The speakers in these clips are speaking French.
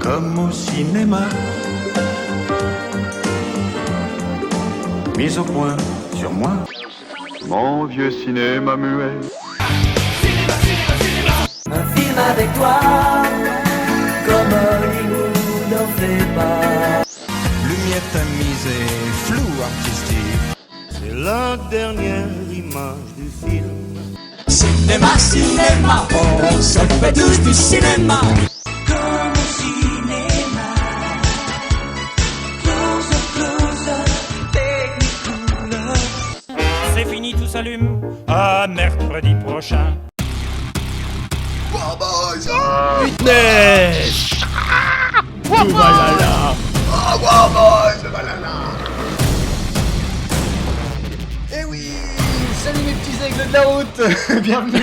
comme au cinéma. Mise au point sur moi. Mon vieux cinéma muet. Un film avec toi, comme Hollywood n'en fait pas. Lumière tamisée, flou artistique. C'est la dernière image du film. Cinéma, cinéma, on se fait tous du cinéma. Comme au cinéma. Close up, close up, Technicolor. C'est fini, tout s'allume. À mercredi prochain. Neige. Voilà. Eh oui, salut mes petits aigles de la route. Bienvenue.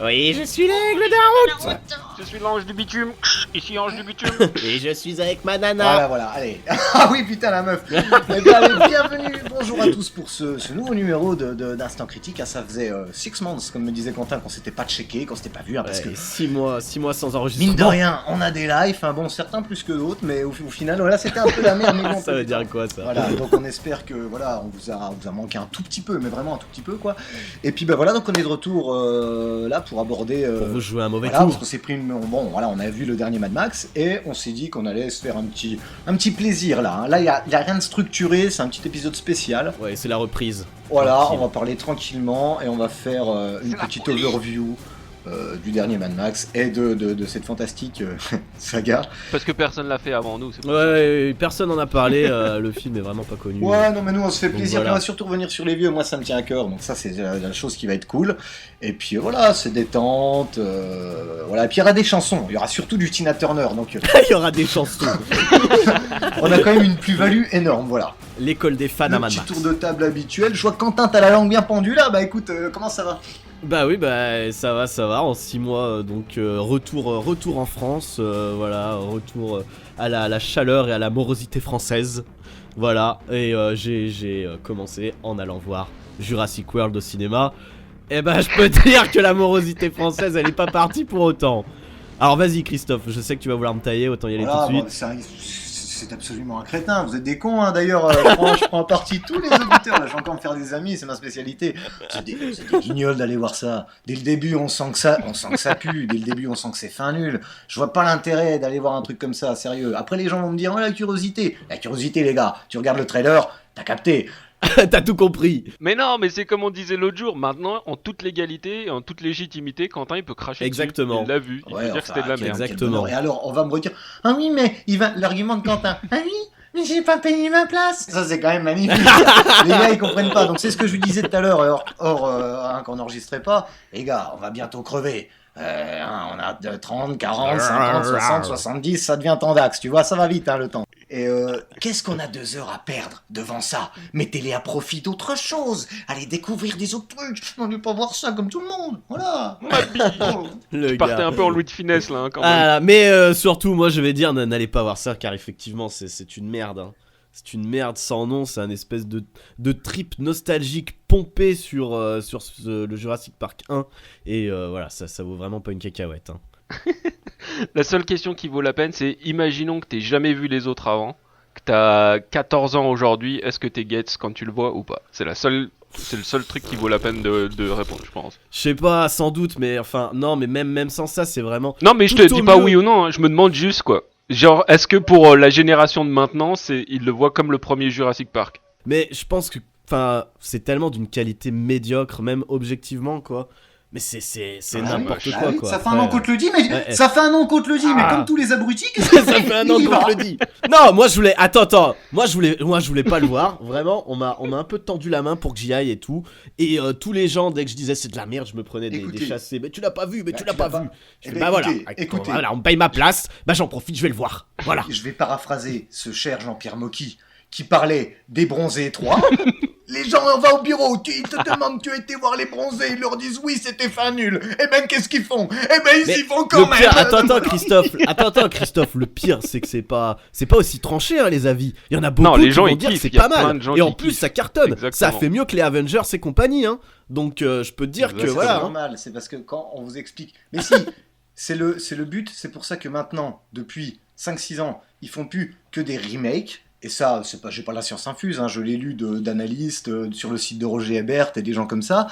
Oui, je suis l'aigle de la route. Je suis l'ange du bitume, ici ange du bitume. Et je suis avec ma nana. Voilà, allez. Ah oui, putain, la meuf. Eh bien, allez, bienvenue, bonjour à tous pour ce nouveau numéro d'Instant Critique. Ah, ça faisait 6 months, comme me disait Quentin, qu'on s'était pas checké, qu'on s'était pas vu, hein, parce que 6 mois sans enregistrement. mine de rien, on a des lives, hein, bon, certains plus que d'autres, mais au final, voilà, c'était un peu la merde. Mais bon, Ça veut dire quoi, ça? Voilà, donc on espère que, voilà, on vous a manqué un tout petit peu, mais vraiment un tout petit peu, quoi. Et puis, bah voilà, donc on est de retour là pour aborder... Pour vous jouer un mauvais voilà, tour. parce qu'on s'est pris bon, voilà, on a vu le dernier Mad Max, et on s'est dit qu'on allait se faire un petit plaisir, là. Hein. Là, il y a rien de structuré, c'est un petit épisode spécial. Ouais, c'est la reprise. Voilà, Tranquille. on va parler tranquillement, et on va faire une petite overview du dernier Mad Max et de cette fantastique saga. Parce que personne l'a fait avant nous, c'est pour Ouais, personne n'en a parlé, le film est vraiment pas connu. Ouais, non, mais nous on se fait Donc plaisir, voilà. on va surtout revenir sur les vieux, moi ça me tient à cœur, donc ça c'est la chose qui va être cool. Et puis voilà, c'est détente, voilà, et puis il y aura des chansons, il y aura surtout du Tina Turner, donc Il y aura des chansons. on a quand même une plus-value énorme, voilà. L'école des fans à Le Mad petit Max. tour de table habituel, je vois que Quentin t'as la langue bien pendue là, bah écoute, comment ça va? Bah oui, bah ça va, en 6 mois, donc retour en France, voilà, retour à la chaleur et à la morosité française, voilà, et j'ai commencé en allant voir Jurassic World au cinéma, et bah je peux te dire que la morosité française, elle est pas partie pour autant. Alors vas-y Christophe, je sais que tu vas vouloir me tailler, autant y aller Voilà, tout de bon, suite. c'est absolument un crétin, vous êtes des cons, hein, d'ailleurs, je prends à partie tous les auditeurs, là, je vais encore me faire des amis, c'est ma spécialité. C'est des guignols d'aller voir ça. Dès le début, on sent que ça pue, dès le début, on sent que c'est fin nul. Je vois pas l'intérêt d'aller voir un truc comme ça, sérieux. Après, les gens vont me dire, oh, la curiosité, les gars, tu regardes le trailer, t'as capté. T'as tout compris. Mais non, mais c'est comme on disait l'autre jour, maintenant, en toute légalité, et en toute légitimité, Quentin il peut cracher Exactement. dessus. Il l'a vu, il peut dire que c'était de la merde. Exactement. Et alors, on va me redire, ah oui, mais l'argument de Quentin, ah oui, mais j'ai pas payé ma place. Ça, c'est quand même magnifique. Les gars, ils comprennent pas. Donc, c'est ce que je vous disais tout à l'heure, qu'on n'enregistrait pas. Les gars, on va bientôt crever. On a 30, 40, 50, 60, 70, ça devient tendax, tu vois, ça va vite, hein, le temps. Et qu'est-ce qu'on a 2 heures à perdre devant ça? Mettez-les à profit d'autre chose. Allez découvrir des autres trucs. On ne pas voir ça comme tout le monde. Voilà. Le Tu partais gars. un peu en Louis de finesse là, hein, quand même. Ah, mais surtout, moi je vais dire, n'allez pas voir ça car effectivement, c'est une merde. Hein. C'est une merde sans nom, c'est un espèce de trip nostalgique pompé sur le Jurassic Park 1. Et voilà, ça vaut vraiment pas une cacahuète. Hein. La seule question qui vaut la peine, c'est imaginons que t'aies jamais vu les autres avant, que t'as 14 ans aujourd'hui, est-ce que t'es gets quand tu le vois ou pas? C'est le seul truc qui vaut la peine de répondre, je pense. Je sais pas, sans doute, mais enfin, non, mais même sans ça, c'est vraiment. Non, mais je te dis pas oui ou non, hein, je me demande juste quoi. Genre, est-ce que pour la génération de maintenant, ils le voient comme le premier Jurassic Park? Mais je pense que, enfin, c'est tellement d'une qualité médiocre, même objectivement, quoi. Mais c'est n'importe quoi, quoi. Ça fait un an qu'on te le dit, mais Ouais. ça fait un an qu'on te le dit, mais Ah. comme tous les abrutis, Ça fait un an qu'on te le dit. Non, moi je voulais. Attends. Moi je voulais pas le voir. Vraiment, on m'a un peu tendu la main pour que j'y aille et tout. Et tous les gens, dès que je disais c'est de la merde, je me prenais des chassés. Mais tu l'as pas vu, tu l'as pas vu. Je Eh fais, ben, bah voilà. écoutez. Voilà, on me paye ma place. Bah j'en profite, je vais le voir. Voilà. Je vais paraphraser ce cher Jean-Pierre Mocky qui parlait des bronzés 3. Les gens, on va au bureau, ils te demandent tu as été voir les bronzés, ils leur disent oui, c'était fin nul. Eh ben, qu'est-ce qu'ils font? Eh ben, ils y vont quand le même. pire, attends Christophe, le pire c'est que c'est pas aussi tranché hein, les avis. Il y en a beaucoup Non, les qui gens, vont ils dire que kiffent, c'est il y a pas plein mal. de gens Et en qui plus kiffent. ça cartonne. Exactement. Ça fait mieux que les Avengers et compagnie hein. Donc je peux te dire que C'est voilà. Hein. normal, c'est parce que quand on vous explique. Mais si, c'est le but, c'est pour ça que maintenant, depuis 5-6 ans, ils font plus que des remakes. Et ça, j'ai pas la science infuse, hein, je l'ai lu d'analystes sur le site de Roger Ebert et des gens comme ça.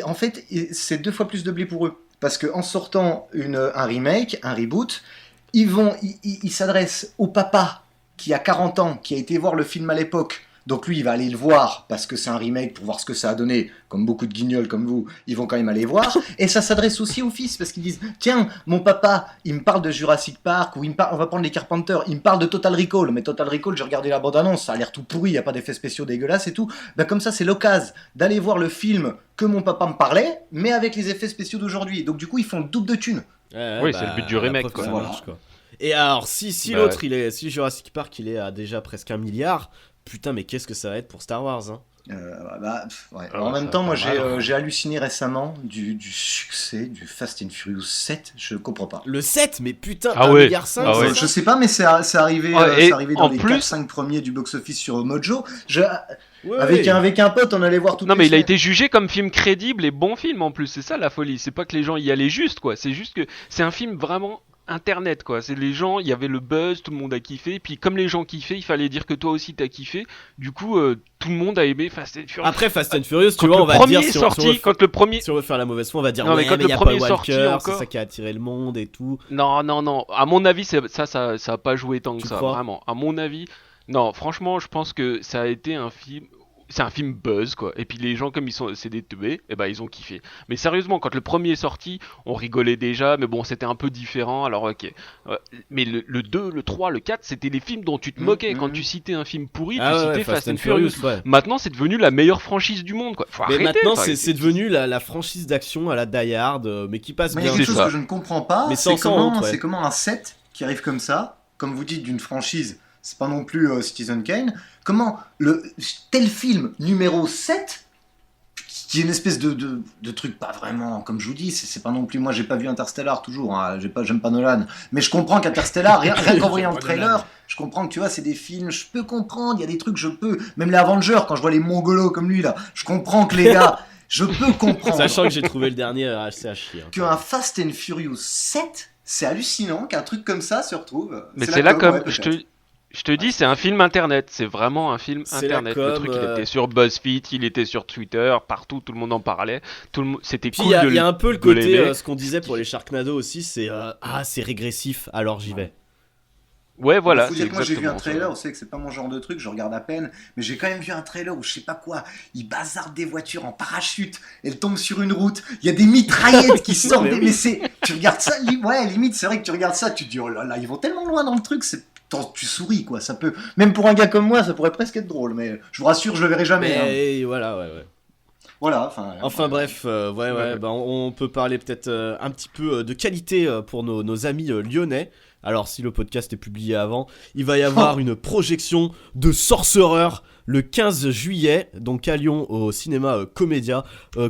En fait, c'est 2 fois plus de blé pour eux. Parce qu'en sortant un remake, un reboot, ils s'adressent au papa qui a 40 ans, qui a été voir le film à l'époque. Donc lui, il va aller le voir parce que c'est un remake pour voir ce que ça a donné. Comme beaucoup de guignols comme vous, ils vont quand même aller voir. Et ça s'adresse aussi aux fils parce qu'ils disent tiens, mon papa, il me parle de Jurassic Park ou on va prendre les Carpenters. Il me parle de Total Recall. Mais Total Recall, j'ai regardé la bande-annonce, ça a l'air tout pourri, il n'y a pas d'effets spéciaux dégueulasses et tout. Ben comme ça, c'est l'occasion d'aller voir le film que mon papa me parlait, mais avec les effets spéciaux d'aujourd'hui. Donc du coup, ils font le double de thunes. Oui, c'est le but du remake, quoi. Ça Voilà. marche, quoi. Et alors, si l'autre, si Jurassic Park, il est à déjà presque 1 milliard, putain, mais qu'est-ce que ça va être pour Star Wars, hein? Ouais. Alors, en même ça temps, moi va mal. j'ai halluciné récemment du succès du Fast and Furious 7, je comprends pas. Le 7, mais putain, Ah 1 ouais. milliard 5, Ah ouais. Je sais pas, mais c'est arrivé, Ouais, et c'est arrivé dans en les plus- 4-5 premiers du box-office sur Mojo. Ouais, Avec ouais. un pote, on allait voir tout Non, mais il a été jugé comme film crédible et bon film en plus, c'est ça la folie. C'est pas que les gens y allaient juste, quoi. C'est juste que c'est un film vraiment internet, quoi. C'est les gens, il y avait le buzz, tout le monde a kiffé. Et puis comme les gens kiffaient, il fallait dire que toi aussi t'as kiffé. Du coup, tout le monde a aimé Fast and Furious. Après Fast and Furious, tu Quand vois, le on va premier dire est si sorti, quand le premier. on veut faire la mauvaise foi, on va dire Non, mais ouais, quand mais le y a premier pas est sorti Walker, c'est encore- ça qui a attiré le monde et tout. Non. À mon avis, ça a pas joué tant que Tu ça, crois vraiment. À mon avis, non. Franchement, je pense que ça a été un film. C'est un film buzz, quoi. Et puis les gens, comme c'est des teubés, et ben ils ont kiffé. Mais sérieusement, quand le premier est sorti, on rigolait déjà, mais bon, c'était un peu différent. Alors ok. Mais le 2, le 3, le 4, c'était les films dont tu te moquais. Quand tu citais un film pourri, Ah tu ouais, citais Fast and Furious. ouais. Maintenant, c'est devenu la meilleure franchise du monde, quoi. Faut Mais arrêter, maintenant, enfin, c'est devenu la franchise d'action à la Die Hard, mais qui passe Mais il y a bien. quelque C'est chose ça. que je ne comprends pas, Mais c'est sans honte, ouais. c'est comment un set qui arrive comme ça, comme vous dites, d'une franchise, c'est pas non plus Citizen Kane, comment tel film numéro 7, qui est une espèce de truc pas vraiment, comme je vous dis, c'est pas non plus, moi j'ai pas vu Interstellar toujours, hein, j'aime pas Nolan, mais je comprends qu'Interstellar, rien qu'en voyant le trailer, je comprends que tu vois, c'est des films, je peux comprendre, il y a des trucs, même les Avengers, quand je vois les Mongolos comme lui là, je comprends que les gars, je peux comprendre. Sachant que j'ai trouvé le dernier assez à chier. Hein. Qu'un Fast and Furious 7, c'est hallucinant qu'un truc comme ça se retrouve. Mais c'est là com, comme ouais, je te dis, c'est un film internet. C'est vraiment un film C'est la internet. com, Le truc, il était sur BuzzFeed, il était sur Twitter, partout, tout le monde en parlait. C'était Puis cool il y a un peu le de côté, l'aimer. ce qu'on disait pour les Sharknado aussi, c'est c'est régressif, alors j'y vais. Ouais, voilà. Faut c'est dire que moi j'ai vu un exactement ça. trailer, vous savez que c'est pas mon genre de truc, je regarde à peine, mais j'ai quand même vu un trailer où je sais pas quoi, ils bazardent des voitures en parachute, elles tombent sur une route, il y a des mitraillettes qui sortent, mais oui. mais c'est, tu regardes ça, ouais limite c'est vrai que tu regardes ça, tu te dis oh là là, ils vont tellement loin dans le truc, tu souris quoi, ça peut, même pour un gars comme moi ça pourrait presque être drôle, mais je vous rassure je le verrai jamais. Hein. Mais voilà, ouais. Voilà, Enfin bref, ouais. Bah, on peut parler peut-être un petit peu de qualité pour nos amis lyonnais. Alors si le podcast est publié avant, il va y avoir une projection de Sorcerer le 15 juillet, donc à Lyon au cinéma Comédia,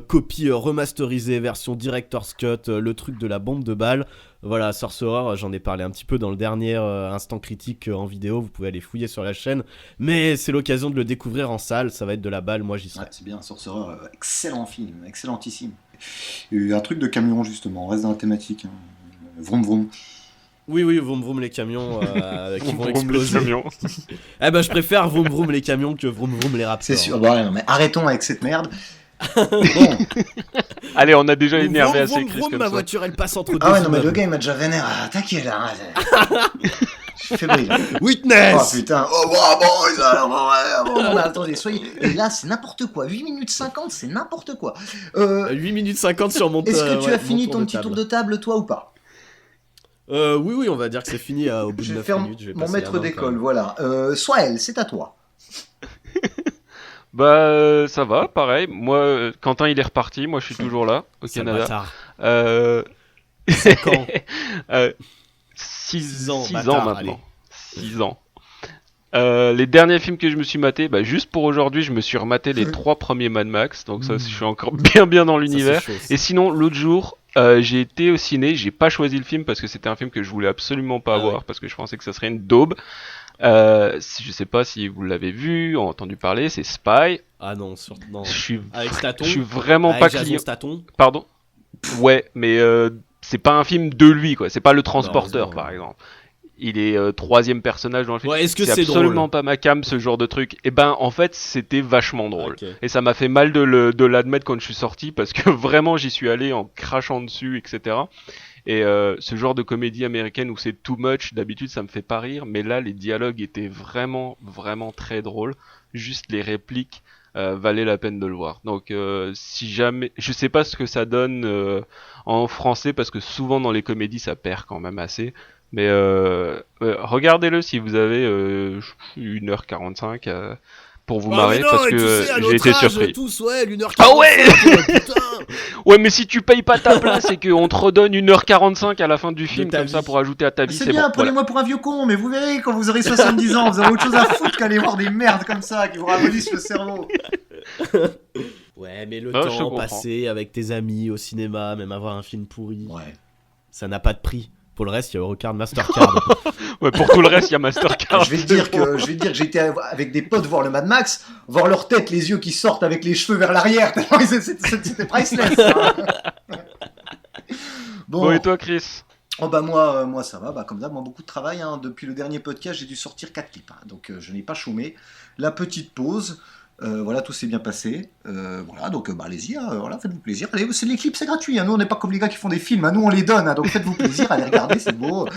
copie remasterisée, version Director's Cut, le truc de la bombe de balle. Voilà, Sorcerer, j'en ai parlé un petit peu dans le dernier instant critique en vidéo, vous pouvez aller fouiller sur la chaîne, mais c'est l'occasion de le découvrir en salle, ça va être de la balle, moi j'y serai. Ouais, c'est bien, Sorcerer, excellent film, excellentissime. Et un truc de camion justement, on reste dans la thématique. Hein. Vroom vroom. Oui, vroom vroom les camions qui vont Vroom, exploser. les camions. Eh ben je préfère vroom vroom les camions que vroom vroom les raptors. C'est sûr, bah, non, mais arrêtons avec cette merde. Bon. Allez, on a déjà Vroom, énervé vroom, assez Chris vroom, comme ma ça. voiture elle passe entre deux Ah ouais, non, mais le immeubles. gars il m'a déjà vénère. Ah, t'inquiète là. Je suis fébrile. Oh Witness. putain. Oh, bon, attendez, soyez. Et là, c'est n'importe quoi. 8 minutes 50, c'est n'importe quoi. 8 minutes 50 sur mon Est-ce que tu ouais, as fini mon ton petit tour de table, toi, ou pas? Oui, on va dire que c'est fini au bout Je de vais 9 faire minutes. Je vais mon passer maître la main, d'école, quand même. voilà. Soael, c'est à toi. Bah, ça va, pareil. Moi, Quentin, il est reparti. Moi, je suis toujours là, au Sale Canada. bâtard. 5 ans. 6 ans, ans bâtard, maintenant. 6 ans. Les derniers films que je me suis maté, bah, juste pour aujourd'hui, je me suis rematé les 3 premiers Mad Max. Donc ça, je suis encore bien dans Ça, l'univers. c'est chaud, ça. Et sinon, l'autre jour, j'ai été au ciné. J'ai pas choisi le film parce que c'était un film que je voulais absolument pas Ah voir ouais. parce que je pensais que ça serait une daube. Je sais pas si vous l'avez vu, entendu parler, c'est Spy. Ah non, non. Je suis, Avec Staton. je suis vraiment Avec pas Jason client. Staton. Pardon. Ouais, mais c'est pas un film de lui, quoi. C'est pas le transporteur, Non. par exemple. Il est troisième personnage dans le film. Ouais, est-ce que c'est absolument drôle? pas ma cam, ce genre de truc. Et ben, en fait, c'était vachement drôle. Ok. Et ça m'a fait mal de l'admettre quand je suis sorti, parce que vraiment, j'y suis allé en crachant dessus, etc. Et ce genre de comédie américaine où c'est too much, d'habitude, ça me fait pas rire. Mais là, les dialogues étaient vraiment, vraiment très drôles. Juste les répliques valaient la peine de le voir. Donc, si jamais... Je sais pas ce que ça donne en français, parce que souvent, dans les comédies, ça perd quand même assez. Mais regardez-le si vous avez 1h45 pour vous marrer, parce que j'ai été surpris. Tous, ouais, 1h45. Ah ouais putain. Ouais, mais si tu payes pas ta place et qu'on te redonne 1h45 à la fin du film, ta comme ça, vie. pour ajouter à ta vie, C'est c'est bien, bon. Voilà. prenez-moi pour un vieux con, mais vous verrez, quand vous aurez 70 ans, vous aurez autre chose à foutre qu'aller voir des merdes comme ça, qui vous ramollissent le cerveau. Ouais, mais le Ah, je te temps comprends. passé avec tes amis au cinéma, même avoir un film pourri, Ouais. ça n'a pas de prix. Pour le reste, il y a Eurocard, Mastercard. Ouais, pour tout le reste, il y a Mastercard. Je vais te dire que j'ai été avec des potes voir le Mad Max, voir leur tête, les yeux qui sortent avec les cheveux vers l'arrière, tellement c'était priceless. Hein. Bon, et toi, Chris? Oh bah moi ça va, bah comme ça, moi beaucoup de travail, hein. Depuis le dernier podcast j'ai dû sortir 4 clips, hein. Donc je n'ai pas chômé. La petite pause, voilà, tout s'est bien passé, voilà, donc bah allez-y, hein, voilà, faites-vous plaisir. Allez, c'est les clips, c'est gratuit, hein. Nous on n'est pas comme les gars qui font des films, hein. Nous on les donne, hein. Donc faites-vous plaisir, allez regarder, c'est beau.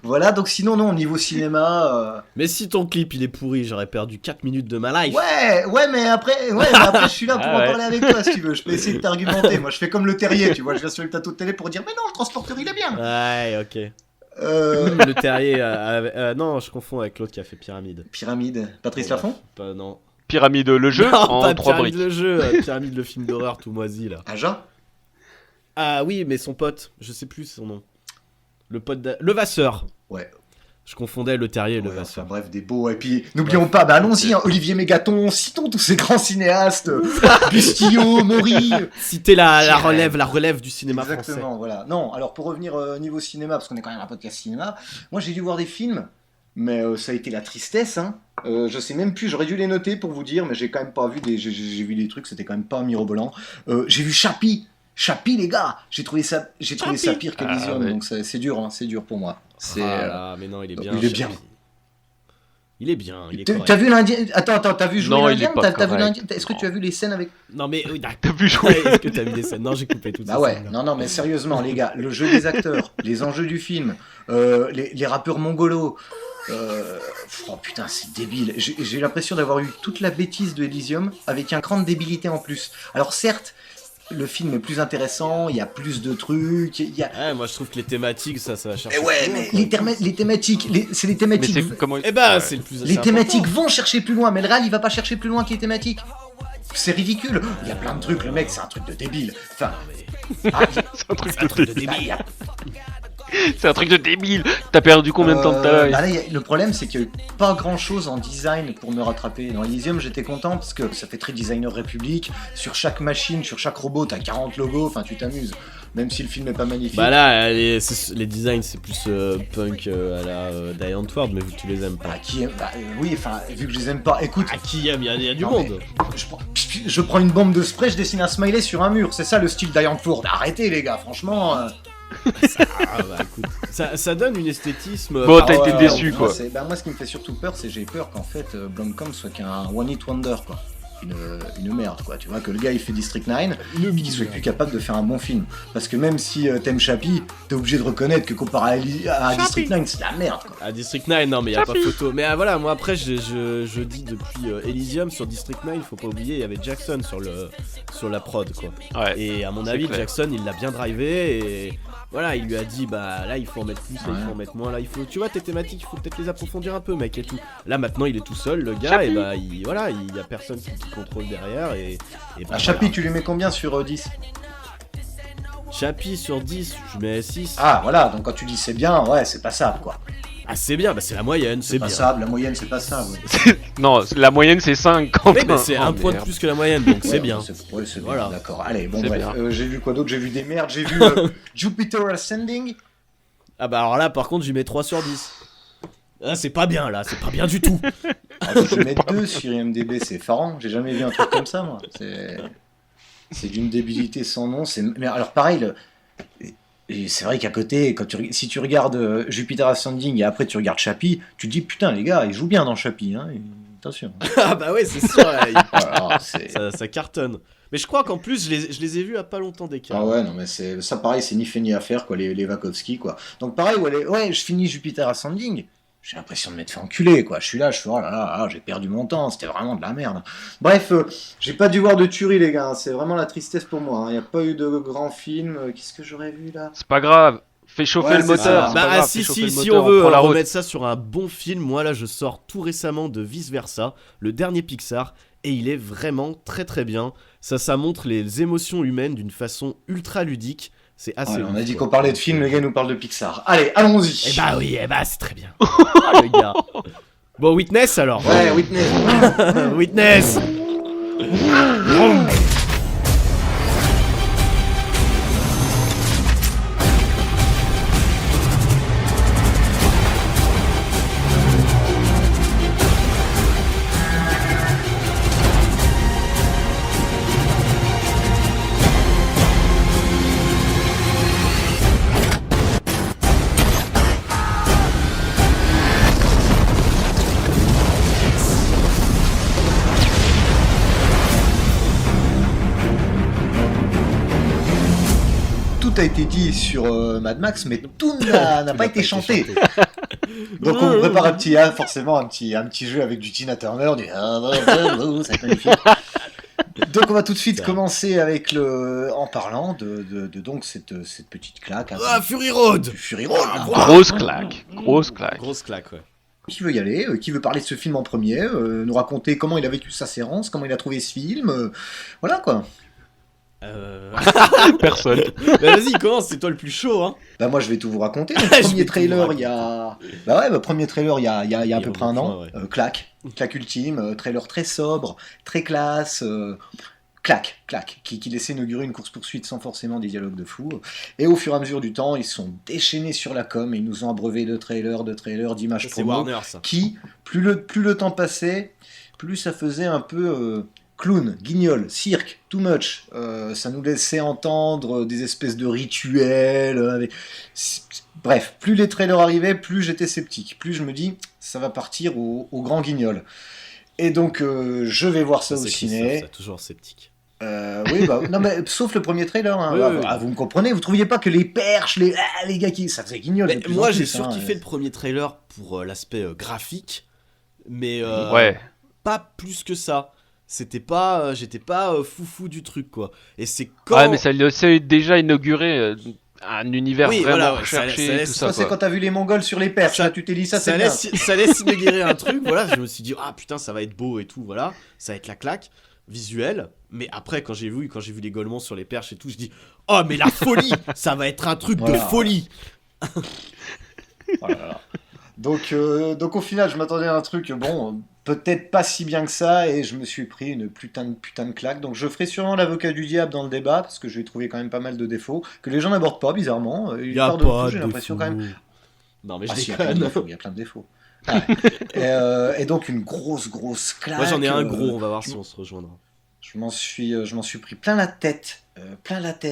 Voilà, donc sinon non, au niveau cinéma... Mais si ton clip il est pourri, j'aurais perdu 4 minutes de ma life. Ouais, mais après je suis là pour Ah en ouais. parler avec toi si tu veux, je peux essayer de t'argumenter. Moi je fais comme le terrier, tu vois, je viens sur le plateau de télé pour dire mais non, le transporteur il est bien. Ouais, ok. Euh, Le terrier, non, je confonds avec l'autre qui a fait Pyramide. Pyramide, Patrice Bon, Laffont Pas, non. Pyramide, le jeu, Non, en pas 3 Pyramide briques. le jeu, Pyramide le film d'horreur tout moisi là. Aja. Ah oui, mais son pote, je sais plus son nom. Le pote Levasseur. Ouais. Je confondais le terrier et le Ouais, Levasseur. enfin, bref, des beaux. Et puis, n'oublions pas, bah, allons-y, hein, Olivier Mégaton, citons tous ces grands cinéastes, Bustillo, Maury. Citer la relève du cinéma Exactement, français. voilà. Non, alors pour revenir niveau cinéma, parce qu'on est quand même un podcast cinéma, moi j'ai dû voir des films, mais ça a été la tristesse, hein. Je sais même plus, j'aurais dû les noter pour vous dire, mais j'ai quand même pas vu j'ai vu des trucs, c'était quand même pas mirobolant. J'ai vu Chappie, les gars, j'ai trouvé ça pire qu'Elysium, Ah, ouais. donc c'est dur, hein, c'est dur pour moi. C'est. Ah là, mais non, il est bien. il est bien. Chappie. Il est bien, il est T'as correct. vu l'Indien? Attends, t'as vu jouer Non, il est l'Indien? pas T'as vu correct. l'Indien? Est-ce que tu as vu les scènes avec... Non mais oui, d'accord. T'as pu jouer? Est-ce que t'as vu des scènes? Non, j'ai coupé toutes Bah ces ouais, scènes-là. non, mais sérieusement, les gars, le jeu des acteurs, les enjeux du film, les rappeurs mongolos, oh putain, c'est débile. J'ai l'impression d'avoir eu toute la bêtise de Elysium avec un cran de débilité en plus. Alors certes, le film est plus intéressant, il y a plus de trucs, il y a... Ouais, moi je trouve que les thématiques, ça va chercher. Eh ouais, plus loin, mais quoi. les thématiques, c'est les Mais thématiques... c'est comment... Eh ben, Ouais. c'est le plus. Les c'est thématiques important. vont chercher plus loin, mais le réal il va pas chercher plus loin que les thématiques. C'est ridicule. Il y a plein de trucs, le mec c'est un truc de débile. Enfin, C'est un truc de débile. il y a- C'est un truc de débile. T'as perdu combien de temps de ta life? bah là, le problème c'est qu'il y a eu pas grand chose en design pour me rattraper. Dans Elysium j'étais content parce que ça fait très designer république. Sur chaque machine, sur chaque robot t'as 40 logos, enfin tu t'amuses. Même si le film est pas magnifique. Bah là, les designs c'est plus punk à la Die Antwoord, mais vu que tu les aimes pas. Bah, qui aime... oui, enfin, vu que je les aime pas, écoute, Ah, qui aime? Il y a du Non, monde. je prends une bombe de spray, je dessine un smiley sur un mur. C'est ça le style d'Iron Ford. Arrêtez les gars, franchement. Ah bah écoute, ça donne une esthétisme. Bon, par- t'as été ouais, déçu, moi, quoi. moi, ce qui me fait surtout peur, c'est j'ai peur qu'en fait Blomkamp soit qu'un one hit wonder, quoi. Une merde, quoi. Tu vois, que le gars il fait District 9, qu'il soit plus capable de faire un bon film. Parce que même si t'aimes Chappie, t'es obligé de reconnaître que comparé à District 9, c'est de la merde, quoi. À District 9, non mais y a pas photo. Mais voilà, moi après je dis depuis Elysium sur District 9, faut pas oublier, il y avait Jackson sur la prod quoi. Ouais. Et à mon C'est avis, clair. Jackson il l'a bien drivé et voilà, il lui a dit bah là il faut en mettre plus, là, il faut en mettre moins, là il faut, tu vois tes thématiques, il faut peut-être les approfondir un peu mec et tout. Là maintenant il est tout seul le gars et bah il y a personne qui contrôle derrière et bah, Chappie, voilà. tu lui mets combien sur 10? Chappie sur 10, je mets 6. Ah, voilà, donc quand tu dis c'est bien, ouais, c'est passable, quoi. Ah c'est bien, bah c'est la moyenne, c'est bien. Passable, la moyenne, c'est passable. Non, la moyenne c'est 5 quand Oui, mais c'est un point de plus que la moyenne, donc c'est Ouais, bien. Ouais, c'est Voilà. bien, d'accord. Allez, bon, C'est bref. bien. J'ai vu quoi d'autre? J'ai vu des merdes. J'ai vu Jupiter Ascending. Ah bah alors là par contre j'y mets 3 sur 10. Ah c'est pas bien là, c'est pas bien du tout. Alors, je vais mettre 2 sur IMDb, c'est effarant. J'ai jamais vu un truc comme ça, moi. C'est d'une débilité sans nom. Mais alors, pareil, Et c'est vrai qu'à côté, si tu regardes Jupiter Ascending et après tu regardes Chappie, tu te dis putain les gars, ils jouent bien dans Chappie, hein. Attention. Ah bah ouais, c'est sûr, là, Voilà, c'est- ça cartonne. Mais je crois qu'en plus, je les ai vus à pas longtemps d'écart. Ah ouais, non mais c'est ça pareil, c'est ni fait ni à faire quoi, les Wachowski quoi. Donc pareil, ouais, je finis Jupiter Ascending. J'ai l'impression de m'être fait enculer, quoi. Je suis là, oh là là, j'ai perdu mon temps, c'était vraiment de la merde. Bref, j'ai pas dû voir de tuerie, les gars. C'est vraiment la tristesse pour moi. Il n'y a pas eu de grand film. Qu'est-ce que j'aurais vu là? C'est pas grave. Fais chauffer Ouais, le c'est moteur. ça. c'est pas Bah grave, si fais chauffer le si moteur, on veut prend la route. remettre ça sur un bon film, moi là je sors tout récemment de Vice Versa, le dernier Pixar, et il est vraiment très très bien. Ça montre les émotions humaines d'une façon ultra ludique. C'est assez. Ouais, on a ouf, dit quoi. qu'on parlait de film, le gars nous parle de Pixar. Allez, allons-y. Eh bah oui, c'est très bien. Ah, le gars. Bon, Witness alors. Ouais, Witness. Witness. Tout a été dit sur Mad Max, mais tout n'a pas été chanté. Donc on vous prépare forcément un petit jeu avec du Tina Turner, ça va être magnifique. Donc on va tout de suite commencer avec en parlant de donc cette petite claque. Ah, Fury Road. Fury Road. là. Grosse claque. Grosse claque. Grosse claque, ouais. Qui veut y aller? Qui veut parler de ce film en premier? Nous raconter comment il a vécu sa séance, comment il a trouvé ce film? Voilà quoi. Personne. Bah, vas-y, commence, c'est toi le plus chaud, hein. Bah moi je vais tout vous raconter. Donc, Je vais premier tout trailer vous il y a premier trailer il y a à peu près un an. Ouais. Claque ultime, trailer très sobre, très classe. Claque, qui laissait inaugurer une course-poursuite sans forcément des dialogues de fou. Et au fur et à mesure du temps, ils se sont déchaînés sur la com et ils nous ont abreuvé de trailers, d'images C'est promo, Warner, ça. qui, plus le temps passait, plus ça faisait un peu clown, guignol, cirque, too much. Ça nous laissait entendre des espèces de rituels. Bref, plus les trailers arrivaient, plus j'étais sceptique. Plus je me dis, ça va partir au grand guignol. Et donc, je vais voir ça au C'est ciné. Christophe, ça, toujours sceptique. Oui, bah, non, mais sauf le premier trailer. Hein. Oui. Vous me comprenez? Vous trouviez pas que les perches, les gars qui. Ça faisait guignol. Mais de plus moi en j'ai plus, surkiffé le premier trailer pour l'aspect graphique, mais Ouais. pas plus que ça. C'était pas, j'étais pas foufou du truc quoi. Et c'est quand. Ouais, mais ça laissait déjà inaugurer un univers Oui, vraiment voilà, ouais, recherché, ça laisse- tout Ça, ça. c'est quoi. quand t'as vu les Mongols sur les perches. Ça- Là, tu t'es dit ça, c'est ça bien. laisse inaugurer un truc, voilà, je me suis dit ah putain ça va être beau et tout, voilà, ça va être la claque visuelle, mais après quand j'ai vu les Golemons sur les perches et tout, je dis oh mais la folie, ça va être un truc de Voilà. folie. Voilà. Donc au final, je m'attendais à un truc, bon, peut-être pas si bien que ça, et je me suis pris une putain de claque. Donc je ferai sûrement l'avocat du diable dans le débat, parce que je vais trouver quand même pas mal de défauts, que les gens n'abordent pas, bizarrement. Il Ils y a partent de pas tout, j'ai de l'impression quand même. Non mais je Ah si, il y a plein de déconne. défauts, il y a plein de défauts. Et donc une grosse claque. Moi j'en ai un gros, on va voir si on se rejoindra. Je m'en suis pris plein la tête.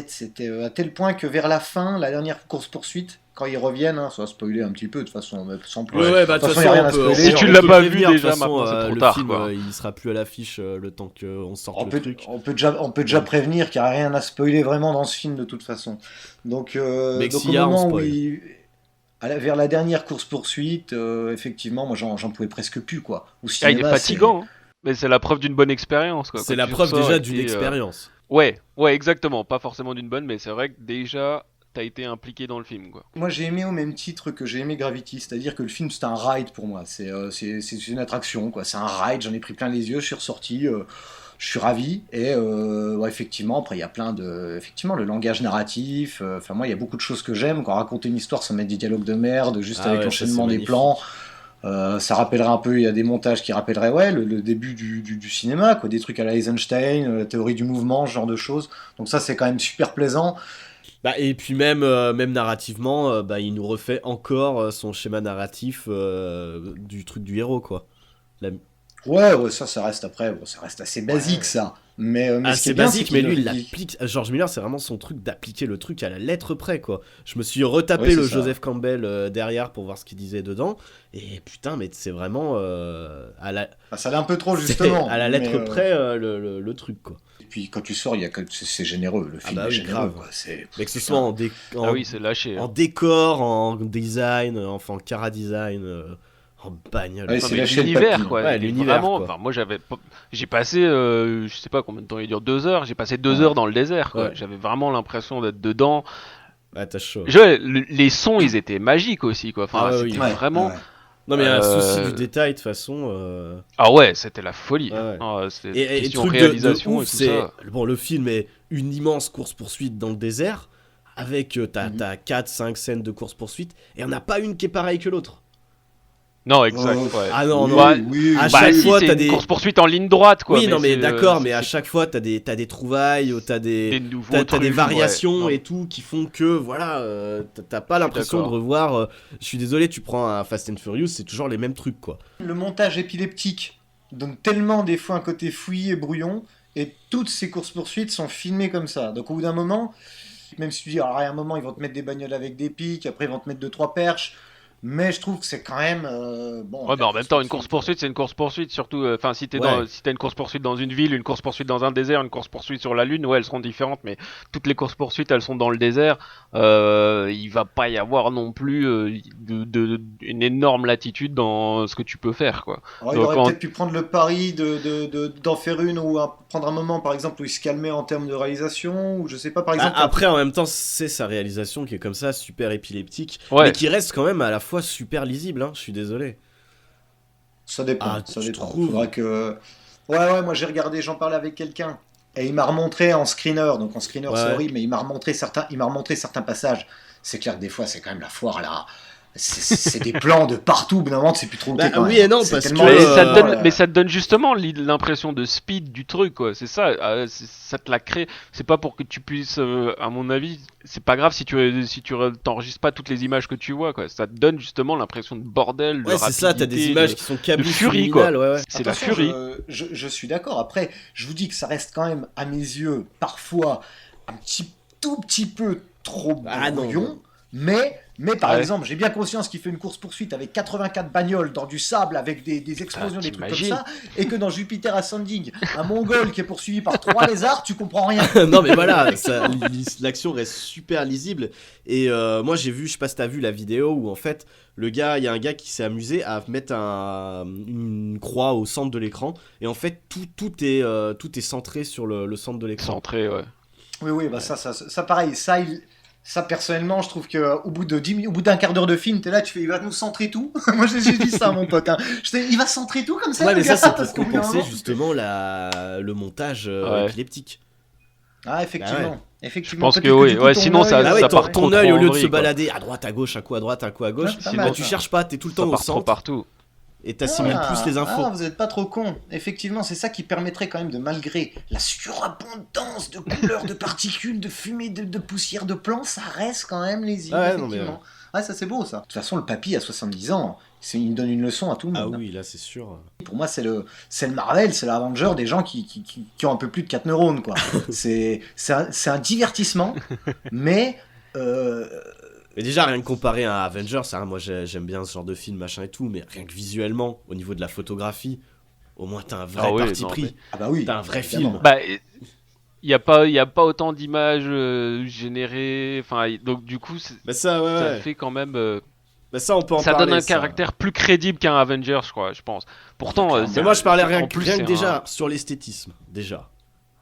C'était à tel point que vers la fin, la dernière course-poursuite, quand ils reviennent, hein, ça va spoiler un petit peu de toute façon, mais sans plus. Ouais, bah de toute façon, y a façon, rien à on peut, spoiler. Si tu on l'as peut pas prévenir, vu de toute déjà, façon, maintenant, c'est trop le tard, film, quoi. il sera plus à l'affiche le temps qu'on sorte On le peut, truc. on peut déjà prévenir qu'il n'y a rien à spoiler vraiment dans ce film de toute façon. Donc au Mexia, on moment où spoil. vers la dernière course-poursuite, effectivement, moi j'en pouvais presque plus quoi. Au Ah, il est cinéma, fatigant, hein. Mais c'est la preuve d'une bonne expérience, quoi. C'est Quand la tu preuve ressors déjà et d'une que t'es, expérience. Ouais, exactement. Pas forcément d'une bonne, mais c'est vrai que déjà, t'as été impliqué dans le film, quoi. Moi j'ai aimé au même titre que j'ai aimé Gravity, c'est-à-dire que le film c'est un ride pour moi, c'est une attraction quoi, c'est un ride, j'en ai pris plein les yeux, je suis ressorti, je suis ravi, et ouais, effectivement après il y a effectivement le langage narratif, enfin moi il y a beaucoup de choses que j'aime, quand raconter une histoire sans mettre des dialogues de merde, juste Ah avec ouais, l'enchaînement ça, c'est des plans. Ça rappellerait un peu, il y a des montages qui rappelleraient ouais, le début du cinéma, quoi, des trucs à la Eisenstein, la théorie du mouvement, ce genre de choses. Donc ça c'est quand même super plaisant. Bah, et puis même narrativement, bah, il nous refait encore son schéma narratif du truc du héros quoi. Ouais, ça reste après, bon, ça reste assez basique ça. Mais ce qui c'est est bien, basique, c'est mais qu'il- lui, il il- l'applique. George Miller, c'est vraiment son truc d'appliquer le truc à la lettre près, quoi. Je me suis retapé Ouais, c'est le ça. Joseph Campbell derrière pour voir ce qu'il disait dedans. Et putain, mais c'est vraiment à la, Ah, ça l'est un peu trop, c'est justement. à la lettre mais, près le truc, quoi. Et puis quand tu sors, c'est généreux. Le film bah est oui, généreux. grave. Quoi. Mais que ce soit en, Ah oui, c'est lâché. en hein. décor, en design, enfin en cara design, en bagnole. Ouais, Non, c'est mais lâché le l'univers, papy. quoi. Ouais, Il est l'univers, vraiment. quoi. Enfin, moi, j'ai passé, je sais pas combien de temps il dure, 2 heures. J'ai passé 2 heures dans le désert, quoi. Ouais. J'avais vraiment l'impression d'être dedans. Ah, t'as chaud. Les sons, ils étaient magiques aussi, quoi. Enfin, Ah ouais, c'était oui. vraiment. Ouais. Non, mais il y a un souci Euh, du détail, de toute façon. Ah ouais, c'était la folie. Ouais, ouais. Ah, c'était Et question truc réalisation de ouf, et tout c'est ça. bon, le film est une immense course-poursuite dans le désert avec t'as 4-5 scènes de course-poursuite et on n'a pas une qui est pareille que l'autre. Non, exact. Oh, ouais. Ah non, Oui, non. Bah, oui, à oui. chaque si, fois, c'est t'as une des course-poursuite en ligne droite, quoi. oui, non mais c'est, d'accord, mais à c'est chaque fois t'as des trouvailles, ou t'as des des nouveaux t'as trucs, des variations ouais. et tout qui font que voilà, t'as pas l'impression de d'accord. revoir. Je suis désolé, tu prends un Fast and Furious, c'est toujours les mêmes trucs, quoi. Le montage épileptique donne tellement des fois un côté fouillis et brouillon, et toutes ces courses-poursuites sont filmées comme ça. Donc au bout d'un moment, même si tu dis, alors à un moment ils vont te mettre des bagnoles avec des pics, après ils vont te mettre 2-3 perches, mais je trouve que c'est quand même bon. Ouais, mais en même temps, une course-poursuite, c'est une course-poursuite, surtout, enfin, si Ouais. si t'as une course-poursuite dans une ville, une course-poursuite dans un désert, une course-poursuite sur la Lune, ouais, elles seront différentes, mais toutes les courses-poursuites, elles sont dans le désert, il va pas y avoir non plus une énorme latitude dans ce que tu peux faire, quoi. Alors, il Donc, aurait en- peut-être pu prendre le pari d'en faire une, ou prendre un moment par exemple où il se calmait en termes de réalisation, ou je sais pas, par exemple. Après, en même temps, c'est sa réalisation qui est comme ça, super épileptique, Ouais. mais qui reste quand même à la fois super lisible, hein, je suis désolé. Ça dépend, Ah, ça tu dépend. trouves Faudra que. Ouais, moi j'ai regardé, j'en parlais avec quelqu'un, et il m'a remontré en screener, donc en screener c'est Ouais. horrible, mais il m'a remontré certains passages. C'est clair que des fois c'est quand même la foire là. C'est des plans de partout, au bout d'un moment tu sais plus trop où Bah, t'es quand oui même. et non, C'est parce tellement- que, Mais ça te donne, voilà. mais ça te donne justement l'impression de speed du truc, quoi. C'est ça, ça te la crée. C'est pas pour que tu puisses, à mon avis, c'est pas grave si tu t'enregistres pas toutes les images que tu vois, quoi. Ça te donne justement l'impression de bordel, de Ouais, c'est ça, t'as des rapidité, images de- qui sont câblées furie, quoi. subliminales, ouais. C'est la Attention, furie. Je suis d'accord. Après, je vous dis que ça reste quand même, à mes yeux, parfois tout petit peu trop Ah non, brouillon. non. Mais par Ouais. exemple, j'ai bien conscience qu'il fait une course-poursuite avec 84 bagnoles dans du sable, avec des explosions, des trucs comme t'imagines ça, et que dans Jupiter Ascending, un Mongol qui est poursuivi par 3 lézards, tu comprends rien. Non mais voilà, l'action reste super lisible. Et moi j'ai vu, je sais pas si t'as vu la vidéo où en fait il y a un gars qui s'est amusé à mettre une croix au centre de l'écran. Et en fait tout est centré sur le centre de l'écran. Centré, ouais. Oui, bah ça pareil, ça personnellement, je trouve que au bout d'un quart d'heure de film, t'es là, tu fais, il va nous centrer tout. Moi j'ai dit ça à mon pote. Hein. Il va centrer tout comme ça. Ouais le mais ça gars, c'est parce pour qu'au bout d'un compenser moment- justement le montage Ouais. épileptique. Ah effectivement, Bah ouais. effectivement. Je pense que Peut-être oui. du coup, Ouais, ton sinon, ça- œil, Ah ouais, part ton trop œil en au lieu de vrille, se quoi. balader à droite, à gauche, un coup à droite, un coup à gauche, Ouais, pas bah, mal, tu ça. cherches pas, t'es tout le Ça temps au part trop centre partout. et t'assimiles plus les infos. Ah, vous êtes pas trop con. Effectivement, c'est ça qui permettrait quand même de, malgré la surabondance de couleurs, de particules, de fumée, de poussière, de plans, ça reste quand même lisible. Ah ouais, non, mais, effectivement. Ah, ça c'est beau ça. De toute façon, le papy à 70 ans, il donne une leçon à tout le Ah monde. oui, là c'est sûr. Pour moi, c'est le Marvel, c'est l'Avenger des gens qui ont un peu plus de 4 neurones, quoi. c'est un divertissement, mais Mais déjà, rien que comparé à Avengers, hein, moi j'aime bien ce genre de film, machin et tout, mais rien que visuellement, au niveau de la photographie, au moins t'as un vrai Ah ouais, parti non, pris. mais- ah bah oui, T'as un vrai évidemment. film. Bah, il y a pas autant d'images générées. Enfin, donc du coup, Bah ça, ouais, ça ouais. fait quand même. Bah ça, on peut en Ça parler. donne un ça. caractère plus crédible qu'un Avengers, je pense. Pourtant, Mais moi je parlais rien, en plus, rien que c'est déjà sur l'esthétisme, déjà.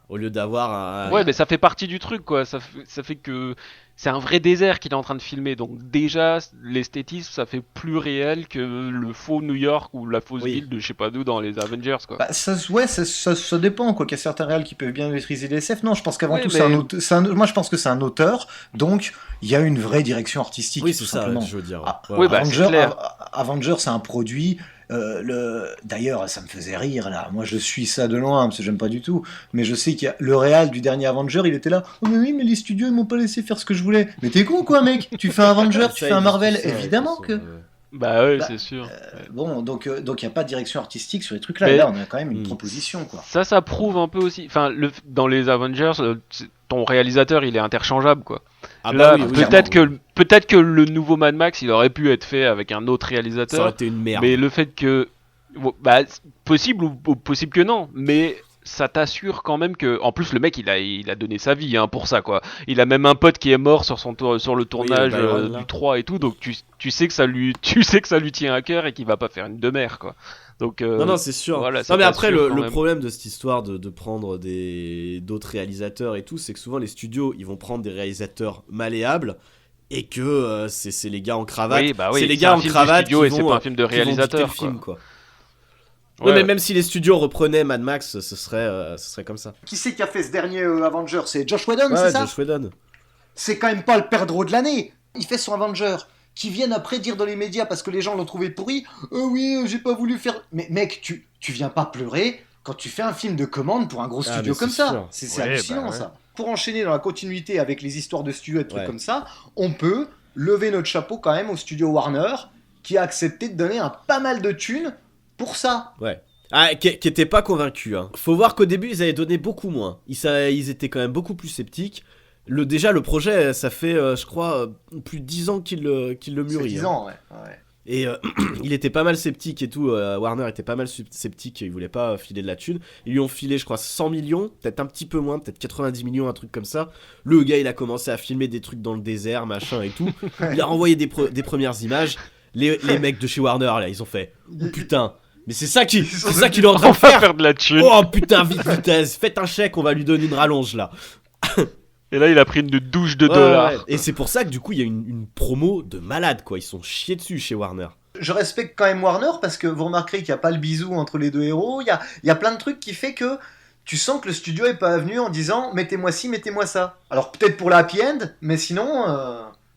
Au lieu d'avoir un... Ouais, mais ça fait partie du truc, quoi. Ça fait que c'est un vrai désert qu'il est en train de filmer. Donc déjà, l'esthétisme, ça fait plus réel que le faux New York ou la fausse Oui. ville de je sais pas d'où dans les Avengers, quoi. Bah, ça dépend, quoi. Qu'il y a certains réals qui peuvent bien maîtriser les SF. Non, je pense qu'avant Oui, tout, mais- moi je pense que c'est un auteur, donc il y a une vraie direction artistique. Oui, tout c'est ça, simplement. je veux dire. Ah, Ouais, oui, ouais. bah, c'est clair. Avenger, c'est un produit. D'ailleurs, ça me faisait rire là. Moi, je suis ça de loin parce que j'aime pas du tout. Mais je sais qu'il y a le réal du dernier Avenger, il était là. Oh mais oui, mais les studios ils m'ont pas laissé faire ce que je voulais. Mais t'es con quoi, mec? Tu fais un Avenger, tu Ça, fais un ils Marvel, disent tout ça, évidemment ils que. sont, Bah ouais, Bah, c'est sûr. Bon, donc il n'y a pas de direction artistique sur les trucs là. Mais- Et là, on a quand même une Hmm. proposition, quoi. Ça prouve un peu aussi. Enfin, dans les Avengers, ton réalisateur, il est interchangeable, quoi. Ah Là, bah oui, oui, peut-être que le nouveau Mad Max, il aurait pu être fait avec un autre ça aurait réalisateur, été une merde. mais le fait que, bah, c'est possible ou possible que non, mais ça t'assure quand même que, en plus, le mec, il a donné sa vie hein, pour ça, quoi. Il a même un pote qui est mort sur le tournage Byron, là. du 3 et tout, donc tu sais que ça lui, tu sais que ça lui tient à cœur et qu'il va pas faire une demeure, quoi. Donc, Non, c'est sûr. voilà, non, ça mais après, t'assure le, quand le même. problème de cette histoire de prendre d'autres réalisateurs et tout, c'est que souvent les studios, ils vont prendre des réalisateurs malléables et que c'est les gars en cravate. Oui, bah oui, c'est les c'est gars un en film de cravate studio qui et c'est vont, pas un film de qui vont dicter réalisateur, le film, quoi. Ouais, Ouais, mais ouais. même si les studios reprenaient Mad Max, ce serait comme ça. Qui c'est qui a fait ce dernier Avenger? C'est Josh Whedon, Ouais, c'est ça? Josh Whedon. C'est quand même pas le perdreau de l'année. Il fait son Avenger. Qui viennent après dire dans les médias parce que les gens l'ont trouvé pourri. Oui, j'ai pas voulu faire. Mais mec, tu viens pas pleurer quand tu fais un film de commande pour un gros Ah, studio mais comme c'est ça. sûr. C'est Ouais, hallucinant bah ouais. ça. Pour enchaîner dans la continuité avec les histoires de studio et de trucs Ouais. comme ça, on peut lever notre chapeau quand même au studio Warner qui a accepté de donner un pas mal de thunes pour ça. Ouais. Ah, qui était pas convaincu. Hein. Faut voir qu'au début, ils avaient donné beaucoup moins. Ils étaient quand même beaucoup plus sceptiques. Déjà, le projet, ça fait, je crois, plus de 10 ans qu'il le C'est mûrit. 10 hein. ans, ouais. Et il était pas mal sceptique et tout. Warner était pas mal sceptique. Il voulait pas filer de la thune. Ils lui ont filé, je crois, 100 millions. Peut-être un petit peu moins. Peut-être 90 millions, un truc comme ça. Le gars, il a commencé à filmer des trucs dans le désert, machin et tout. Il a renvoyé des premières images. Les mecs de chez Warner, là, ils ont fait oh putain. Mais c'est ça qu'il est en train On de va faire. faire de la thune. Oh putain, vitesse. Faites un chèque, on va lui donner une rallonge là. Et là, il a pris une douche de Ouais, dollars. ouais. Et c'est pour ça que du coup, il y a une promo de malade, quoi. Ils sont chiés dessus chez Warner. Je respecte quand même Warner parce que vous remarquerez qu'il n'y a pas le bisou entre les deux héros. Il y a plein de trucs qui fait que tu sens que le studio est pas venu en disant mettez-moi ci, mettez-moi ça. Alors peut-être pour la happy end, mais sinon.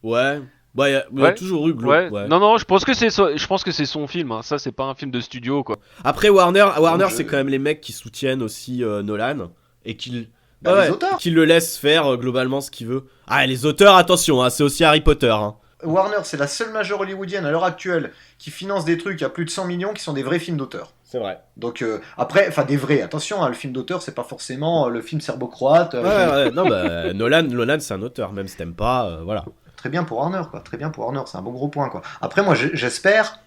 Ouais. Bah, il y a Ouais. toujours eu Ouais. ouais. Non, je pense que c'est son film. Hein. Ça, c'est pas un film de studio, quoi. Après, Warner Donc, c'est quand même les mecs qui soutiennent aussi Nolan et qui Les auteurs. qui le laissent faire globalement ce qu'il veut. Ah, les auteurs, attention, hein, c'est aussi Harry Potter. Hein. Warner, c'est la seule majeure hollywoodienne à l'heure actuelle qui finance des trucs à plus de 100 millions qui sont des vrais films d'auteur. C'est vrai. Donc après, enfin des vrais, attention, hein, le film d'auteur, c'est pas forcément le film serbo-croate. Ouais. Non, bah, Nolan, c'est un auteur, même si t'aimes pas, voilà. Très bien pour Warner, quoi. Très bien pour Warner, c'est un bon gros point, quoi. Après, moi, j'espère,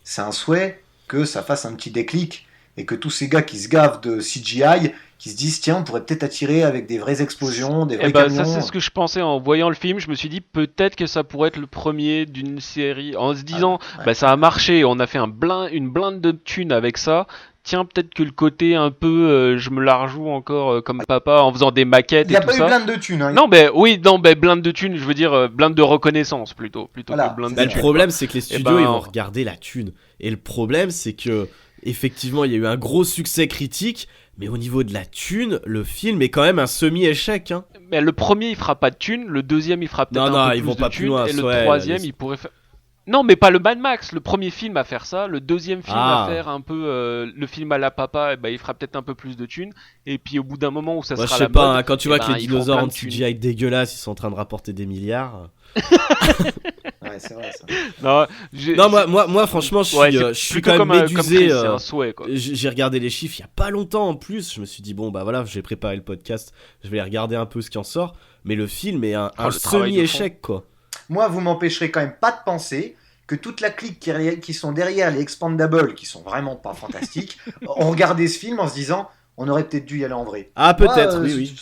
c'est un souhait que ça fasse un petit déclic et que tous ces gars qui se gavent de CGI, qui se disent tiens, on pourrait peut-être attirer avec des vraies explosions, des vrais Et bah, camions. ça, c'est ce que je pensais en voyant le film. Je me suis dit peut-être que ça pourrait être le premier d'une série. En se disant, ouais. bah, ça a marché, on a fait une blinde de thunes avec ça. Tiens, peut-être que le côté un peu, je me la rejoue encore comme papa en faisant des maquettes Il n'y et a tout pas eu ça. plein de thunes. Hein. Non, blinde de thunes, je veux dire blinde de reconnaissance plutôt Voilà, que blinde c'est Bah, de le thunes. problème, c'est que les studios, ben, ils vont regarder la thune. Et le problème, c'est que, effectivement, il y a eu un gros succès critique, mais au niveau de la thune, le film est quand même un semi-échec. Hein. Mais le premier, il fera pas de thunes, le deuxième, il fera peut-être Non, un peu ils plus vont de pas plus thunes, loin, et le ouais, troisième, les- il pourrait faire... Non, mais pas le Mad Max, le premier film à faire ça, le deuxième film Ah. à faire un peu le film à la papa, et bah, il fera peut-être un peu plus de thunes, et puis au bout d'un moment où ça Moi, je sera sais la pas, mode, hein, quand tu eh vois ben, que les ils feront dinosaures plein en de thunes. CGI dégueulasses, ils sont en train de rapporter des milliards. Ouais, c'est vrai, ça. Non, Non, moi franchement, je suis plutôt quand même comme médusé. Chris, c'est un souhait, quoi. J'ai regardé les chiffres il y a pas longtemps en plus. Je me suis dit, bon, bah voilà, j'ai préparé le podcast. Je vais regarder un peu ce qui en sort. Mais le film est un le travail de semi-échec, quoi. Moi, vous m'empêcherez quand même pas de penser que toute la clique qui sont derrière les Expandables, qui sont vraiment pas fantastiques, ont regardé ce film en se disant on aurait peut-être dû y aller en vrai. Ah, peut-être, Moi, oui.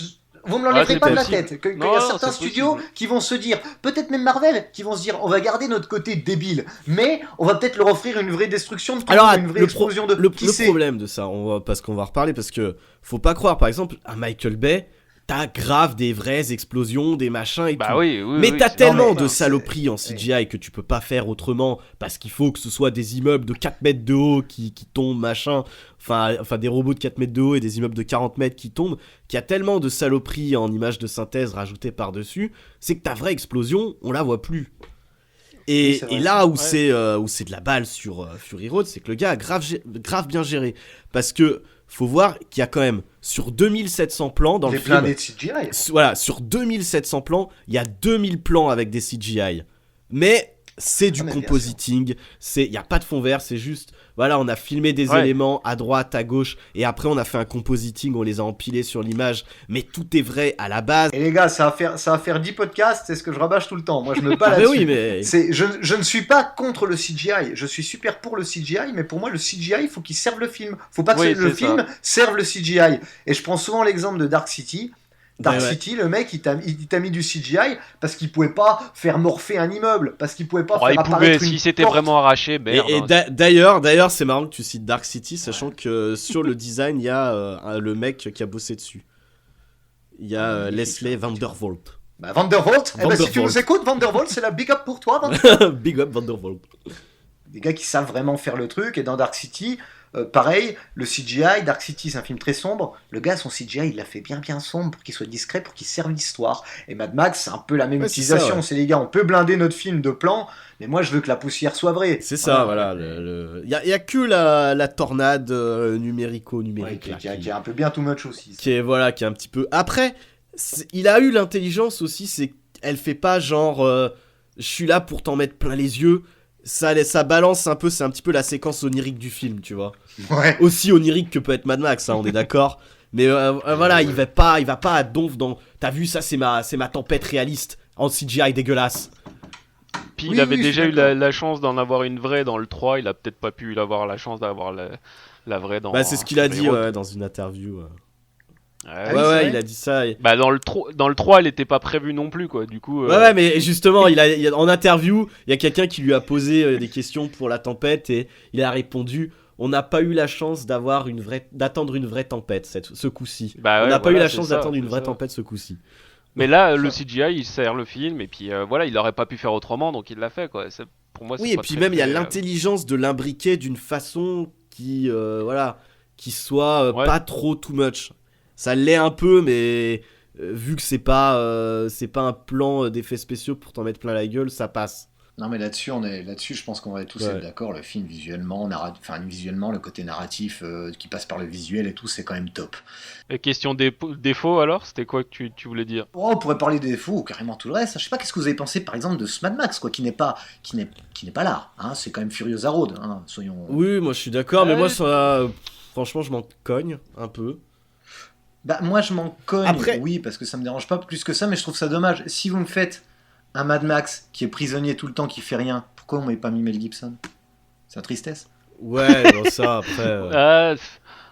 Vous me l'enlèverez c'est pas de la possible. tête. Qu'il y Non, a non, certains c'est studios possible. qui vont se dire, peut-être même Marvel, qui vont se dire on va garder notre côté débile, mais on va peut-être leur offrir une vraie destruction de temps, Alors, une vraie explosion de. Qui le sait problème de ça, parce qu'on va reparler, parce que faut pas croire, par exemple, à Michael Bay, t'as grave des vraies explosions, des machins et Bah tout. oui, oui. Mais oui, t'as c'est- tellement Non, mais de c'est- saloperies en CGI que tu peux pas faire autrement parce qu'il faut que ce soit des immeubles de 4 mètres de haut qui tombent, machin. Enfin, des robots de 4 mètres de haut et des immeubles de 40 mètres qui tombent. Qu'il y a tellement de saloperies en images de synthèse rajoutées par-dessus. C'est que ta vraie explosion, on la voit plus. Et, Oui, c'est vrai, et là où ouais. c'est de la balle sur Fury Road, c'est que le gars a grave bien géré. Parce que faut voir qu'il y a quand même sur 2700 plans dans Il le est film. blindé de CGI. Voilà, sur 2700 plans, il y a 2000 plans avec des CGI. Mais c'est du Ah, mais bien compositing, il y a pas de fond vert, c'est juste voilà, on a filmé des Ouais. éléments à droite, à gauche et après on a fait un compositing, on les a empilés sur l'image, mais tout est vrai à la base. Et les gars, ça va faire 10 podcasts, c'est ce que je rabâche tout le temps. Moi, je me bats Ah, mais là-dessus. oui, mais Je ne suis pas contre le CGI, je suis super pour le CGI, mais pour moi, le CGI, il faut qu'il serve le film. Faut pas que Oui, le c'est film serve le CGI. Et je prends souvent l'exemple de Dark City. Dark Ouais, ouais. City, le mec, il t'a mis du CGI parce qu'il pouvait pas faire morpher un immeuble, parce qu'il pouvait pas Oh, faire il apparaître pouvait, une si c'était porte. vraiment arraché, merde. Et hein. d'ailleurs, c'est marrant que tu cites Dark City, sachant que sur le design, il y a le mec qui a bossé dessus. Il y a Leslie Vandervoort. Bah, Vandervoort, eh ben, si tu Vandervoort. nous écoutes, Vandervoort, c'est la big up pour toi, Vandervoort. Big up Vandervoort. Des gars qui savent vraiment faire le truc. Et dans Dark City, pareil, le CGI, Dark City, c'est un film très sombre. Le gars, son CGI, il l'a fait bien sombre pour qu'il soit discret, pour qu'il serve l'histoire. Et Mad Max, c'est un peu la même Ouais, c'est utilisation. ça, ouais. C'est les gars, on peut blinder notre film de plans, mais moi, je veux que la poussière soit vraie. C'est ça, voilà. Il y a que la tornade Ouais, numérique. là, qui est un peu bien too much aussi. qui est voilà, qui est un petit peu. Après, il a eu l'intelligence aussi, c'est elle fait pas genre je suis là pour t'en mettre plein les yeux. Ça balance un peu, c'est un petit peu la séquence onirique du film, tu vois. Ouais. Aussi onirique que peut être Mad Max, hein, on est d'accord. Mais voilà, il va pas à donf dans. T'as vu ça, c'est ma tempête réaliste en CGI dégueulasse. Puis Oui, il avait oui, je déjà suis eu d'accord. la chance d'en avoir une vraie dans le 3, il a peut-être pas pu avoir la chance d'avoir la vraie dans. Bah c'est ce qu'il a dit Fury Road. ouais, dans une interview. Ouais. Ah Ouais oui, c'est vrai. il a dit ça. Bah dans le 3, elle était pas prévue non plus quoi. Du coup. Ouais, mais justement, en interview, il y a quelqu'un qui lui a posé des questions pour la tempête et il a répondu on n'a pas eu la chance d'attendre une vraie tempête ce coup-ci. Bah On ouais, n'a pas eu voilà, la c'est chance ça, d'attendre une c'est vraie ça. tempête ce coup-ci. Mais là, le CGI, il sert le film et puis voilà, il aurait pas pu faire autrement, donc il l'a fait quoi. Pour moi, c'est Oui, et pas puis très, même il y a très, l'intelligence de l'imbriquer d'une façon qui soit Ouais. pas trop too much. Ça l'est un peu, mais vu que c'est pas un plan d'effets spéciaux pour t'en mettre plein la gueule, ça passe. Non, mais là-dessus, je pense qu'on va tous Ouais. être d'accord. Le film, visuellement, le côté narratif qui passe par le visuel et tout, c'est quand même top. Et question défaut alors, c'était quoi que tu voulais dire? Oh, on pourrait parler des défauts ou carrément tout le reste. Je sais pas, qu'est-ce que vous avez pensé, par exemple, de ce Mad Max, quoi, qui n'est pas là. Hein, c'est quand même Furiosa Road. Hein, soyons. Oui, moi je suis d'accord, mais Ouais. moi ça, franchement, je m'en cogne un peu. Bah, moi, je m'en cogne, Après- oui, parce que ça me dérange pas plus que ça, mais je trouve ça dommage. Si vous me faites un Mad Max qui est prisonnier tout le temps, qui fait rien, pourquoi on m'avait pas mis Mel Gibson? C'est la tristesse. Ouais, bon, ça après.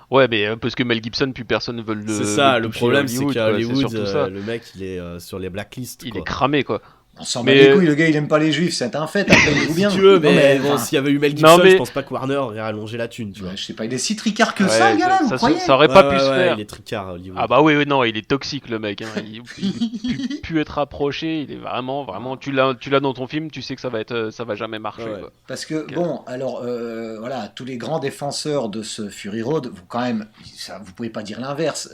Ouais, mais parce que Mel Gibson, plus personne ne veut le. C'est ça, le le toucher problème à c'est Hollywood, qu'à quoi, Hollywood, c'est surtout ça. le mec il est sur les blacklists. Il quoi. est cramé quoi. On s'en Mais- bat les couilles, le gars, il aime pas les juifs, c'est un fait, après, il vous bien. Si tu veux, Non, mais bon, enfin, s'il y avait eu Mel Gibson, Non, mais- je pense pas que Warner aurait rallongé la thune, tu vois. ouais, je sais pas, il est si tricard que Ouais, ça, le gars-là, vous ça croyez? aurait pas Ouais, pu se ouais, faire. il est tricard, Hollywood. Ah bah oui, non, il est toxique le mec. Hein. Il peut plus être approché. Il est vraiment. Tu l'as dans ton film, tu sais que ça va jamais marcher. Ouais. Quoi. Parce que, bon, alors, voilà, tous les grands défenseurs de ce Fury Road, vous, quand même, vous pouvez pas dire l'inverse.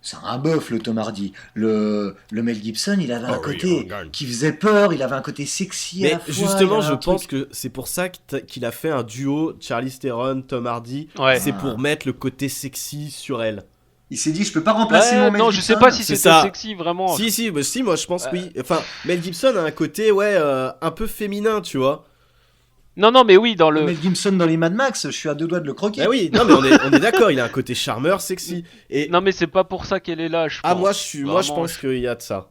C'est un bœuf, le Tom Hardy. Le Mel Gibson, il avait un côté qui faisait peur, il avait un côté sexy à Mais la fois. justement, il avait je un pense truc- que c'est pour ça qu'il a fait un duo Charlize Theron, Tom Hardy. Ouais. C'est pour mettre le côté sexy sur elle. Il s'est dit, je peux pas remplacer Ouais, mon Mel non, Gibson. je sais pas si C'est c'était ça. sexy vraiment. Si, moi je pense que oui. Enfin, Mel Gibson a un côté, un peu féminin, tu vois. Non, mais oui, dans le. Mel Gibson dans les Mad Max, je suis à deux doigts de le croquer. Bah oui, non mais on est d'accord, il a un côté charmeur, sexy. Et Non, mais c'est pas pour ça qu'elle est là. Je pense. moi je Vraiment, pense qu'il y a de ça.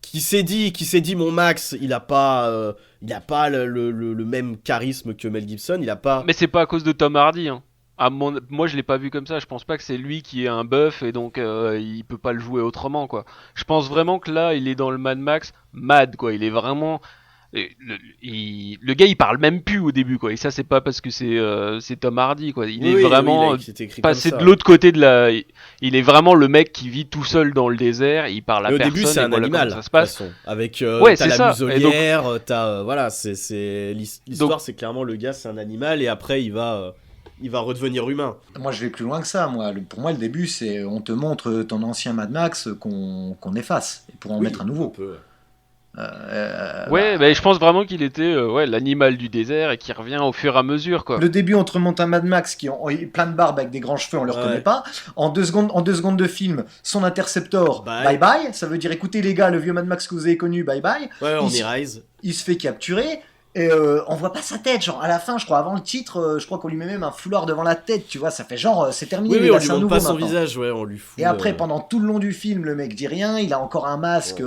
Qui s'est dit mon Max, il a pas le même charisme que Mel Gibson, il a pas. Mais c'est pas à cause de Tom Hardy. Hein. Moi, je l'ai pas vu comme ça. Je pense pas que c'est lui qui est un buff et donc il peut pas le jouer autrement, quoi. Je pense vraiment que là, il est dans le Mad Max, mad, quoi. Il est vraiment. Le gars, il parle même plus au début, quoi. Et ça, c'est pas parce que c'est Tom Hardy, quoi. Il est vraiment oui, c'est écrit comme passé ça. de l'autre côté de la. Il est vraiment le mec qui vit tout seul dans le désert. Il parle à Mais au personne. début, c'est et un voilà animal. comment ça se passe. de toute façon. Avec Ouais, t'as c'est la ça. muselière, t'as voilà, c'est l'histoire, c'est clairement le gars, c'est un animal et après il va redevenir humain. Moi, je vais plus loin que ça. Pour moi, le début, c'est on te montre ton ancien Mad Max qu'on efface et pour en mettre un nouveau. Un peu, ouais. Ouais, mais je pense vraiment qu'il était l'animal du désert et qui revient au fur et à mesure, quoi. Le début, on te remonte un Mad Max qui ont plein de barbes avec des grands cheveux, on le reconnaît pas. En 2 secondes de film, son interceptor, bye bye. Ça veut dire, écoutez les gars, le vieux Mad Max que vous avez connu, bye bye. Ouais, on y rise. Il se fait capturer. Et on voit pas sa tête, genre à la fin, je crois, avant le titre, je crois qu'on lui met même un foulard devant la tête, tu vois, ça fait genre, c'est terminé. Oui, il on a lui un montre pas nouveau son maintenant. visage, ouais, on lui fout. Et après, pendant tout le long du film, le mec dit rien, il a encore un masque.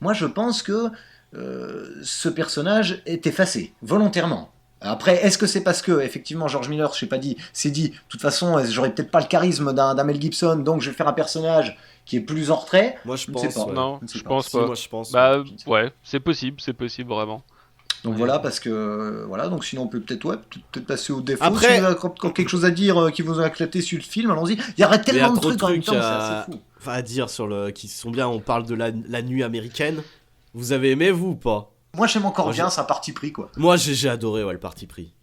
Moi, je pense que ce personnage est effacé, volontairement. Après, est-ce que c'est parce que, effectivement, George Miller, je sais pas dit, s'est dit, de toute façon, j'aurais peut-être pas le charisme d'un Mel Gibson, donc je vais faire un personnage qui est plus en retrait. Moi, je ne sais pense. pas. Non, Je ne sais je pas. pense Si, pas. moi, je pense. Bah, ouais, c'est possible, vraiment. Donc voilà, parce que voilà, donc sinon on peut peut-être passer au défaut. Après- Si vous avez encore quelque chose à dire qui vous a éclaté sur le film, allons-y. Il y aurait Il y a tellement de trop de trucs en même trucs temps, c'est assez fou. à dire sur le qui sont bien. On parle de la nuit américaine. Vous avez aimé, vous, ou pas? Moi j'aime encore Moi, bien, c'est un parti pris quoi. Moi, j'ai adoré, le parti pris.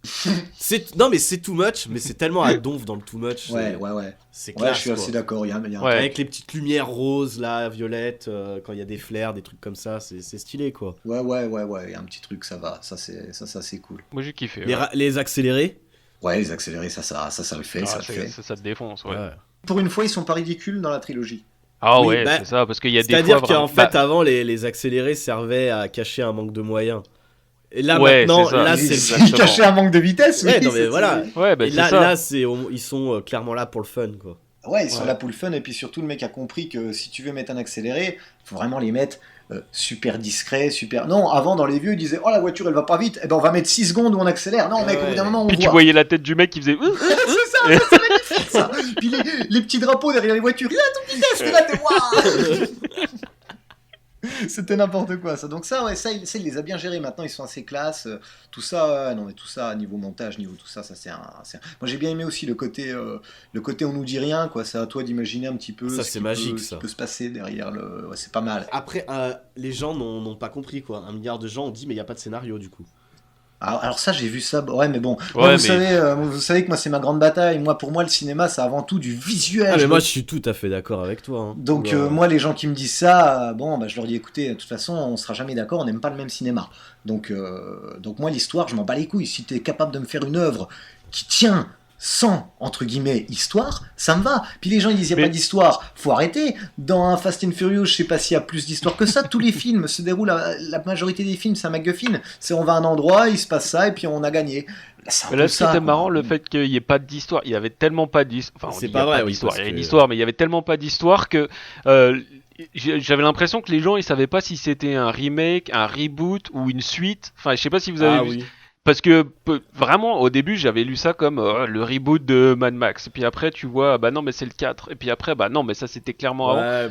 Non, mais c'est too much, mais c'est tellement à donf dans le too much. Ouais. C'est Ouais, classe, je suis quoi. assez d'accord. Il y a Ouais. Avec les petites lumières roses, là, violettes, quand il y a des flares, des trucs comme ça, c'est stylé, quoi. Ouais, il y a un petit truc, ça va. Ça c'est cool. Moi, j'ai kiffé. Les accélérés. Ouais, les accélérés, ça le fait, ça le fait. Ça te défonce, ouais. Pour une fois, ils sont pas ridicules dans la trilogie. Ah Oui, ouais, bah, c'est ça, parce qu'il y a des fois... C'est-à-dire qu'en vraiment- fait, avant, les accélérés servaient à cacher un manque de moyens. Et là, Ouais, maintenant, c'est ça. là, Oui, c'est exactement. Ils cachaient un manque de vitesse. Ouais, oui, non, mais voilà. Ouais, bah Et c'est là, ça. ils sont clairement là pour le fun, quoi. Ouais, ils sont Ouais. là pour le fun, et puis surtout, le mec a compris que si tu veux mettre un accéléré, faut vraiment les mettre super discrets, super... Non, avant, dans les vieux, ils disaient « Oh, la voiture, elle va pas vite, eh ben on va mettre 6 secondes où on accélère. » Non, mec, au bout d'un moment, on Puis tu voit. voyais la tête du mec qui faisait... C'est ça, c'est magnifique, ça. Puis les petits drapeaux derrière les voitures, il a toute vitesse, t'es là, t'es waouh. C'était n'importe quoi, ça. Donc ça, ouais, ça, il les a bien gérés. Maintenant, ils sont assez classe. Tout ça, non, mais tout ça, niveau montage, niveau tout ça, c'est un... Moi, j'ai bien aimé aussi le côté on nous dit rien, quoi. C'est à toi d'imaginer un petit peu Ça, ce c'est qui magique, ce qui ça. peut se passer derrière le... Ouais, c'est pas mal. Après, les gens n'ont pas compris, quoi. 1 milliard de gens ont dit, mais il n'y a pas de scénario, du coup. Alors ça, j'ai vu ça. Ouais, mais bon. Ouais, Moi, mais- vous savez que moi, c'est ma grande bataille. Moi, pour moi, le cinéma, c'est avant tout du visuel. Ah, mais Je moi, veux- je suis tout à fait d'accord avec toi. Hein. Donc Oula. moi, les gens qui me disent ça, bon, bah, je leur dis, écoutez, de toute façon, on sera jamais d'accord, on n'aime pas le même cinéma. Donc moi, l'histoire, je m'en bats les couilles. Si tu es capable de me faire une œuvre qui tient sans, entre guillemets, histoire, ça me va. Puis les gens, ils disent, il n'y a Mais- pas d'histoire. Faut arrêter. Dans un Fast and Furious, je sais pas s'il y a plus d'histoire que ça. Tous les films se déroulent, la majorité des films, c'est un MacGuffin. C'est on va à un endroit, il se passe ça, et puis on a gagné. C'est un Mais peu là, ça, c'était quoi. marrant le fait qu'il n'y ait pas d'histoire. Il y avait tellement pas d'histoire. Enfin, on C'est dit, pas il y a vrai, pas oui, d'histoire. parce Il y a une que- histoire, mais il y avait tellement pas d'histoire que j'avais l'impression que les gens ils savaient pas si c'était un remake, un reboot ou une suite. Enfin, je sais pas si vous avez Ah vu. oui. Parce que vraiment, au début, j'avais lu ça comme le reboot de Mad Max. Et puis après, tu vois, bah non, mais c'est le 4. Et puis après, bah non, mais ça c'était clairement avant. Ouais,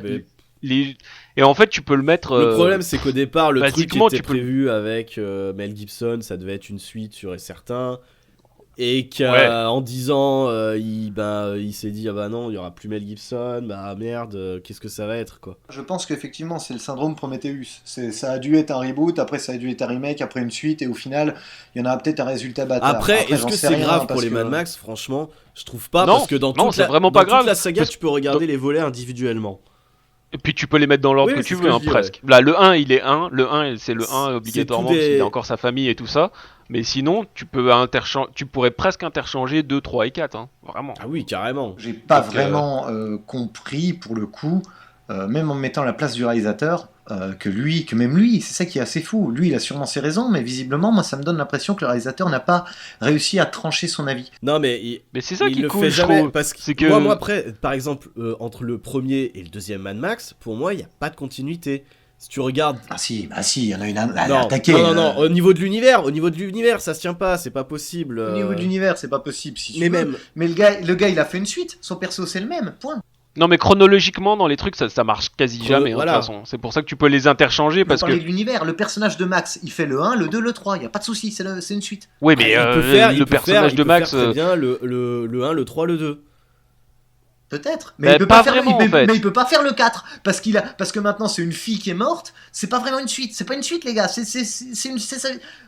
mais Et en fait, tu peux le mettre. le problème, c'est qu'au départ, le truc basiquement, était tu peux- prévu avec Mel Gibson, ça devait être une suite sûr et certain. Et qu'en Ouais. 10 ans, il s'est dit, ah bah non, il y aura plus Mel Gibson, bah merde, qu'est-ce que ça va être, quoi. Je pense qu'effectivement, c'est le syndrome Prometheus. Ça a dû être un reboot, après ça a dû être un remake, après une suite, et au final, il y en a peut-être un résultat bâtard. Après, est-ce j'en que sais c'est rien, grave pour parce les que- Mad Max? Franchement, je trouve pas, Non, parce que dans non, toute c'est la, vraiment dans pas toute grave, la saga, parce- tu peux regarder les volets individuellement. Et puis tu peux les mettre dans l'ordre Oui, que c'est tu ce veux, que je hein, dis, ouais. presque. Là, le 1, il est 1. Le 1, c'est le 1 C'est obligatoirement, tout des- parce qu'il a encore sa famille et tout ça. Mais sinon, tu pourrais presque interchanger 2, 3 et 4. Hein. Vraiment. Ah oui, carrément. J'ai pas Donc, vraiment compris, pour le coup, même en me mettant à la place du réalisateur, que même lui, c'est ça qui est assez fou. Lui, il a sûrement ses raisons, mais visiblement, moi, ça me donne l'impression que le réalisateur n'a pas réussi à trancher son avis. Non, mais il, Mais c'est ça il qui est le cool, fait je jamais, trouve. parce que, C'est que- moi après, par exemple, entre le premier et le deuxième Mad Max, pour moi, il n'y a pas de continuité. Si tu regardes... Ah si, bah si, il y en a une à Non, attaquer. non, au niveau de l'univers, ça se tient pas, c'est pas possible. Au niveau de l'univers, c'est pas possible. Si tu Mais veux. même, Mais le gars, il a fait une suite. Son perso, c'est le même. Point. Non, mais chronologiquement, dans les trucs, ça marche quasi jamais, hein, voilà. de toute façon. C'est pour ça que tu peux les interchanger, Parce parce parler que... de l'univers, le personnage de Max, il fait le 1, le 2, le 3. Il y a pas de souci, c'est une suite. Oui, mais il peut faire, le personnage de Max... très bien le 1, le 3, le 2. Peut-être, Mais il peut pas faire, vraiment, en fait. mais il peut pas faire le 4 parce que maintenant c'est une fille qui est morte. C'est pas vraiment une suite, c'est pas une suite les gars.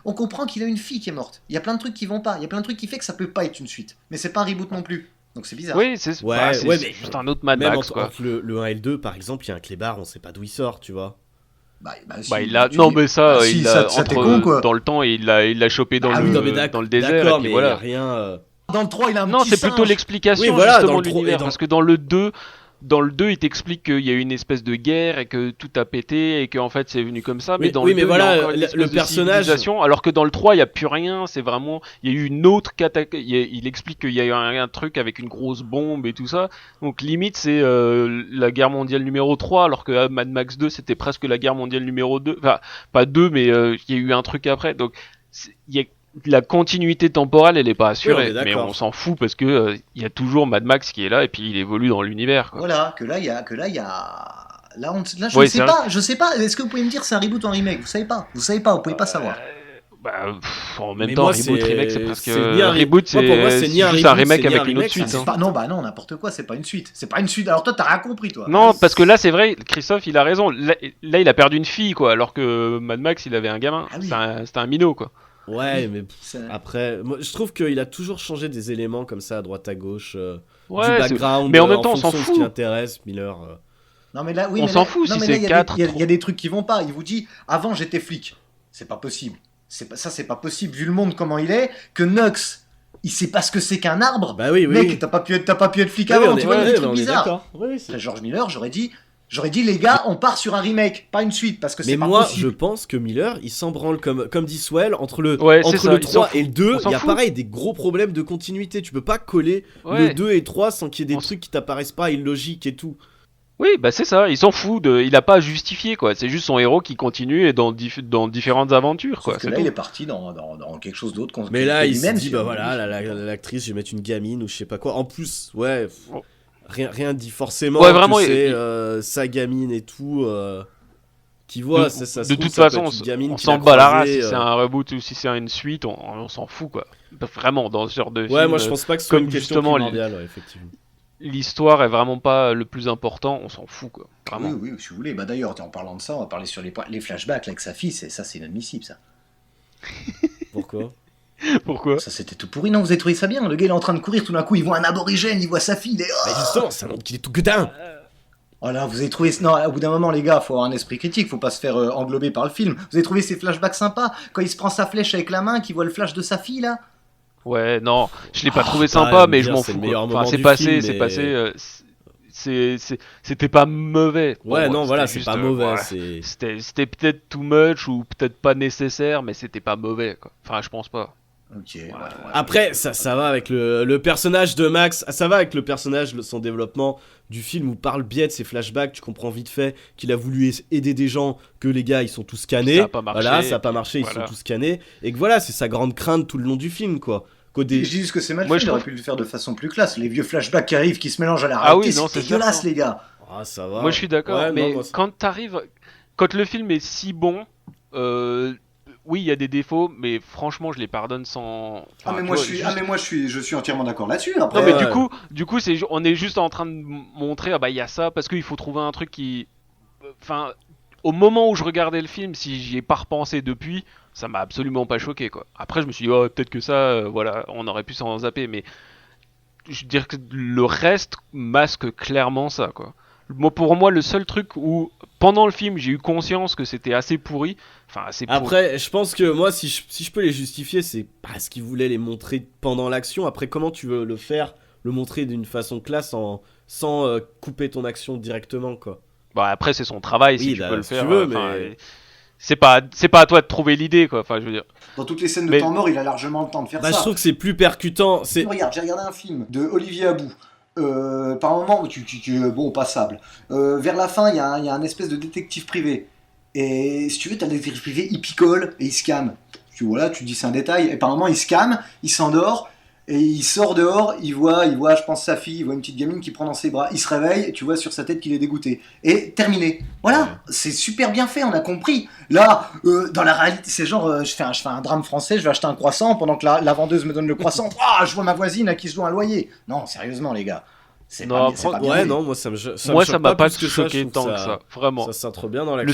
On comprend qu'il a une fille qui est morte. Il y a plein de trucs qui vont pas. Il y a plein de trucs qui fait que ça peut pas être une suite. Mais c'est pas un reboot non plus. Donc c'est bizarre. Oui, c'est Ouais, c'est ouais, mais juste un autre Mad Même Max, quoi. entre le 1 et le 2, par exemple, il y a un clébard, on sait pas d'où il sort, tu vois. Si, Bah, il a. tu Non, dis- mais ça, Bah, si, il ça, a. ça t'es Entre. con, quoi. Dans le temps, il l'a chopé dans, Ah oui, non, mais dans le désert. D'accord, Et mais puis voilà. rien. Dans le 3, il a un Non, petit c'est plutôt singe. l'explication Oui, voilà, justement dans de le l'univers. et dans- Parce que dans le 2, il t'explique qu'il y a eu une espèce de guerre et que tout a pété et qu'en fait c'est venu comme ça. Mais Oui, dans oui, le mais 2, voilà, il y a encore une le espèce de personnage- civilisation, alors que dans le 3, il n'y a plus rien. C'est vraiment. Il y a eu une autre cataclysme. Il explique qu'il y a eu un truc avec une grosse bombe et tout ça. Donc limite, c'est la guerre mondiale numéro 3, alors que Mad Max 2, c'était presque la guerre mondiale numéro 2. Enfin, pas 2, mais il y a eu un truc après. Donc, il y a. La continuité temporelle, elle est pas assurée, Oui, on est mais d'accord. on s'en fout parce que il y a toujours Mad Max qui est là et puis il évolue dans l'univers. Quoi. Voilà, que là, il y a. Là, je Ouais, ne c'est sais vrai. pas, je sais pas. Est-ce que vous pouvez me dire c'est un reboot ou un remake? Vous savez pas, vous pouvez pas savoir. En même Mais temps, moi, reboot, c'est- remake, c'est presque. c'est ni un Reboot, moi, pour moi, c'est c'est ni un juste un reboot, remake c'est ni un avec une autre remake, suite. c'est hein. Pas- non, bah non, n'importe quoi, c'est pas une suite. C'est pas une suite. Alors toi, t'as rien compris, toi. Non, parce que là, c'est vrai, Christophe, il a raison. Là, il a perdu une fille, quoi, alors que Mad Max, il avait un gamin. Ah oui. C'était un minot, quoi. Ouais, mais C'est- après, moi, je trouve qu'il a toujours changé des éléments comme ça à droite à gauche, du Ouais, c'est- background, mais en même temps, on s'en fonction de ce fout. qui intéresse Miller. Non mais là, oui, On mais s'en là- fout non, si mais c'est là, il y a des- quatre, Il y a des trucs qui vont pas. Il vous dit, avant j'étais flic. C'est pas possible. C'est pas possible vu le monde comment il est. Que Nux, il sait pas ce que c'est qu'un arbre. Bah oui, oui. Mec, oui. t'as pas pu être flic Oui, oui, avant. on Tu est- vois, il y a ouais, des mais trucs on est bizarres. d'accord. Oui, oui, c'est- Après, George Miller, j'aurais dit les gars, on part sur un remake, pas une suite, parce que Mais c'est pas moi, possible. je pense que Miller, il s'en branle comme dit Swell, entre le, Ouais, c'est entre ça, le il s'en 3 fout. et le 2, On s'en il y a fout. pareil des gros problèmes de continuité. Tu peux pas coller Ouais. le 2 et 3 sans qu'il y ait On des s- trucs qui t'apparaissent pas illogiques et tout. Oui, bah c'est ça, il s'en fout, il a pas à justifier, quoi. C'est juste son héros qui continue et dans différentes aventures, quoi. Sauf que c'est là, tout. il est parti dans quelque chose d'autre. Mais là, il s'est lui-même, dit, c'est- bah voilà, l'actrice, je vais mettre une gamine ou je sais pas quoi. En plus, ouais, Oh. rien dit forcément Ouais, vraiment, que c'est il- sa gamine et tout. Qui voit, ça se de trouve, toute ça peut façon, être une gamine on qu'il s'en a bat la race croisée, si c'est un reboot ou si c'est une suite, on s'en fout, quoi. Vraiment, dans ce genre de film, Ouais, moi je pense pas que ce soit comme une question justement, primordiale, ouais, effectivement. l'histoire est vraiment pas le plus important, on s'en fout, quoi. Vraiment. Oui, si vous voulez. Bah d'ailleurs, en parlant de ça, on va parler sur les flashbacks là, avec sa fille. C'est inadmissible, ça. Pourquoi? Pourquoi? Ça, c'était tout pourri. Non, vous avez trouvé ça bien. Le gars, il est en train de courir. Tout d'un coup, il voit un aborigène, il voit sa fille. Il est... Bah justement, ça montre qu'il est tout gueudin. Oh là, vous avez trouvé... Non, au bout d'un moment, les gars, faut avoir un esprit critique. Faut pas se faire englober par le film. Vous avez trouvé ces flashbacks sympas? Quand il se prend sa flèche avec la main, qu'il voit le flash de sa fille, là? Ouais, non, je l'ai pas trouvé pas à sympa, me mais dire, je m'en c'est fous. le meilleur Quoi. moment Enfin, c'est du passé, film, c'est mais- passé. C'était pas mauvais. pour Ouais, moi. non, voilà, C'était c'est juste, pas mauvais. ouais. C'était peut-être too much ou peut-être pas nécessaire, mais c'était pas mauvais, quoi. Enfin, je pense pas. Ok, ouais. Après, ça va avec le personnage de Max, ça va avec le personnage, son développement du film où par le biais de ses flashbacks, tu comprends vite fait qu'il a voulu aider des gens, que les gars ils sont tous scannés. Ça a pas marché, Voilà, ça a pas marché, ils voilà. sont tous scannés. Et que voilà, c'est sa grande crainte tout le long du film, quoi. Je dis juste que c'est mal Moi, fait, je il aurait trouve- pu le faire de façon plus classe. Les vieux flashbacks qui arrivent, qui se mélangent à la Ah oui, réalité, non, c'est c'est dégueulasse, certain. les gars. Ah, ça va. Moi, je suis d'accord, Ouais, mais non, moi, quand le film est si bon, oui, il y a des défauts, mais franchement, je les pardonne sans. Enfin, Ah mais tu moi vois, je suis juste- je suis entièrement d'accord là-dessus. Après Non, mais Ouais. du coup, on est juste en train de montrer, ah bah il y a ça, parce qu'il faut trouver un truc qui, enfin, au moment où je regardais le film, si j'y ai pas repensé depuis, ça m'a absolument pas choqué, quoi. Après, je me suis dit, oh, peut-être que ça, voilà, on aurait pu s'en zapper, mais je veux dire que le reste masque clairement ça, quoi. Moi, pour moi, le seul truc où, pendant le film, j'ai eu conscience que c'était assez pourri, enfin, assez pourri. Après, je pense que moi, si je peux les justifier, c'est parce qu'ils voulaient les montrer pendant l'action. Après, comment tu veux le faire, le montrer d'une façon classe sans couper ton action directement, quoi. Bah, après, c'est son travail, Oui, si tu bah, peux le si faire. tu veux, enfin, mais- c'est pas à toi de trouver l'idée, quoi. Enfin, je veux dire. dans toutes les scènes de Mais- temps mort, il a largement le temps de faire Bah, ça. je trouve que c'est plus percutant. C'est Regarde, j'ai regardé un film de Olivier Abou. Par moment, bon, passable. Vers la fin, il y a un espèce de détective privé. Et si tu veux, t'as le détective privé, il picole et il se calme. Tu vois, là, tu te dis c'est un détail. Et par moment, il se calme, il s'endort. Et il sort dehors, il voit, je pense, sa fille, il voit une petite gamine qui prend dans ses bras. Il se réveille, et tu vois sur sa tête qu'il est dégoûté. Et terminé. Voilà, c'est super bien fait, on a compris. Là, dans la réalité, c'est genre, je fais un drame français, je vais acheter un croissant pendant que la vendeuse me donne le croissant. Ah, je vois ma voisine à qui je dois un loyer. Non, sérieusement, les gars. C'est Non, pas, c'est pas bien ouais, fait. non, moi ça me Moi, choque ça m'a pas plus que ça, choqué je trouve tant que ça, vraiment. Ça s'intègre bien dans l'action.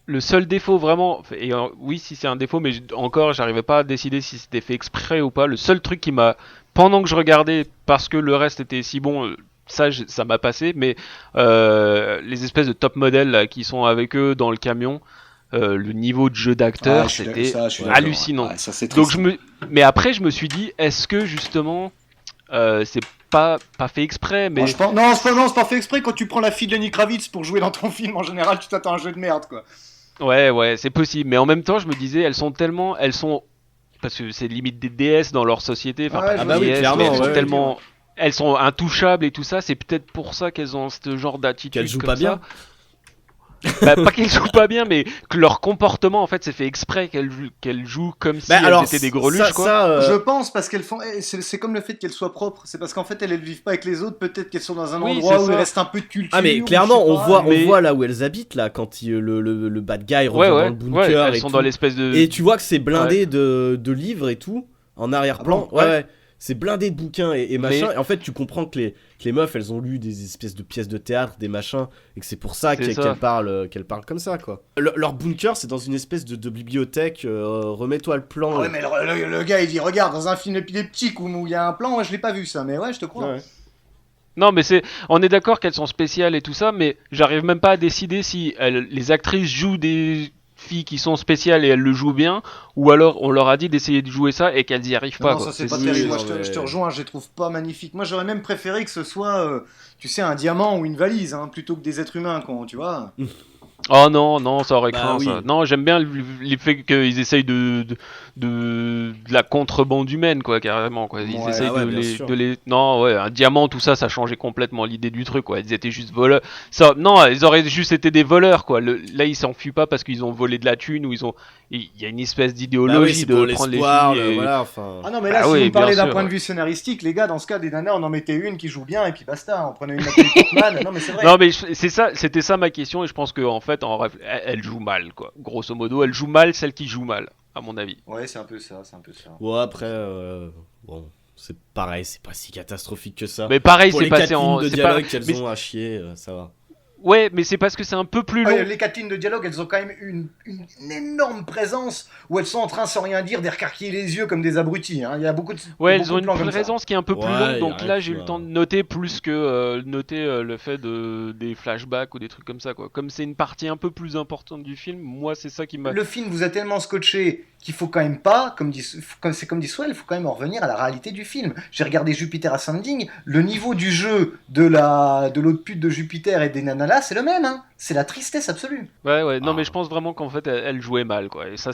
Le seul ouais. défaut, vraiment, et oui, si c'est un défaut, mais encore, j'arrivais pas à décider si c'était fait exprès ou pas. Le seul truc qui m'a, pendant que je regardais, parce que le reste était si bon, ça m'a passé, mais les espèces de top modèles là, qui sont avec eux dans le camion, le niveau de jeu d'acteur, c'était je suis d'accord, hallucinant. ouais, ça, c'est Donc triste. mais après je me suis dit, est-ce que justement c'est pas fait exprès, mais Non, c'est pas fait exprès. Quand tu prends la fille de Lenny Kravitz pour jouer dans ton film, en général, tu t'attends à un jeu de merde, quoi. ouais, c'est possible. Mais en même temps, je me disais, elles sont parce que c'est limite des déesses dans leur société. Enfin, Ouais, pas ah des bah oui, déesses, clairement, mais elles sont ouais. tellement, elles sont intouchables et tout ça. C'est peut-être pour ça qu'elles ont ce genre d'attitude. Qu'elles jouent comme pas ça. bien. Bah, pas qu'elles jouent pas bien, mais que leur comportement, en fait, c'est fait exprès qu'elles jouent comme si elles étaient des greluches, quoi. Je pense parce qu'elles font. C'est comme le fait qu'elles soient propres. C'est parce qu'en fait elles vivent pas avec les autres. Peut-être qu'elles sont dans un Oui, endroit c'est où ça. il reste un peu de culture. Ah mais ou clairement je sais pas, on voit là où elles habitent là quand le bad guy revient dans le bunker elles et sont tout. dans l'espèce de. Et tu vois que c'est blindé de livres et tout en arrière-plan. Ah bon ouais. C'est blindé de bouquins et machin. Et en fait, tu comprends que les meufs, elles ont lu des espèces de pièces de théâtre, des machins, et que c'est pour ça C'est ça. qu'elles parlent comme ça, quoi. Leur bunker, c'est dans une espèce de bibliothèque. Remets-toi le plan. Ah ouais, mais le gars il dit regarde dans un film épileptique où il y a un plan, moi je l'ai pas vu ça, mais ouais, je te crois. Ouais. Non, mais on est d'accord qu'elles sont spéciales et tout ça, mais j'arrive même pas à décider si les actrices jouent des filles qui sont spéciales et elles le jouent bien, ou alors on leur a dit d'essayer de jouer ça et qu'elles y arrivent pas. Non, quoi. ça c'est pas oui, terrible. Moi non, je te mais- rejoins, je les trouve pas magnifiques. Moi j'aurais même préféré que ce soit, tu sais, un diamant ou une valise, hein, plutôt que des êtres humains, quoi, tu vois. Oh non, ça aurait Bah craint oui. ça. Non, j'aime bien l'effet qu'ils essayent de la contrebande humaine, quoi, carrément, quoi. Ils Ouais, essayent ah ouais, de bien les, sûr. de les. Non, ouais, un diamant, tout ça, ça changeait complètement l'idée du truc, quoi. Ils étaient juste voleurs. Ça, non, ils auraient juste été des voleurs, quoi. Là, ils s'enfuient pas parce qu'ils ont volé de la thune ou ils ont. Il y a une espèce Bah oui, d'idéologie c'est de pour prendre les l'espoir, filles. voilà, enfin. Ah non, mais Bah là, si oui, vous me parlez bien d'un sûr, point de ouais. vue scénaristique, les gars, dans ce cas, des nanas, on en mettait une qui joue bien et puis basta. On prenait une Nathalie Portman. Non, mais c'est vrai. Non mais c'était ça ma question et je pense que en fait elle joue mal quoi. Grosso modo, elle joue mal celle qui joue mal à mon avis. Ouais, c'est un peu ça, c'est un peu ça. Ouais, après, bon, c'est pareil, c'est pas si catastrophique que ça. Mais pareil, Pour c'est les passé 4 en lignes de c'est pas- dialogue qu'elles mais- ont à chier, ça va. Ouais, mais c'est parce que c'est un peu plus long. Ouais, les 4 lignes de dialogue, elles ont quand même une énorme présence où elles sont en train, sans rien dire, d'écarquiller les yeux comme des abrutis. Hein. Il y a beaucoup de. Ouais, beaucoup elles ont de plans une comme ça. présence qui est un peu plus Ouais, longue, y a donc rien là qui j'ai eu va. le temps de noter plus que noter le fait des flashbacks ou des trucs comme ça quoi. Comme c'est une partie un peu plus importante du film, moi c'est ça qui m'a. Le film vous a tellement scotché qu'il faut quand même pas, comme c'est comme dit Swell, il faut quand même en revenir à la réalité du film. J'ai regardé Jupiter Ascending, le niveau du jeu de l'autre pute de Jupiter et des nanas là, c'est le même, hein. C'est la tristesse absolue. Ouais, non Ah. mais je pense vraiment qu'en fait elle jouait mal quoi. Et ça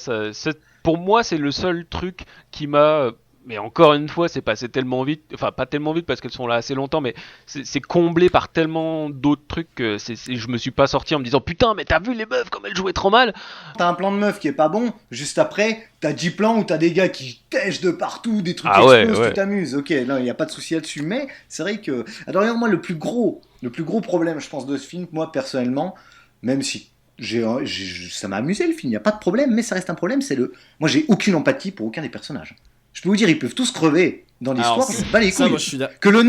pour moi c'est le seul truc qui m'a. Mais encore une fois, c'est passé tellement vite, enfin pas tellement vite parce qu'elles sont là assez longtemps, mais c'est comblé par tellement d'autres trucs que je me suis pas sorti en me disant putain mais t'as vu les meufs comme elles jouaient trop mal. T'as un plan de meuf qui est pas bon, juste après, t'as 10 plans où t'as des gars qui tèchent de partout, des trucs Ah ouais, explosent, ouais. tu t'amuses. Ok, là, il n'y a pas de souci là-dessus, mais c'est vrai que. Alors, moi, le plus gros problème, je pense, de ce film, moi, personnellement, même si ça m'a amusé le film, il n'y a pas de problème, mais ça reste un problème, moi, j'ai aucune empathie pour aucun des personnages. Je peux vous dire, ils peuvent tous crever dans l'histoire, Alors, je m'en bats les Ça, couilles. moi, je suis Que le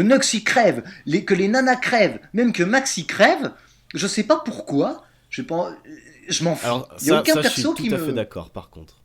Nux il crève, que les nanas crèvent, même que Max il crève, je sais pas pourquoi, je m'en fous. Alors, Il n'y a aucun ça, je suis perso tout qui à fait me. d'accord, par contre.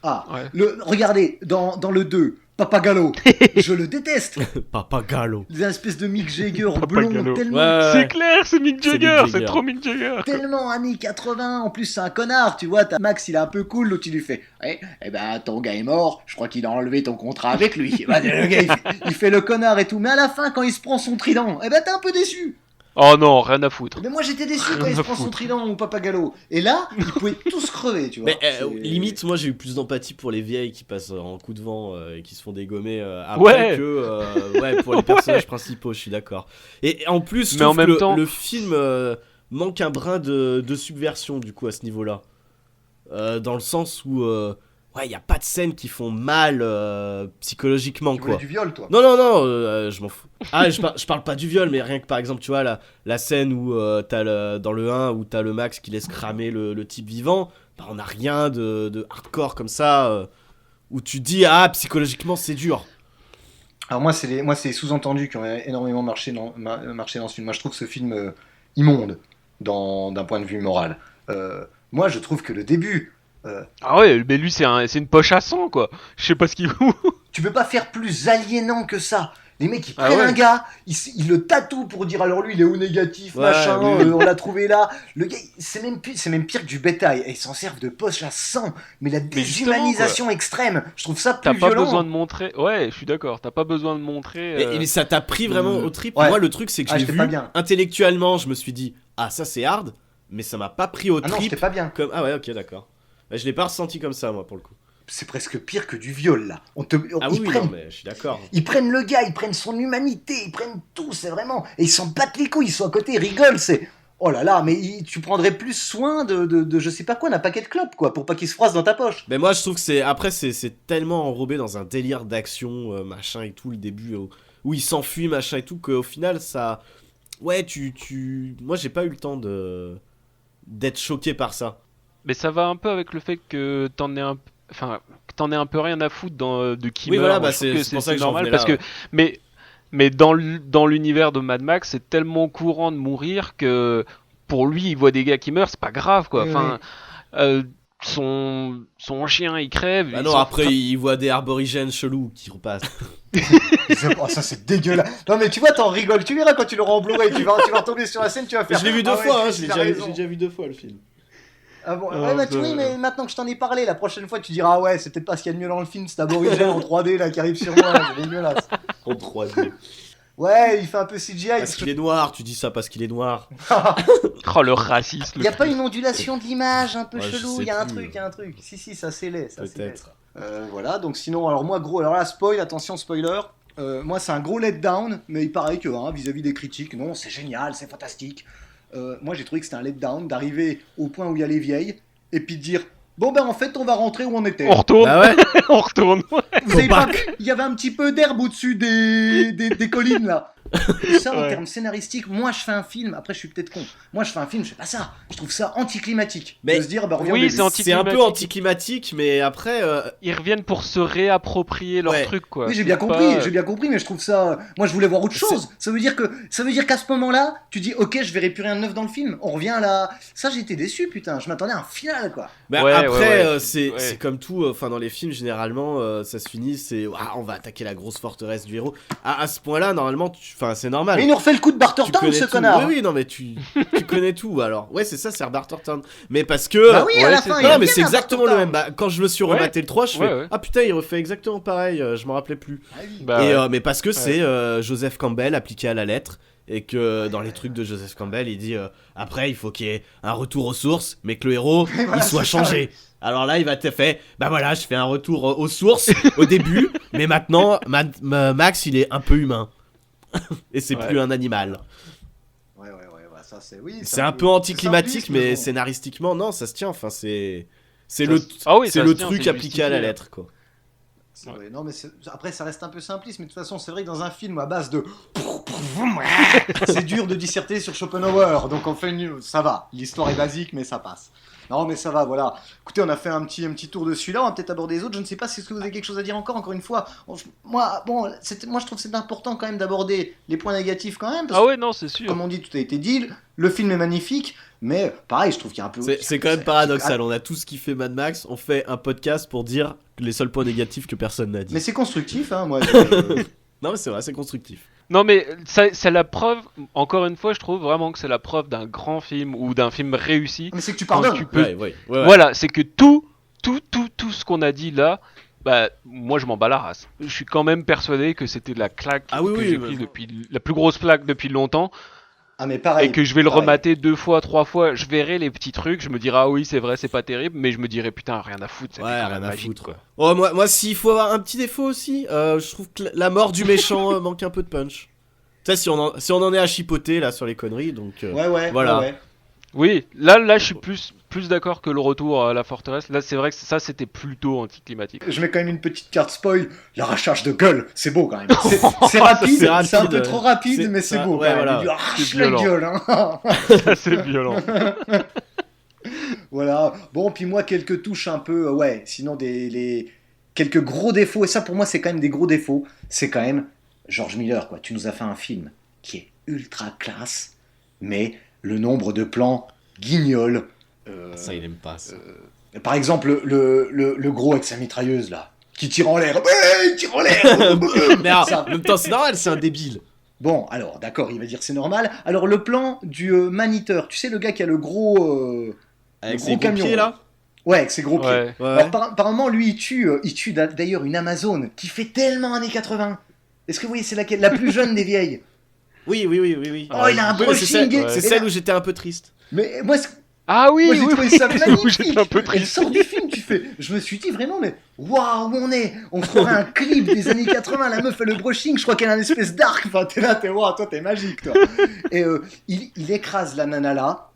Ah, Ouais. regardez, dans le 2, Papagallo, je le déteste. Papa Gallo. Des espèces de Mick Jagger Papagallo. blond, tellement, Ouais. C'est clair, c'est Mick C'est Mick Jagger, c'est Jagger. trop Mick Jagger. tellement années 80. En plus, c'est un connard, tu vois. Max, il est un peu cool, l'autre, il lui fait eh ben, ton gars est mort, je crois qu'il a enlevé ton contrat avec lui. Bah, le gars, il fait le connard et tout. Mais à la fin, quand il se prend son trident, eh ben, t'es un peu déçu. Oh non, rien à foutre. Mais moi, j'étais déçu quand il se prend son trident ou Papagallo. Et là, ils pouvaient tous crever, tu vois. Mais C'est- limite, moi j'ai eu plus d'empathie pour les vieilles qui passent en coup de vent et qui se font dégommer après Ouais. que pour les personnages principaux, je suis d'accord. Et en plus, je Mais en trouve que même temps- le film manque un brin de subversion du coup à ce niveau-là. Dans le sens où il n'y a pas de scènes qui font mal psychologiquement Tu voulais quoi. du viol, toi. Non, je m'en fous. Ah, je parle pas du viol, mais rien que par exemple, tu vois, la scène où dans le 1, où t'as le Max qui laisse cramer le type vivant, bah, on a rien de hardcore comme ça, où tu te dis, ah, psychologiquement, c'est dur. Alors moi, c'est les sous-entendus qui ont énormément marché dans ce film. Moi, je trouve ce film immonde d'un point de vue moral. Moi, je trouve que le début, Ah ouais, mais lui c'est une poche à sang quoi. Je sais pas ce qu'il fout. tu peux pas faire plus aliénant que ça. Les mecs, ils Ah prennent ouais. un gars, ils le tatouent pour dire alors lui, il est O négatif, Ouais, machin, oui. on l'a trouvé là. Le gars, c'est même pire que du bétail. Et ils s'en servent de poche à sang. Mais la justement, déshumanisation extrême, je trouve ça T'as plus pas violent. besoin de montrer. Ouais, je suis d'accord. T'as pas besoin de montrer. Mais ça t'a pris vraiment le- au trip. Ouais. Moi, le truc, c'est que Ah, je l'ai j'étais vu pas bien. intellectuellement. Je me suis dit, ah, ça c'est hard, mais ça m'a pas pris au Ah non, trip. j'étais pas bien. Comme... Ah ouais, ok, d'accord. Bah, je l'ai pas ressenti comme ça, moi, pour le coup. C'est presque pire que du viol là. Ah ils oui, prennent non, mais je suis d'accord. Ils prennent le gars, ils prennent son humanité, ils prennent tout, c'est vraiment... Et ils s'en battent les couilles, ils sont à côté, ils rigolent, c'est... Oh là là, mais tu prendrais plus soin de je sais pas quoi, d'un paquet de clopes, quoi, pour pas qu'il se froisse dans ta poche. Mais moi, je trouve que c'est... Après, c'est tellement enrobé dans un délire d'action, machin et tout, le début, où il s'enfuit, machin et tout, qu'au final, ça... Ouais, Moi, j'ai pas eu le temps d'être choqué par ça. Mais ça va un peu avec le fait que t'en aies un peu rien à foutre de qui Oui, meurt. voilà, Moi, bah, je trouve c'est pour ça que j'en normal venais là, parce que mais dans l'univers de Mad Max, c'est tellement courant de mourir que pour lui, il voit des gars qui meurent, c'est pas grave quoi. Oui, Enfin, son chien il crève. Bah il non, s'en- après, il voit des arborigènes chelous qui repassent. Oh, ça c'est dégueulasse. Non mais tu vois, t'en rigoles, tu verras quand tu l'auras en Blu-ray, tu vas retomber sur la scène, tu vas faire... Je l'ai vu deux Ah ouais, fois, hein, t'as raison. j'ai déjà vu 2 fois le film. Ah bon, Non, ouais, bah, ça- oui, mais maintenant que je t'en ai parlé, la prochaine fois tu diras, ah ouais, c'est peut-être pas ce qu'il y a de mieux dans le film, cet aborigène en 3D là qui arrive sur moi, là, c'est dégueulasse. En 3D. Ouais, il fait un peu CGI. Parce qu'il est noir, tu dis ça parce qu'il est noir. Oh le racisme. Il y a pas une ondulation de l'image un peu Ouais, je chelou, sais il y a un plus. truc, il y a un truc. Si, ça c'est laid, ça c'est laid, Peut-être. ça. Voilà, donc sinon, alors moi, gros, alors là, spoil, attention, spoiler. Moi, c'est un gros letdown, mais il paraît que, vis-à-vis des critiques, non, c'est génial, c'est fantastique. Moi, j'ai trouvé que c'était un letdown d'arriver au point où il y a les vieilles, et puis de dire, bon, ben en fait, on va rentrer où on était. On retourne. Bah ouais. On retourne. Vous avez pas vu, il y avait un petit peu d'herbe au-dessus des collines, là. Et ça, en Ouais. termes scénaristiques, moi, je fais un film, après, je suis peut-être con. Moi, je fais un film, je fais pas ça. Je trouve ça anticlimatique. Mais- De se dire, bah, reviens au Oui, début. c'est C'est un peu anticlimatique. anticlimatique, mais après... Ils reviennent pour se réapproprier leur Ouais. truc quoi. Oui, j'ai C'est bien compris, pas- mais je trouve ça. Moi, je voulais voir autre chose. Ça veut dire qu'à ce moment-là, tu dis, ok, je verrai plus rien de neuf dans le film. On revient là. Ça, j'étais déçu, putain. Je m'attendais à un final, quoi. Bah Ouais, après, ouais. c'est Ouais. comme tout, enfin dans les films, généralement, ça se finit, c'est on va attaquer la grosse forteresse du héros. À ce point-là, normalement, enfin c'est normal. Mais il nous refait le coup de Tu Barterton, connais ce tout. connard. Oui, non, mais tu connais tout, alors. Ouais, c'est ça, c'est Barterton. Mais parce que... Bah oui, à Ouais, la c'est fin. ça. il Non, revient, mais c'est là, exactement le Barterton. même. Bah, quand je me suis rematé le 3, je fais, Ouais. ah putain, il refait exactement pareil, je m'en rappelais plus. Ah oui. Bah, Et, ouais. mais parce que c'est Joseph Campbell appliqué à la lettre. Et que dans les trucs de Joseph Campbell, il dit après, il faut qu'il y ait un retour aux sources, mais que le héros, voilà, il soit c'est ça. changé. Alors là, il va te faire, bah voilà, je fais un retour aux sources au début, mais maintenant, Max, il est un peu humain. Et c'est Ouais. plus un animal. Ouais, ça c'est. Oui, C'est un peu anticlimatique, simpliste, mais bon. scénaristiquement, non, ça se tient. Enfin, c'est Ça le, se- Ah oui, c'est ça le se tient, truc c'est appliqué à la justifié. lettre, quoi. C'est vrai. Non, mais après, ça reste un peu simpliste, mais de toute façon, c'est vrai que dans un film à base de. C'est dur de disserter sur Schopenhauer, donc on fait ça va. L'histoire est basique, mais ça passe. Non, mais ça va, voilà. Écoutez, on a fait un petit tour de celui-là, on va peut-être aborder les autres. Je ne sais pas si est-ce que vous avez quelque chose à dire encore une fois. Moi, je trouve que c'est important quand même d'aborder les points négatifs quand même, parce Ah que, ouais, non, c'est sûr. comme on dit, tout a été dit. Le film est magnifique, mais pareil, je trouve qu'il y a un peu. C'est quand même paradoxal. On a tous kiffé Mad Max, on fait un podcast pour dire les seuls points négatifs que personne n'a dit. Mais c'est constructif, hein, moi. Non, mais c'est vrai, c'est constructif. Non mais c'est la preuve, encore une fois je trouve vraiment que c'est la preuve d'un grand film ou d'un film réussi. Mais c'est que tu Quand pardonnes. tu peux- Ouais. Voilà, c'est que tout ce qu'on a dit là, bah moi je m'en bats la race. Je suis quand même persuadé que c'était la claque Ah oui, que oui, j'ai mais- prise depuis la plus grosse claque depuis longtemps Ah, mais pareil. et que je vais le pareil. remater 2 fois, 3 fois, je verrai les petits trucs, je me dirai ah oui c'est vrai c'est pas terrible, mais je me dirai putain rien à foutre, c'était Ouais, quand rien même à magique, foutre. quoi. Oh, moi s'il faut avoir un petit défaut aussi, je trouve que la mort du méchant manque un peu de punch. Tu sais, si on en est à chipoter là sur les conneries, donc. Ouais. Voilà. Ouais. Oui, là je suis plus d'accord que le retour à la forteresse. Là c'est vrai que ça c'était plutôt anticlimatique. Je mets quand même une petite carte spoil. L'arrachage de gueule, c'est beau quand même. C'est rapide, C'est rapide, c'est un peu ouais. trop rapide, C'est- mais c'est ça- beau ouais, quand même. voilà. Il lui arrache C'est la violent. gueule. Hein. Ça c'est violent. Voilà. Bon, puis moi, quelques touches un peu. Ouais, sinon, quelques gros défauts. Et ça, pour moi, c'est quand même des gros défauts. C'est quand même George Miller, quoi. Tu nous as fait un film qui est ultra classe, mais le nombre de plans guignol. Ça, il aime pas ça. Par exemple, le gros avec sa mitrailleuse, là. qui tire en l'air. Ouais, il tire en l'air. Mais alors, Ça- en même temps, c'est normal, c'est un débile. Bon, alors, d'accord, il va dire c'est normal. Alors, le plan du maniteur, tu sais, le gars qui a le gros... Avec gros ses gros camion, pieds, là. Ouais, avec ses gros pieds. Ouais. Ouais. Alors, apparemment, lui, il tue d'ailleurs une Amazone qui fait tellement années 80. Est-ce que vous voyez, c'est laquelle la plus jeune des vieilles. Oui. Oh, il a un Oui, mais c'est celle, brushing. c'est Et celle là- où j'étais un peu triste. Mais moi, Ah oui, moi, j'ai oui, trouvé oui. ça Où magnifique. j'étais un peu Elle triste. sort du film, tu fais. Je me suis dit vraiment, mais waouh, où on est. On ferait un clip des années 80. La meuf fait le brushing. Je crois qu'elle a une espèce d'arc. Enfin, t'es là, waouh, toi, t'es magique, toi. Et il écrase la nana là.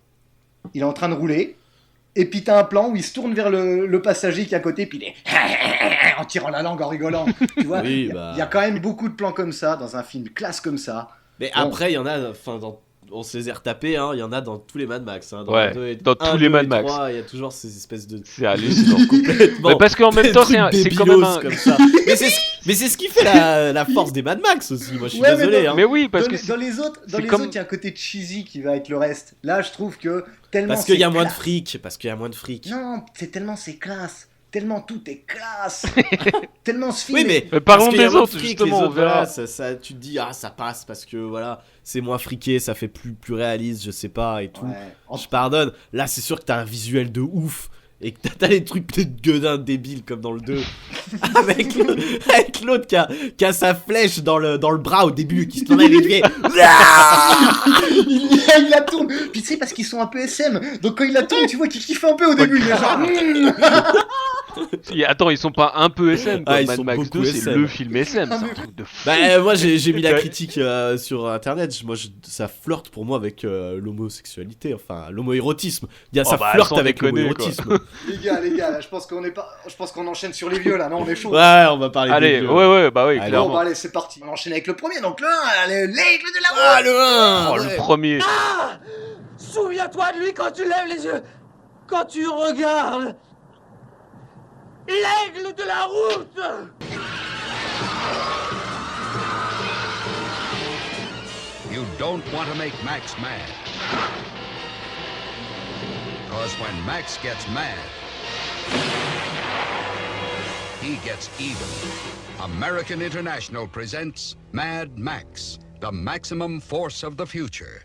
Il est en train de rouler. Et puis t'as un plan où il se tourne vers le passager qui est à côté. Puis il est en tirant la langue, en rigolant. Tu vois, Oui, il y a- bah. il y a quand même beaucoup de plans comme ça dans un film classe comme ça. Mais Bon. après, il y en a, enfin, on se les est retapés, hein, il y en a dans tous les Mad Max. Hein, dans Ouais, le 2 et- dans 1, tous les 2 Mad et Max. 3, il y a toujours ces espèces de. C'est hallucinant. Complètement. Mais parce qu'en même des temps, trucs c'est quand débilos même un. comme ça. Mais c'est ce qui fait la force des Mad Max aussi. Moi, je suis Ouais, mais désolé. non, hein. Mais oui, parce Dans que les, c'est- dans les autres, c'est comme- il y a un côté cheesy qui va avec le reste. Là, je trouve que tellement. Parce qu'il y a c'est moins de classe. fric. Parce qu'il y a moins de fric. Non, c'est tellement c'est classe. Tellement tout est classe. Tellement ce film. Oui, est- mais parlons parce qu'il y a des moins de autres, fric, justement, les on autres, verra. voilà, ça, tu te dis, ah, ça passe parce que voilà, c'est moins friqué, ça fait plus réaliste, je sais pas, et tout. Ouais. En- Je pardonne. Là, c'est sûr que t'as un visuel de ouf. Et que t'as les trucs de gueudin débiles comme dans le 2. avec l'autre qui a sa flèche dans le bras au début, qui se tourne avec les pieds. il la tourne. Puis tu sais, parce qu'ils sont un peu SM. Donc quand il la tourne, tu vois qu'il kiffe un peu au début. Il est genre. Attends, ils sont pas un peu SM quoi. Ah, ils Mad sont Max beaucoup 2, c'est SM. le film SM, c'est un truc de fou. Bah, moi j'ai mis la critique sur internet. Ça flirte pour moi avec l'homosexualité, enfin l'homoérotisme. Il y a Oh ça bah, flirte sans avec déconner, l'homoérotisme. Les gars, là, je pense qu'on enchaîne sur les vieux là. Non, on est chaud. Ouais, on va parler Allez, des vieux. ouais, bah oui, Allez. Bon, clairement. bah allez, c'est parti. On enchaîne avec le premier. Donc là, l'aigle de la Ah, le 1 Oh, le premier. Souviens-toi de lui quand tu lèves les yeux, quand tu regardes. L'aigle de la route. You don't want to make Max mad. Because when Max gets mad, he gets even. American International presents Mad Max, the maximum force of the future.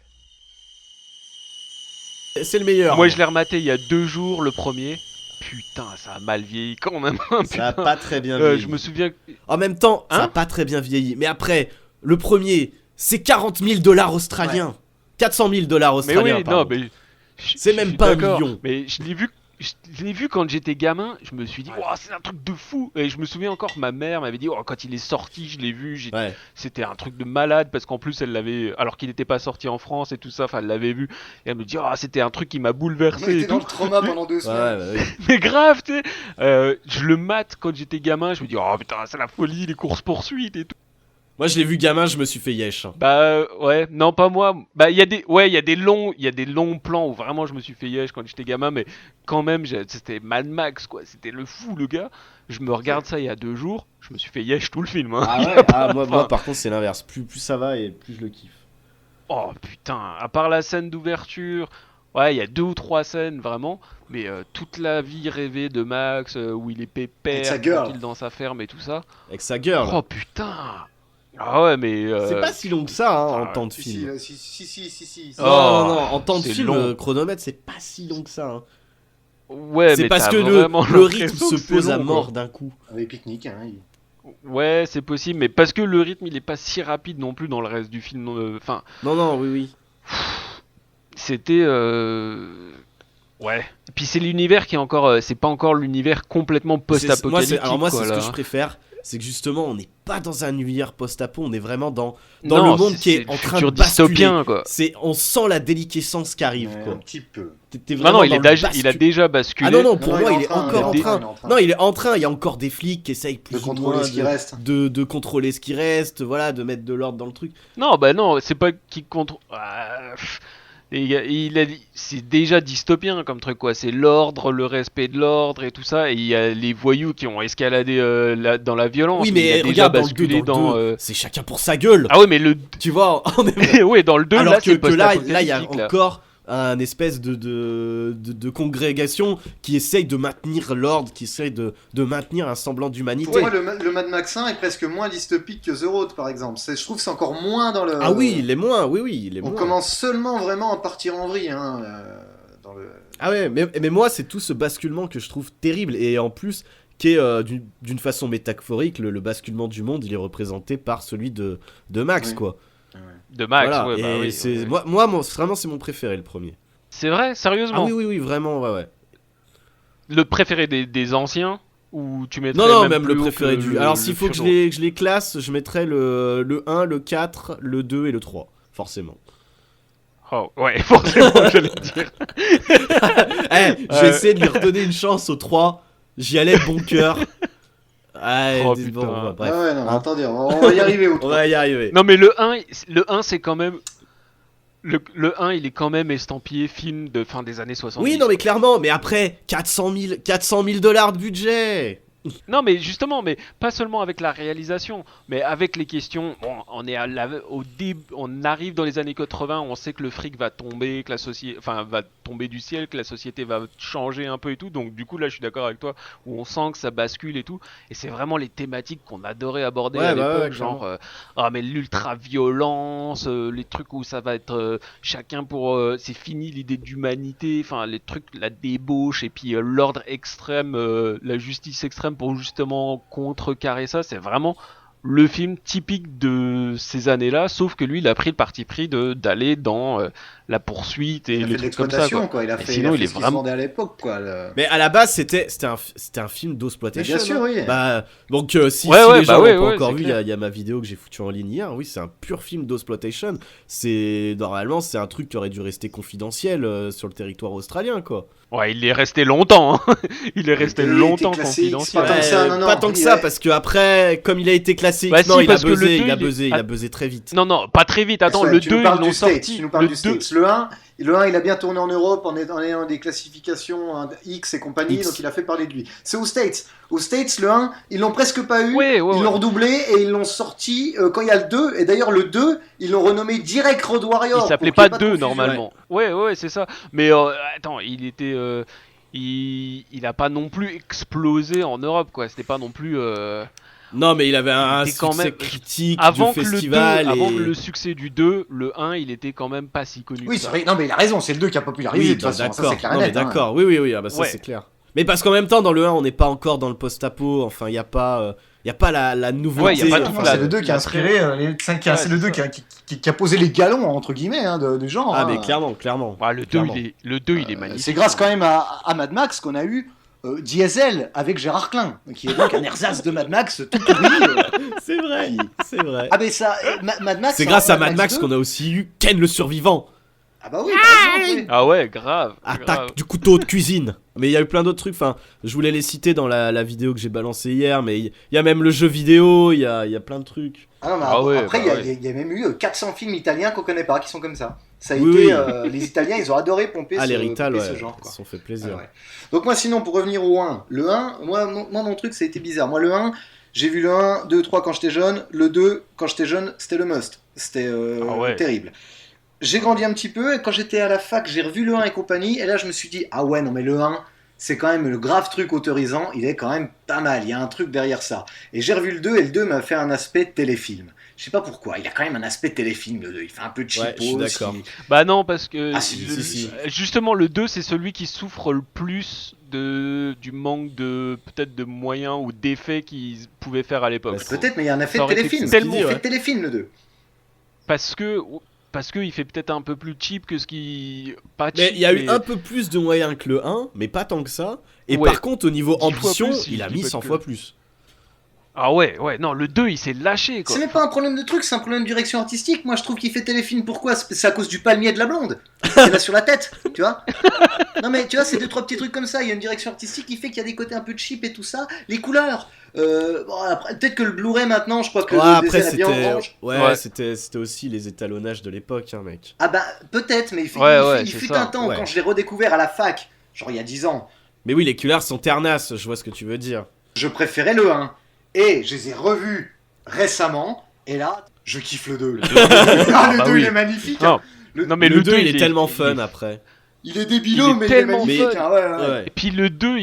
C'est le meilleur. Moi, je l'ai rematé il y a 2 jours, le premier. Putain, ça a mal vieilli quand même. Ça a Putain. pas très bien vieilli. Je me souviens. En même temps, ça a Hein pas très bien vieilli. Mais après, le premier, c'est 40 000 $ australiens. 400 000 $ Mais australiens. oui, non, pardon. mais. C'est je même suis pas un d'accord, million. Mais je l'ai vu quand j'étais gamin. Je me suis dit, wow, c'est un truc de fou. Et je me souviens encore, ma mère m'avait dit, oh, quand il est sorti, je l'ai vu. Ouais. C'était un truc de malade parce qu'en plus, elle l'avait. Alors qu'il n'était pas sorti en France et tout ça, enfin, elle l'avait vu. Et elle me dit, oh, c'était un truc qui m'a On bouleversé. était Et dans tout. le trauma pendant 2 Ouais, semaines. bah oui. Mais grave, tu sais. Je le mate quand j'étais gamin. Je me dis, oh putain, c'est la folie, les courses-poursuites et tout. Moi, je l'ai vu gamin, je me suis fait yesh. Hein. Bah ouais, non pas moi. Bah il y a des longs plans où vraiment je me suis fait yesh quand j'étais gamin, mais quand même c'était Mad Max quoi, c'était le fou le gars. Je me regarde ça il y a 2 jours, je me suis fait yesh tout le film. Hein. Ah Il y a ouais, pas- moi enfin, par contre, c'est l'inverse. Plus ça va et plus je le kiffe. Oh putain, à part la scène d'ouverture, ouais il y a 2 ou 3 scènes vraiment, mais toute la vie rêvée de Max où il est Avec pépère, sa girl. tranquille dans sa ferme et tout ça. Avec sa girl. Oh putain. Ah ouais mais. C'est pas si long que ça, hein, en temps de Si, film. si. Oh, Non, en temps de c'est film, long. chronomètre, c'est pas si long que ça. Hein. Ouais, C'est mais parce t'as que vraiment le rythme l'impression se que c'est pose à long, mort quoi. d'un coup. Avec pique-nique, hein. Ouais, c'est possible, mais parce que le rythme il est pas si rapide non plus dans le reste du film. Enfin, Non, oui. c'était. Ouais. Et puis c'est l'univers qui est encore. C'est pas encore l'univers complètement post-apocalyptique. Alors moi, quoi, c'est ce là. que je préfère. C'est que justement, on n'est pas dans un univers post-apo, on est vraiment dans Non, le monde qui est le en train futur de basculer. dystopien, quoi. On sent la déliquescence qui arrive, Un quoi. petit peu. T'es Non, vraiment non, il, dans est le déjà, il a bascule- déjà basculé. Ah non, pour Non, moi, il est il est en train, encore en il est train. en train. Non, il est en train, il y a encore des flics qui essayent plus De ou contrôler moins ce qui reste. de contrôler ce qui reste, voilà, de mettre de l'ordre dans le truc. Non, bah non, c'est pas qu'il contrôle. C'est déjà dystopien comme truc quoi. C'est l'ordre, le respect de l'ordre et tout ça. Et il y a les voyous qui ont escaladé dans la violence. Oui, il mais a déjà regarde, dans le 2, basculé c'est chacun pour sa gueule. Ah ouais, mais le. Tu vois, on est... Ouais, dans le 2 Alors là, c'est que là, il y a post-apocalyptique, là. encore un espèce de congrégation qui essaye de maintenir l'ordre, qui essaye de maintenir un semblant d'humanité. Pour moi, le Mad Max 1 est presque moins dystopique que The Road, par exemple. Je trouve que c'est encore moins dans le... Ah oui, il est moins, oui, il est On moins. commence seulement vraiment à partir en vrille, dans le... Ah ouais, mais moi, c'est tout ce basculement que je trouve terrible, et en plus, qui est d'une façon métaphorique, le basculement du monde, il est représenté par celui de Max, Oui. quoi. De Max, Voilà, ouais, bah et oui. c'est, Ouais. moi, vraiment, c'est mon préféré, le premier. C'est vrai, sérieusement. Ah oui, vraiment, ouais. Le préféré des anciens ou tu mettrais Non, même plus le haut préféré que du... Alors, s'il faut que Furlo je les classe, je mettrais le 1, le 4, le 2 et le 3, forcément. Oh, ouais, forcément, j'allais dire. J'ai essayé de lui redonner une chance au 3, j'y allais de bon cœur. Oh, putain. Bref. Ah ouais, non, attendez, on va y arriver au On va y arriver. Non, mais le 1 c'est quand même. Le 1, il est quand même estampillé film de fin des années 70. Oui, non, mais clairement, mais après, 400 000 $ de budget. Non, mais justement, mais pas seulement avec la réalisation, mais avec les questions. Bon, on est au début, on arrive dans les années 80, on sait que le fric va tomber, que la société, va tomber du ciel, que la société va changer un peu et tout. Donc, du coup, là, je suis d'accord avec toi, où on sent que ça bascule et tout. Et c'est vraiment les thématiques qu'on adorait aborder à l'époque, genre, mais l'ultra-violence, les trucs où ça va être chacun pour, c'est fini l'idée d'humanité, enfin, les trucs, la débauche et puis l'ordre extrême, la justice extrême pour justement contrecarrer ça. C'est vraiment le film typique de ces années-là, sauf que lui, il a pris le parti pris d'aller dans la poursuite et les trucs comme ça. Quoi. Il a fait, sinon, il a fait il est ce qui se vraiment. vendait à l'époque, quoi. Mais à la base, c'était un film d'exploitation. Bien sûr, oui. Bah, donc, si Ouais, les gens ouais, l'ont pas ouais, encore c'est vu, il clair. y a ma vidéo que j'ai foutue en ligne hier. Oui, c'est un pur film d'exploitation. Normalement, c'est un truc qui aurait dû rester confidentiel sur le territoire australien, quoi. Ouais, il est resté longtemps. Hein. Il est resté était longtemps classé X, confidentiel. pas tant que ça, non, Pas tant que il ça, est- parce que après, comme il a été classé X, Bah non, si, il a parce que le buzzé, deux, il a Ah. buzzé très vite. Non, pas très vite. Attends, Ouais, le tu 2, nous ils parles l'ont du States, sorti. tu nous parles Le du 2, States. Le 1, il a bien tourné en Europe en ayant des classifications X et compagnie, X. donc il a fait parler de lui. C'est aux States. Aux States, le 1, ils l'ont presque pas eu, Ouais, ils l'ont redoublé et ils l'ont sorti quand il y a le 2. Et d'ailleurs, le 2, ils l'ont renommé Direct Road Warrior. Il s'appelait pour qu'il y pas ait de 2 confusion. normalement. Ouais, c'est ça. Mais attends, il était. Il a pas non plus explosé en Europe, quoi. C'était pas non plus. Non, mais il avait un C'était quand succès même- critique Avant du que festival. avant et... le succès du 2, le 1, il était quand même pas si connu. Oui, que c'est ça. vrai. Non, mais il a raison, c'est le 2 qui a popularisé Oui, de toute façon. Ça, d'accord. c'est clair et Non, mais net, hein. d'accord. Oui, ah bah ça Ouais. c'est clair. Mais parce qu'en même temps, dans le 1, on n'est pas encore dans le post-apo. Enfin, il y a pas la nouveauté. Ouais, y a pas tout Enfin, la- c'est le 2 qui a inspiré les 5 Ouais, c'est le 2 qui a posé les galons entre guillemets de genre. Ah, hein. mais clairement. Ouais, le 2, Clairement. il est magnifique. C'est grâce quand même à Mad Max qu'on a eu Diesel avec Gérard Klein, qui est donc un ersatz de Mad Max tout pourri. C'est vrai. Ah mais ça, Mad Max. C'est grâce à Mad Max qu'on a aussi eu Ken le survivant. Ah bah oui. par exemple, oui. Ah ouais, grave. Attaque grave. du couteau de cuisine. Mais il y a eu plein d'autres trucs. Enfin, je voulais les citer dans la vidéo que j'ai balancée hier. Mais il y a même le jeu vidéo. Il y a plein de trucs. Ah non, mais Ah ouais, après, bah il y a même eu 400 films italiens qu'on connaît pas, qui sont comme ça. Ça a Oui, été, oui. les Italiens, ils ont adoré pomper, Ah, les Rital, pomper ouais. ce genre. Ils Quoi. se sont fait plaisir. Ah ouais. Donc moi, sinon, pour revenir au 1, le 1, moi mon truc, ça a été bizarre. Moi, le 1, j'ai vu le 1, 2, 3 quand j'étais jeune. Le 2, quand j'étais jeune, c'était le must. C'était ouais. terrible. J'ai grandi un petit peu, et quand j'étais à la fac, j'ai revu le 1 et compagnie, et là, je me suis dit, ah ouais, non mais le 1... c'est quand même le grave truc autorisant, il est quand même pas mal, il y a un truc derrière ça. Et j'ai revu le 2, et le 2 m'a fait un aspect téléfilm. Je sais pas pourquoi, il a quand même un aspect téléfilm, le 2, il fait un peu cheapos. Ouais, je suis d'accord. Bah non, parce que Ah, si. justement le 2 c'est celui qui souffre le plus du manque de peut-être de moyens ou d'effets qu'ils pouvaient faire à l'époque. je trouve. Peut-être, mais il y a un effet Ça de aurait été téléfilm. tellement- Il fait de téléfilm, le 2. Parce que il fait peut-être un peu plus cheap que ce qui pas cheap. Mais il y a eu un peu plus de moyens que le 1, mais pas tant que ça. Et Ouais. par contre, au niveau 10 fois ambition, plus, si il je a dis mis pas 100 que- fois plus. Ah ouais, non, le 2 il s'est lâché quoi. C'est même pas un problème de truc, c'est un problème de direction artistique. Moi, je trouve qu'il fait téléfilm. Pourquoi ? C'est à cause du palmier de la blonde. C'est là sur la tête, tu vois. Non, mais tu vois, c'est 2-3 petits trucs comme ça. Il y a une direction artistique qui fait qu'il y a des côtés un peu cheap et tout ça. Les couleurs. Bon, après, peut-être que le Blu-ray maintenant, je crois que Ouais, le après, désert est bien c'était. orange. Ouais, c'était aussi les étalonnages de l'époque, hein, mec. Ah bah, peut-être, mais il fut c'est un ça. temps Ouais. quand je l'ai redécouvert à la fac, genre il y a 10 ans, Mais oui, les couleurs sont ternasses, je vois ce que tu veux dire. je préférais le 1. Et je les ai revus récemment, et là, je kiffe le 2. Ah, le bah 2, oui. il est magnifique. Non. Non mais le 2 il est tellement il fun après. Il est débilo, il est mais tellement il est magnifique. fun. Hein, ouais. Ouais. Et puis le 2,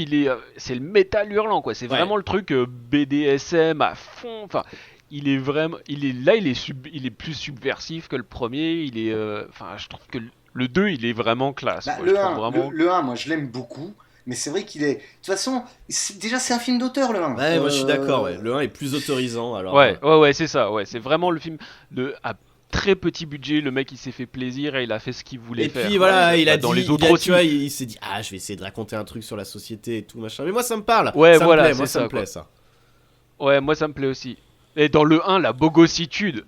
c'est le métal hurlant quoi. C'est vraiment le truc BDSM à fond. Enfin, il est plus subversif que le premier. Je trouve que le 2, il est vraiment classe. Bah, quoi. le, Je trouve 1, vraiment... le 1, moi je l'aime beaucoup, mais c'est vrai qu'il est. De toute façon, déjà c'est un film d'auteur le 1. Ouais, moi je suis d'accord, ouais. Le 1 est plus autorisant alors. Ouais, c'est ça. Ouais, c'est vraiment le film à très petit budget. Le mec il s'est fait plaisir et il a fait ce qu'il voulait Et faire. puis voilà, il a dans dit, les autres aussi. tu vois, il s'est dit je vais essayer de raconter un truc sur la société et tout machin. Mais moi ça me parle. Ouais, ça voilà, me plaît, c'est moi ça, ça me quoi. plaît ça. Ouais, moi ça me plaît aussi. Et dans le 1, la bogossitude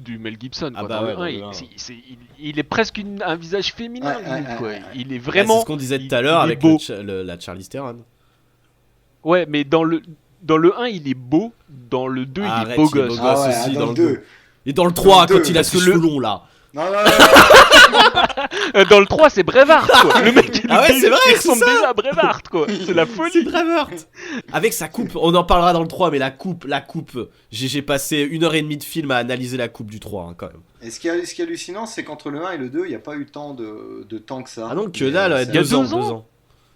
du Mel Gibson. Ah Quoi. bah Dans ouais, le dans 1, le 1. il est presque un visage féminin. Ouais, limite, quoi. ouais. Il est Ouais, vraiment. c'est ce qu'on disait tout à l'heure il est avec beau. la Charlize Theron. Ouais, mais dans le 1, il est beau. Dans le 2, il est Arrête, beau il est gosse. beau Ah gosse ouais, aussi, dans dans le le 2. 2. Et dans le 3, Dans le quand il a deux, ses parce que cheveux longs là. Non, Dans le 3, c'est Brevard, quoi. Le mec, Ah ouais, c'est vrai, il c'est ressemble ça. déjà à Brevard, quoi. C'est la C'est folie. Braveheart. Avec sa coupe, on en parlera dans le 3, mais la coupe. J'ai passé 1h30 de film à analyser la coupe du 3 hein, quand même. Et ce qui est hallucinant, c'est qu'entre le 1 et le 2, il n'y a pas eu tant de temps que ça. Ah non, que Mais, dalle, ouais, c'est- y a 2 ans, 2 ans. 2 ans.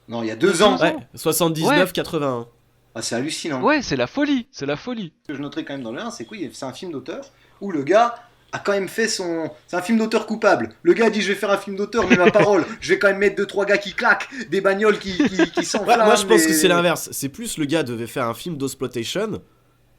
Non, il y a 2 ans. Ouais, 79, Ouais. 81. Ah, c'est hallucinant. Ouais, c'est la folie. C'est la folie. Ce que je noterais quand même dans le 1, c'est que oui, c'est un film d'auteur où le gars a quand même fait son. C'est un film d'auteur coupable. Le gars dit je vais faire un film d'auteur, mais ma parole, je vais quand même mettre 2-3 gars qui claquent, des bagnoles qui Ouais, s'enflamment. moi je pense et- que c'est l'inverse. C'est plus le gars devait faire un film d'exploitation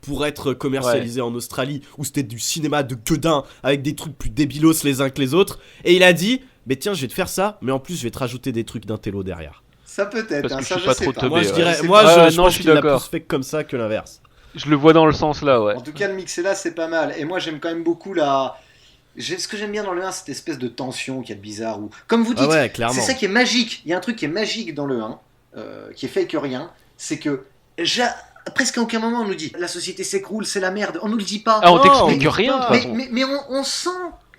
pour être commercialisé en Australie où c'était du cinéma de gueudin avec des trucs plus débilos les uns que les autres. Et il a dit, mais tiens, je vais te faire ça, mais en plus je vais te rajouter des trucs d'intello derrière. Ça peut être, Parce hein, que ça je suis je pas sais trop pas. teubé, Moi je ouais. dirais, C'est moi pas- je non, pense je suis qu'il l'a d'accord. plus fait comme ça que l'inverse. Je le vois dans le sens là, ouais. En tout cas, le mix là, c'est pas mal. Et moi, j'aime quand même beaucoup ce que j'aime bien dans le 1, cette espèce de tension qu'il y a de bizarre. Où... Comme vous dites, Ah ouais, clairement. c'est ça qui est magique. Il y a un truc qui est magique dans le 1, qui est fake rien, c'est que presque à aucun moment on nous dit la société s'écroule, c'est la merde. On nous le dit pas. Ah, on Non, t'explique mais- rien, de toute mais, façon. mais on sent,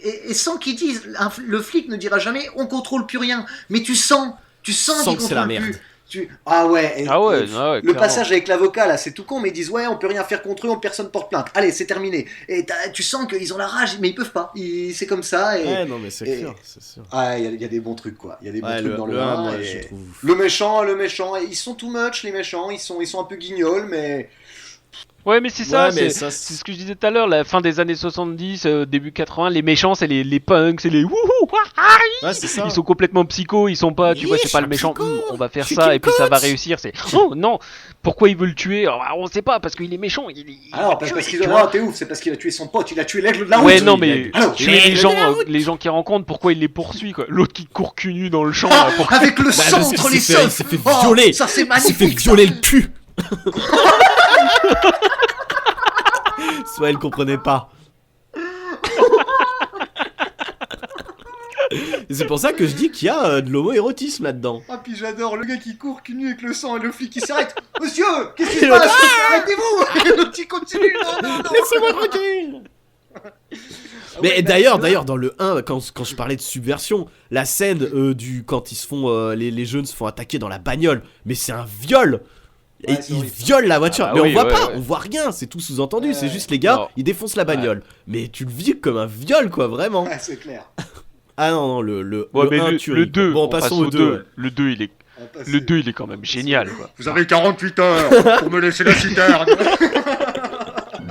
et sans qu'ils disent, le flic ne dira jamais on contrôle plus rien. Mais tu sens qu'il que c'est la contrôle merde. plus. Ah ouais, Ah ouais, le clairement. passage avec l'avocat là, c'est tout con, mais ils disent ouais, on peut rien faire contre eux, personne porte plainte. Allez, c'est terminé. Et tu sens qu'ils ont la rage, mais ils peuvent pas. C'est comme ça. Et... Ouais, non, mais c'est et- sûr, c'est sûr. Ah, il y a des bons trucs quoi. Il y a des bons Ouais, trucs dans le 1, 1. moi et- je trouve. Le méchant, et ils sont too much les méchants. Ils sont un peu guignols, mais Ouais, mais c'est ça, Ouais, mais c'est ça, c'est ce que je disais tout à l'heure, la fin des années 70, début 80, les méchants, c'est les punks, c'est les wouhou, Ouais, c'est ça. ils sont complètement psychos, ils sont pas, tu vois, Oui, c'est pas je le suis un méchant, psycho, on va faire je suis ça, Kim et puis ça va Coates. réussir, c'est, oh non, pourquoi il veut le tuer? Alors, on sait pas, parce qu'il est méchant, il alors tué, parce qu'ils tu ont vois. t'es ouf, c'est parce qu'il a tué son pote, il a tué l'aigle de la route. Ouais, non, il mais a- Alors, tuer les gens qu'il rencontre, pourquoi il les poursuit, quoi? L'autre qui court cul nu dans le champ, là, pour... avec le Bah, sang parce qu'il entre les s'est fait- il seins. s'est fait Oh, violer. ça c'est Il s'est fait magnifique. violer le cul. Soit elle comprenait pas. Et c'est pour ça que je dis qu'il y a de l'homo-érotisme là-dedans. Ah puis j'adore le gars qui court cul nu avec le sang et le flic qui s'arrête. Monsieur, qu'est-ce qui se Et l'autre, passe? Arrêtez-vous. Et l'autre qui continue. Non. Laissez-moi tranquille. Mais d'ailleurs, dans le 1, quand je parlais de subversion, la scène quand ils se font, les jeunes se font attaquer dans la bagnole, mais c'est un viol. Et Ouais, c'est ils horrible. violent la voiture, Ah bah mais oui, on voit ouais, pas, ouais. on voit rien, c'est tout sous-entendu, Ouais. c'est juste les gars, Non. ils défoncent la bagnole. Mais tu le vis comme un viol, quoi, vraiment. Ouais, c'est clair. Ah non, le Ouais, mais 1 le tuerie. 2, Bon, on passe passons au au 2. 2. Le 2, il est... On passe- Le 2, il est quand même génial, quoi. Vous avez 48 heures pour me laisser la citerne.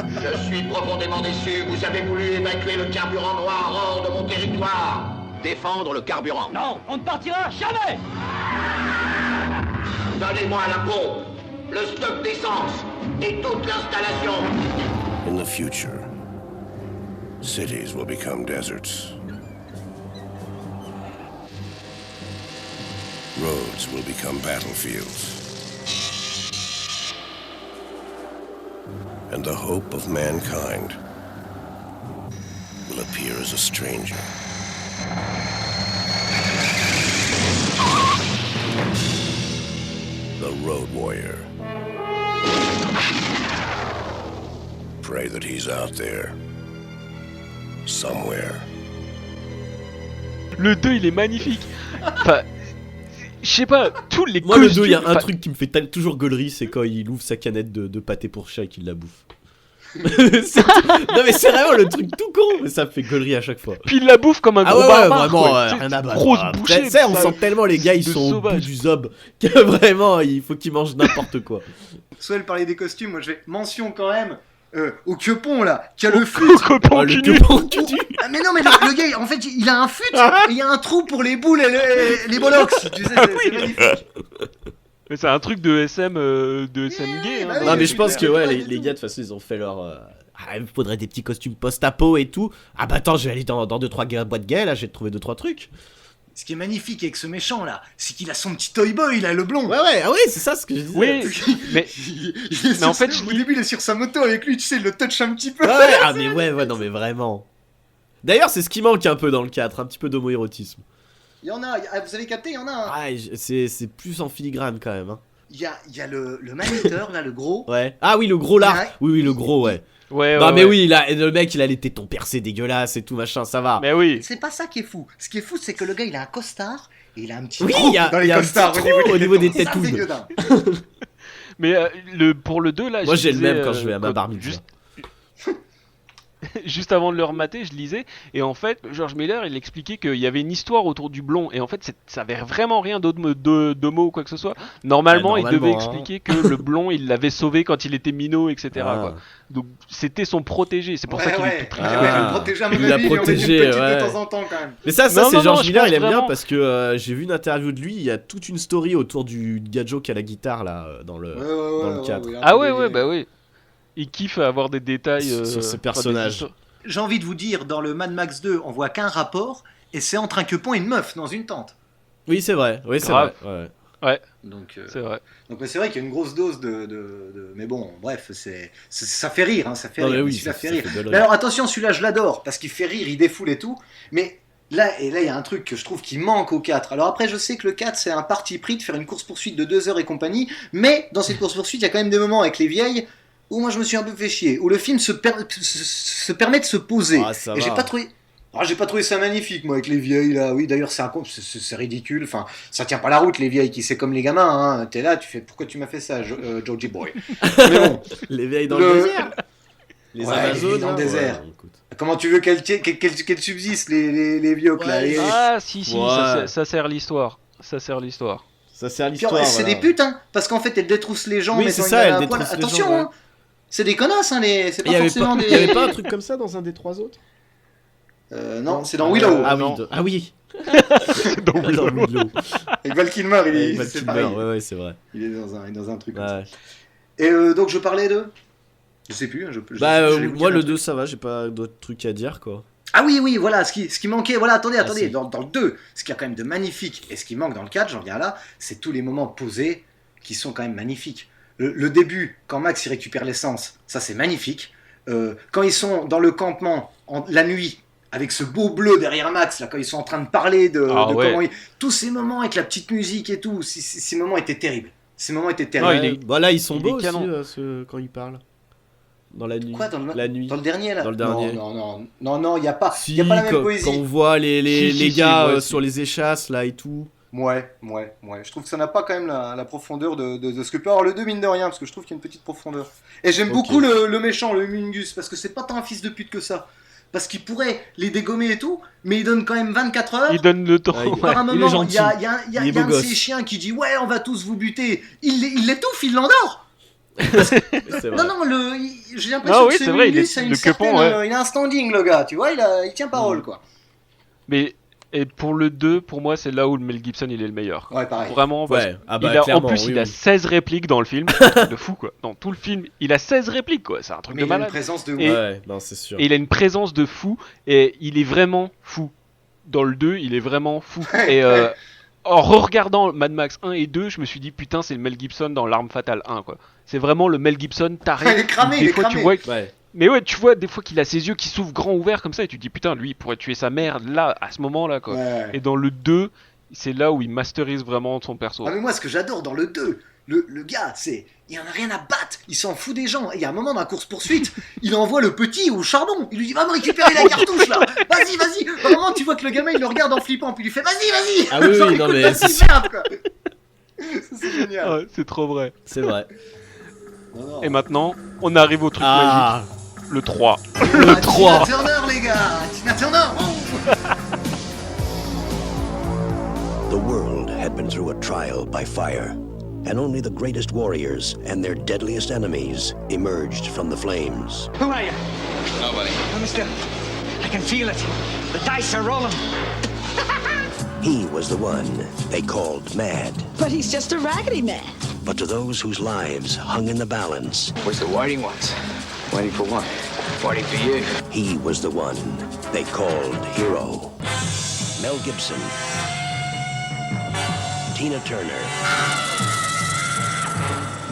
Je suis profondément déçu. Vous avez voulu évacuer le carburant noir hors de mon territoire. Défendre le carburant. Non, on ne partira jamais. Donnez-moi la pompe, le stock d'essence et toute l'installation. In the future, cities will become deserts. Roads will become battlefields. And the hope of mankind will appear as a stranger. The Road Warrior. Pray that he's out there. Somewhere. Le 2, il est magnifique. Enfin, je sais pas, tous les Moi, le 2, il y a costumes- un enfin, truc qui me fait toujours gaulerie, c'est quand il ouvre sa canette de pâté pour chat et qu'il la bouffe. Non mais c'est vraiment le truc tout con, mais ça me fait gaulerie à chaque fois. Puis il la bouffe comme un Ah gros ouais, barbare, vraiment, quoi. Tu sais, rien à battre. grosse Ah, bouchée. tu sais, on sent tellement les gars, ils de sont au bout sauvage. du zob que vraiment, il faut qu'ils mangent n'importe quoi. Soit elle parlait des costumes, moi je vais mention quand même au Queupon là, qui a le fut. Oh, le queupon que tu... Ah, mais non, mais le gars, en fait, il a un fut et il y a un trou pour les boules et les bollocks. Tu sais, c'est magnifique. Mais c'est un truc de SM, gay. bah Hein. oui, Non mais je pense c'est que clair, ouais, pas les du tout. gars de toute façon ils ont fait leur... Ah, il me faudrait des petits costumes post-apo et tout. Ah bah attends, je vais aller dans 2-3 boîtes gays là, j'ai trouvé 2-3 trucs. Ce qui est magnifique avec ce méchant là, c'est qu'il a son petit toy boy là, le blond. Ouais, ah ouais, c'est ça ce que je disais. Oui, mais Mais en fait, au début, il est sur sa moto avec lui, tu sais, il le touch un petit peu. Ouais, ah mais ouais, non mais vraiment. D'ailleurs, c'est ce qui manque un peu dans le 4, un petit peu d'homoérotisme. Il y en a, vous avez capté, il y en a un. Ah, c'est plus en filigrane quand même. Hein. Il y a le maniteur là, le gros. Ouais. Ah oui, le gros là. Ouais. Oui, le gros, ouais. Ouais, non mais ouais. oui, le mec il a les tétons percés dégueulasses et tout machin, ça va. Mais oui. C'est pas ça qui est fou. Ce qui est fou, c'est que le gars, il a un costard et il a un petit Oui, trou il y a, dans il les y a un costards petit trou au niveau des tétons. Ça, c'est tétounes. gueudin. Mais pour le 2 là, Moi je j'ai le lisais, même quand je vais à ma quand- bar mitzvah. juste, juste avant de le remater, je lisais, et en fait, George Miller, il expliquait qu'il y avait une histoire autour du blond, et en fait, ça avait vraiment rien d'homo ou quoi que ce soit. Normalement, il devait normalement, expliquer que le blond, il l'avait sauvé quand il était minot, etc. Ah. quoi. Donc, c'était son protégé, c'est pour ça Ouais, qu'il ouais. est tout Ah, triste. ouais, je le protégeais à mon Il l'a avis, il lui en mettait protégé, une petite ouais. de temps en temps quand même. Mais ça Non, c'est non, George je Miller, pense il aime bien vraiment. parce que j'ai vu une interview de lui, il y a toute une story autour du gadjo qui a la guitare là dans le dans le 4. Ah ouais, bah oui. Il kiffe avoir des détails Sur ces enfin, des personnages. histoires. J'ai envie de vous dire, dans le Mad Max 2, on voit qu'un rapport, et c'est entre un queupon et une meuf dans une tente. Oui, c'est vrai. Oui, c'est Grave. vrai. Ouais. Donc C'est vrai. donc c'est vrai qu'il y a une grosse dose de... Mais bon, bref, ça fait rire, hein, ça fait Non, mais rire. oui, Celui-là ça fait fait rire. de l'honneur. Mais alors attention, celui-là je l'adore, parce qu'il fait rire, il défoule et tout, mais là, il y a un truc que je trouve qui manque au 4. Alors après, je sais que le 4, c'est un parti pris de faire une course-poursuite de 2 heures et compagnie, mais dans cette course-poursuite, il y a quand même des moments avec les vieilles où moi je me suis un peu fait chier, où le film se permet de se poser. Ah, ça Et j'ai va. pas trouvé... Ah, j'ai pas trouvé ça magnifique, moi, avec les vieilles, là. Oui, d'ailleurs, c'est ridicule. Enfin, ça tient pas la route, les vieilles, qui c'est comme les gamins, hein. T'es là, tu fais, pourquoi tu m'as fait ça, Georgie Boy? Mais bon, Les vieilles dans le désert. Les Ouais, les Amazones vieilles dans le hein, désert. ouais, écoute. comment tu veux qu'elles subsistent, les vieux, là? Ouais, les- Ah, si, Ouais. ça sert l'histoire. Ça sert l'histoire. Ça sert à Puis, l'histoire. c'est voilà. des putes, hein. Parce qu'en fait, elles détroussent les gens, Oui, mettant c'est une ça, balle elles à la poêle. détroussent les Attention, gens, ouais. hein. C'est des connasses, hein, c'est Il pas y avait forcément pas, des... il y avait pas un truc comme ça dans un des 3 autres Non, c'est dans Willow. Ah oui, non. ah oui. Dans Dans Willow. Avec Val Kilmer, Avec Val c'est Kilmer, pareil. ouais, c'est vrai. Il est dans un truc comme ça. Ouais. Et donc, je parlais de... Je sais plus, hein, Bah, j'allais vous moi dire le un 2 ça va, j'ai pas d'autres trucs à dire quoi. Ah oui, voilà, ce qui manquait, voilà, attendez, si. dans le 2, ce qu'il y a quand même de magnifique, et ce qui manque dans le 4, j'en viens là, c'est tous les moments posés qui sont quand même magnifiques. Le début, quand Max il récupère l'essence, ça c'est magnifique. Quand ils sont dans le campement, la nuit, avec ce beau bleu derrière Max, là, quand ils sont en train de parler de ouais. comment tous ces moments avec la petite musique et tout, ces moments étaient terribles. Ces moments étaient terribles. Non, il est- Bah là ils sont il est beaux aussi canon. quand ils parlent. Dans la nuit. Quoi, la nuit. Dans le dernier là Dans le dernier. Non, il n'y a pas, Si, y a pas la même quand, poésie. quand on voit les Si, gars ouais, si. sur les échasses là et tout. Ouais. Je trouve que ça n'a pas quand même la profondeur de ce que peut avoir le 2, mine de rien, parce que je trouve qu'il y a une petite profondeur. Et j'aime Ok. beaucoup le méchant, le Mingus, parce que c'est pas tant un fils de pute que ça. Parce qu'il pourrait les dégommer et tout, mais il donne quand même 24 heures. Il donne le temps. Ouais, Par un il est moment, il gentil. y a Il est un beau de gosse. ces chiens qui dit ouais, on va tous vous buter. Il l'étouffe, il l'endort. C'est vrai. Non, j'ai l'impression Ah oui, que c'est vrai, il Mingus est- a une le certaine, Quepon, ouais. il a un standing, le gars, tu vois, il tient parole, quoi. Mais et pour le 2, pour moi, c'est là où le Mel Gibson il est le meilleur. Ouais, pareil. Vraiment, parce Ouais, ah bah il a, en clairement, plus, oui, il a oui. 16 répliques dans le film. C'est un truc de fou, quoi. Dans tout le film, il a 16 répliques, quoi. C'est un truc Mais de il a une malade. présence de ouf. Et- Ouais, non, c'est sûr. Et il a une présence de fou. Et il est vraiment fou. Dans le 2, il est vraiment fou. Et en re-regardant Mad Max 1 et 2, je me suis dit, putain, c'est le Mel Gibson dans L'Arme Fatale 1, quoi. C'est vraiment le Mel Gibson taré. Il est cramé, Des il est fois, tu cramé. vois Ouais. Mais ouais, tu vois des fois qu'il a ses yeux qui s'ouvrent grands ouverts comme ça et tu te dis putain, lui il pourrait tuer sa mère là, à ce moment-là quoi. Ouais. Et dans le 2, c'est là où il masterise vraiment son perso. Ah mais moi ce que j'adore dans le 2, le gars, c'est il en a rien à battre, il s'en fout des gens. Et il y a un moment dans la course poursuite, il envoie le petit au charbon, il lui dit va me récupérer la cartouche là, vas-y. Vraiment tu vois que le gamin il le regarde en flippant, puis il lui fait vas-y. Ah oui, Genre, oui, non, écoute mais ta c'est petite sûr. merde, quoi. Ça, c'est génial. Ouais, c'est trop vrai. C'est vrai. Non. Et maintenant, on arrive au truc magique. Ah, Le 3. Le 3. Tina Turner, les gars. Tina Turner. The world had been through a trial by fire, and only the greatest warriors and their deadliest enemies emerged from the flames. Who are you? Nobody. Oh, mister, I can feel it. The dice are rolling. He was the one they called Mad. But he's just a raggedy man. But to those whose lives hung in the balance, Where's the waiting ones? Waiting for what? Waiting for you. he was the one they called Hero. Mel Gibson, Tina Turner,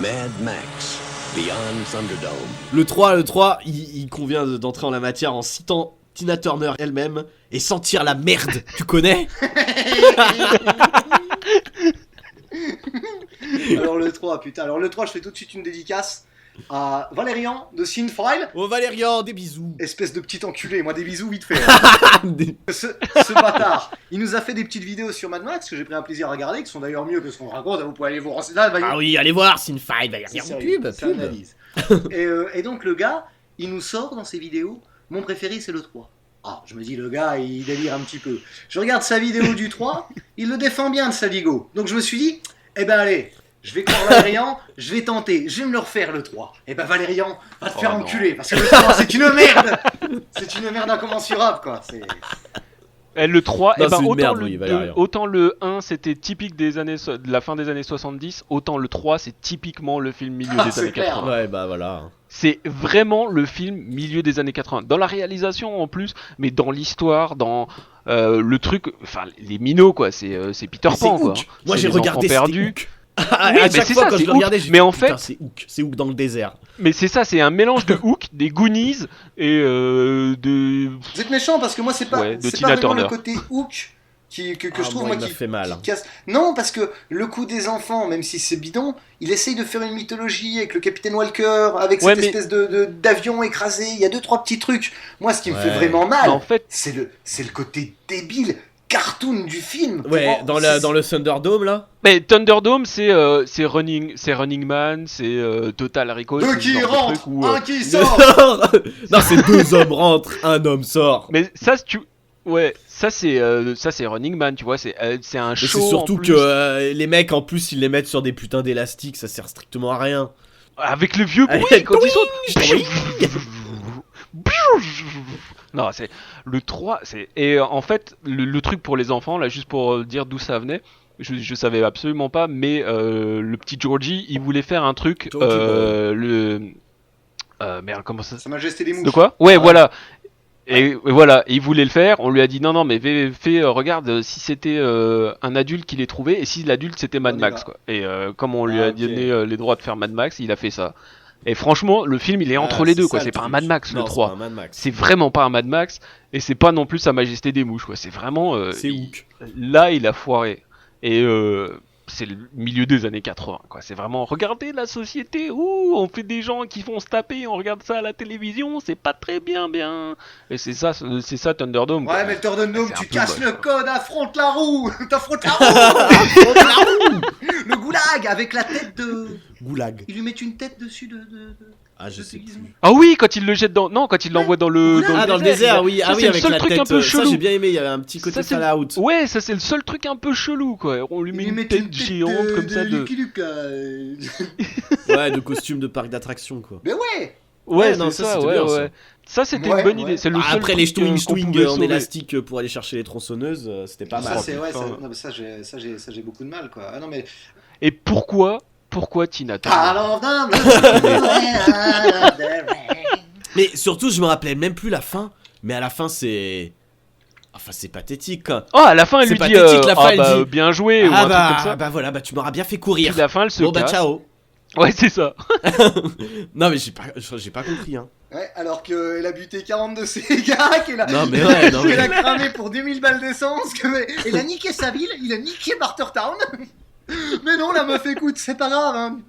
Mad Max, Beyond Thunderdome. Le 3, il convient d'entrer en la matière en citant Tina Turner elle-même et sentir la merde, tu connais? Alors le 3, putain. Alors le 3, je fais tout de suite une dédicace à Valérian de Sinfile. Oh Valérian, des bisous. Espèce de petit enculé, moi des bisous vite fait. Ce bâtard, il nous a fait des petites vidéos sur Mad Max que j'ai pris un plaisir à regarder, qui sont d'ailleurs mieux que ce qu'on raconte, vous pouvez aller vous renseigner. Là, Ah oui, allez voir, Sinfile, Valérian, c'est sérieux, pub. c'est analyse. Et donc le gars, il nous sort dans ses vidéos, mon préféré c'est le 3. Ah, je me dis, le gars, il délire un petit peu. Je regarde sa vidéo du 3, il le défend bien de Saligo. Donc je me suis dit, eh ben allez, je vais croire Valérian, je vais tenter, je vais me le refaire le 3. Eh ben Valérian, va te faire enculer, parce que le 3, c'est une merde. C'est une merde incommensurable, quoi. C'est... Le 3, Non, eh ben, c'est une autant, merde, le oui, 2, Valérian. autant le 1 c'était typique de la fin des années 70, autant le 3 c'est typiquement le film milieu des c'est années clair. 80. Ouais, bah voilà. C'est vraiment le film milieu des années 80. Dans la réalisation en plus, mais dans l'histoire, dans le truc, enfin les minots quoi, c'est Peter Mais Pan c'est quoi. Hook. Moi C'est j'ai les regardé, enfants c'était perdus. Hook. Oui, à mais chaque c'est fois ça, quand c'est je le Hook. regardais, j'ai Mais dit, en putain, fait, c'est Hook dans le désert. Mais c'est ça, c'est un mélange de Hook, des Goonies et de. Vous êtes méchant parce que moi c'est pas, Ouais, de c'est Tina pas vraiment Turner. le côté Hook que je trouve moi, moi il m'a qui fait mal. qui casse. Non, parce que le coup des enfants, même si c'est bidon, il essaye de faire une mythologie avec le capitaine Walker, avec Ouais, cette mais- espèce d'avion écrasé. Il y a 2-3 petits trucs. Moi, ce qui me Ouais. fait vraiment mal, Mais en fait, c'est le côté débile, cartoon du film. Ouais, Comment- dans le Thunderdome là. mais Thunderdome c'est Running Man, c'est Total Recall. Deux c'est ce qui genre de rentrent, truc où, un qui sort. Non, c'est deux hommes rentrent, un homme sort. Mais ça, ouais, ça c'est Running Man, tu vois, c'est un Mais show. c'est surtout en plus. que les mecs en plus ils les mettent sur des putains d'élastiques, ça sert strictement à rien. Avec le vieux bruit Allez, quand ils toing. sautent. Non, c'est le 3, c'est et en fait le truc pour les enfants là, juste pour dire d'où ça venait. Je savais absolument pas, mais le petit Georgie, il voulait faire un truc, merde, comment ça? Sa Majesté des mouches. De quoi? Ouais, voilà. Et voilà, il voulait le faire. On lui a dit non, mais regarde, si c'était un adulte qui l'ait trouvé, et si l'adulte c'était Mad On y Max, va. quoi. Et comme on lui a ok. donné les droits de faire Mad Max, il a fait ça. Et franchement, le film il est entre les deux, quoi. C'est pas un Mad Max, le 3. C'est pas un Mad Max. C'est vraiment pas un Mad Max, et c'est pas non plus Sa Majesté des Mouches, quoi. C'est vraiment. C'est Hook. Là, il a foiré. Et c'est le milieu des années 80, quoi. C'est vraiment, regardez la société, on fait des gens qui font se taper, on regarde ça à la télévision, c'est pas très bien. Et c'est ça Thunderdome. quoi. Ouais, mais Thunderdome, C'est un tu peu casses moche, le quoi. code, affronte la roue. T'affrontes la roue. Le goulag avec la tête de. Goulag. Ils lui mettent une tête dessus de. Ah, je de sais déguisement. plus. Ah oui, quand il le jette dans. Non, quand il l'envoie dans le. Ah, Dans le désert, oui, Ça, ah oui, c'est le avec seul la truc tête. un peu Ça chelou. j'ai bien aimé, il y avait un petit côté Ça, c'est- Fallout. Ouais, ça c'est le seul truc un peu chelou, quoi. On lui met Ils lui une mettent tête géante comme ça de. Lucky Luke. Ouais, de costume de parc d'attraction quoi. Mais ouais. Ouais, non, c'est ça, ça, c'était ouais, bien, ouais. ça. Ça, c'était Ouais, une bonne ouais. idée. C'est le Ah, seul après les truc, qu'on stwing pouvait en sauver. élastique pour aller chercher les tronçonneuses, c'était pas Ça mal. c'est ouais, ça, Enfin. non, mais ça j'ai beaucoup de mal quoi. Ah non mais. Et pourquoi Tina Turner? Alors dans le- Mais surtout, je me rappelais même plus la fin. Mais à la fin, c'est. Enfin, c'est pathétique quoi. Oh, à la fin, elle C'est lui dit pathétique, la fin, elle dit- bien joué, ou un truc comme ça. bah voilà, bah tu m'auras bien fait Puis courir. à la fin, elle se Bon bah casse. ciao. Ouais, c'est ça. Non mais j'ai pas compris hein. Ouais, alors qu'elle a buté 40 de ses gars, qu'elle a, Non, mais ouais, non, mais- qu'elle a cramé pour 2000 balles d'essence, elle a niqué sa ville, il a niqué Bartertown. Mais non, la meuf, écoute, c'est pas grave, hein.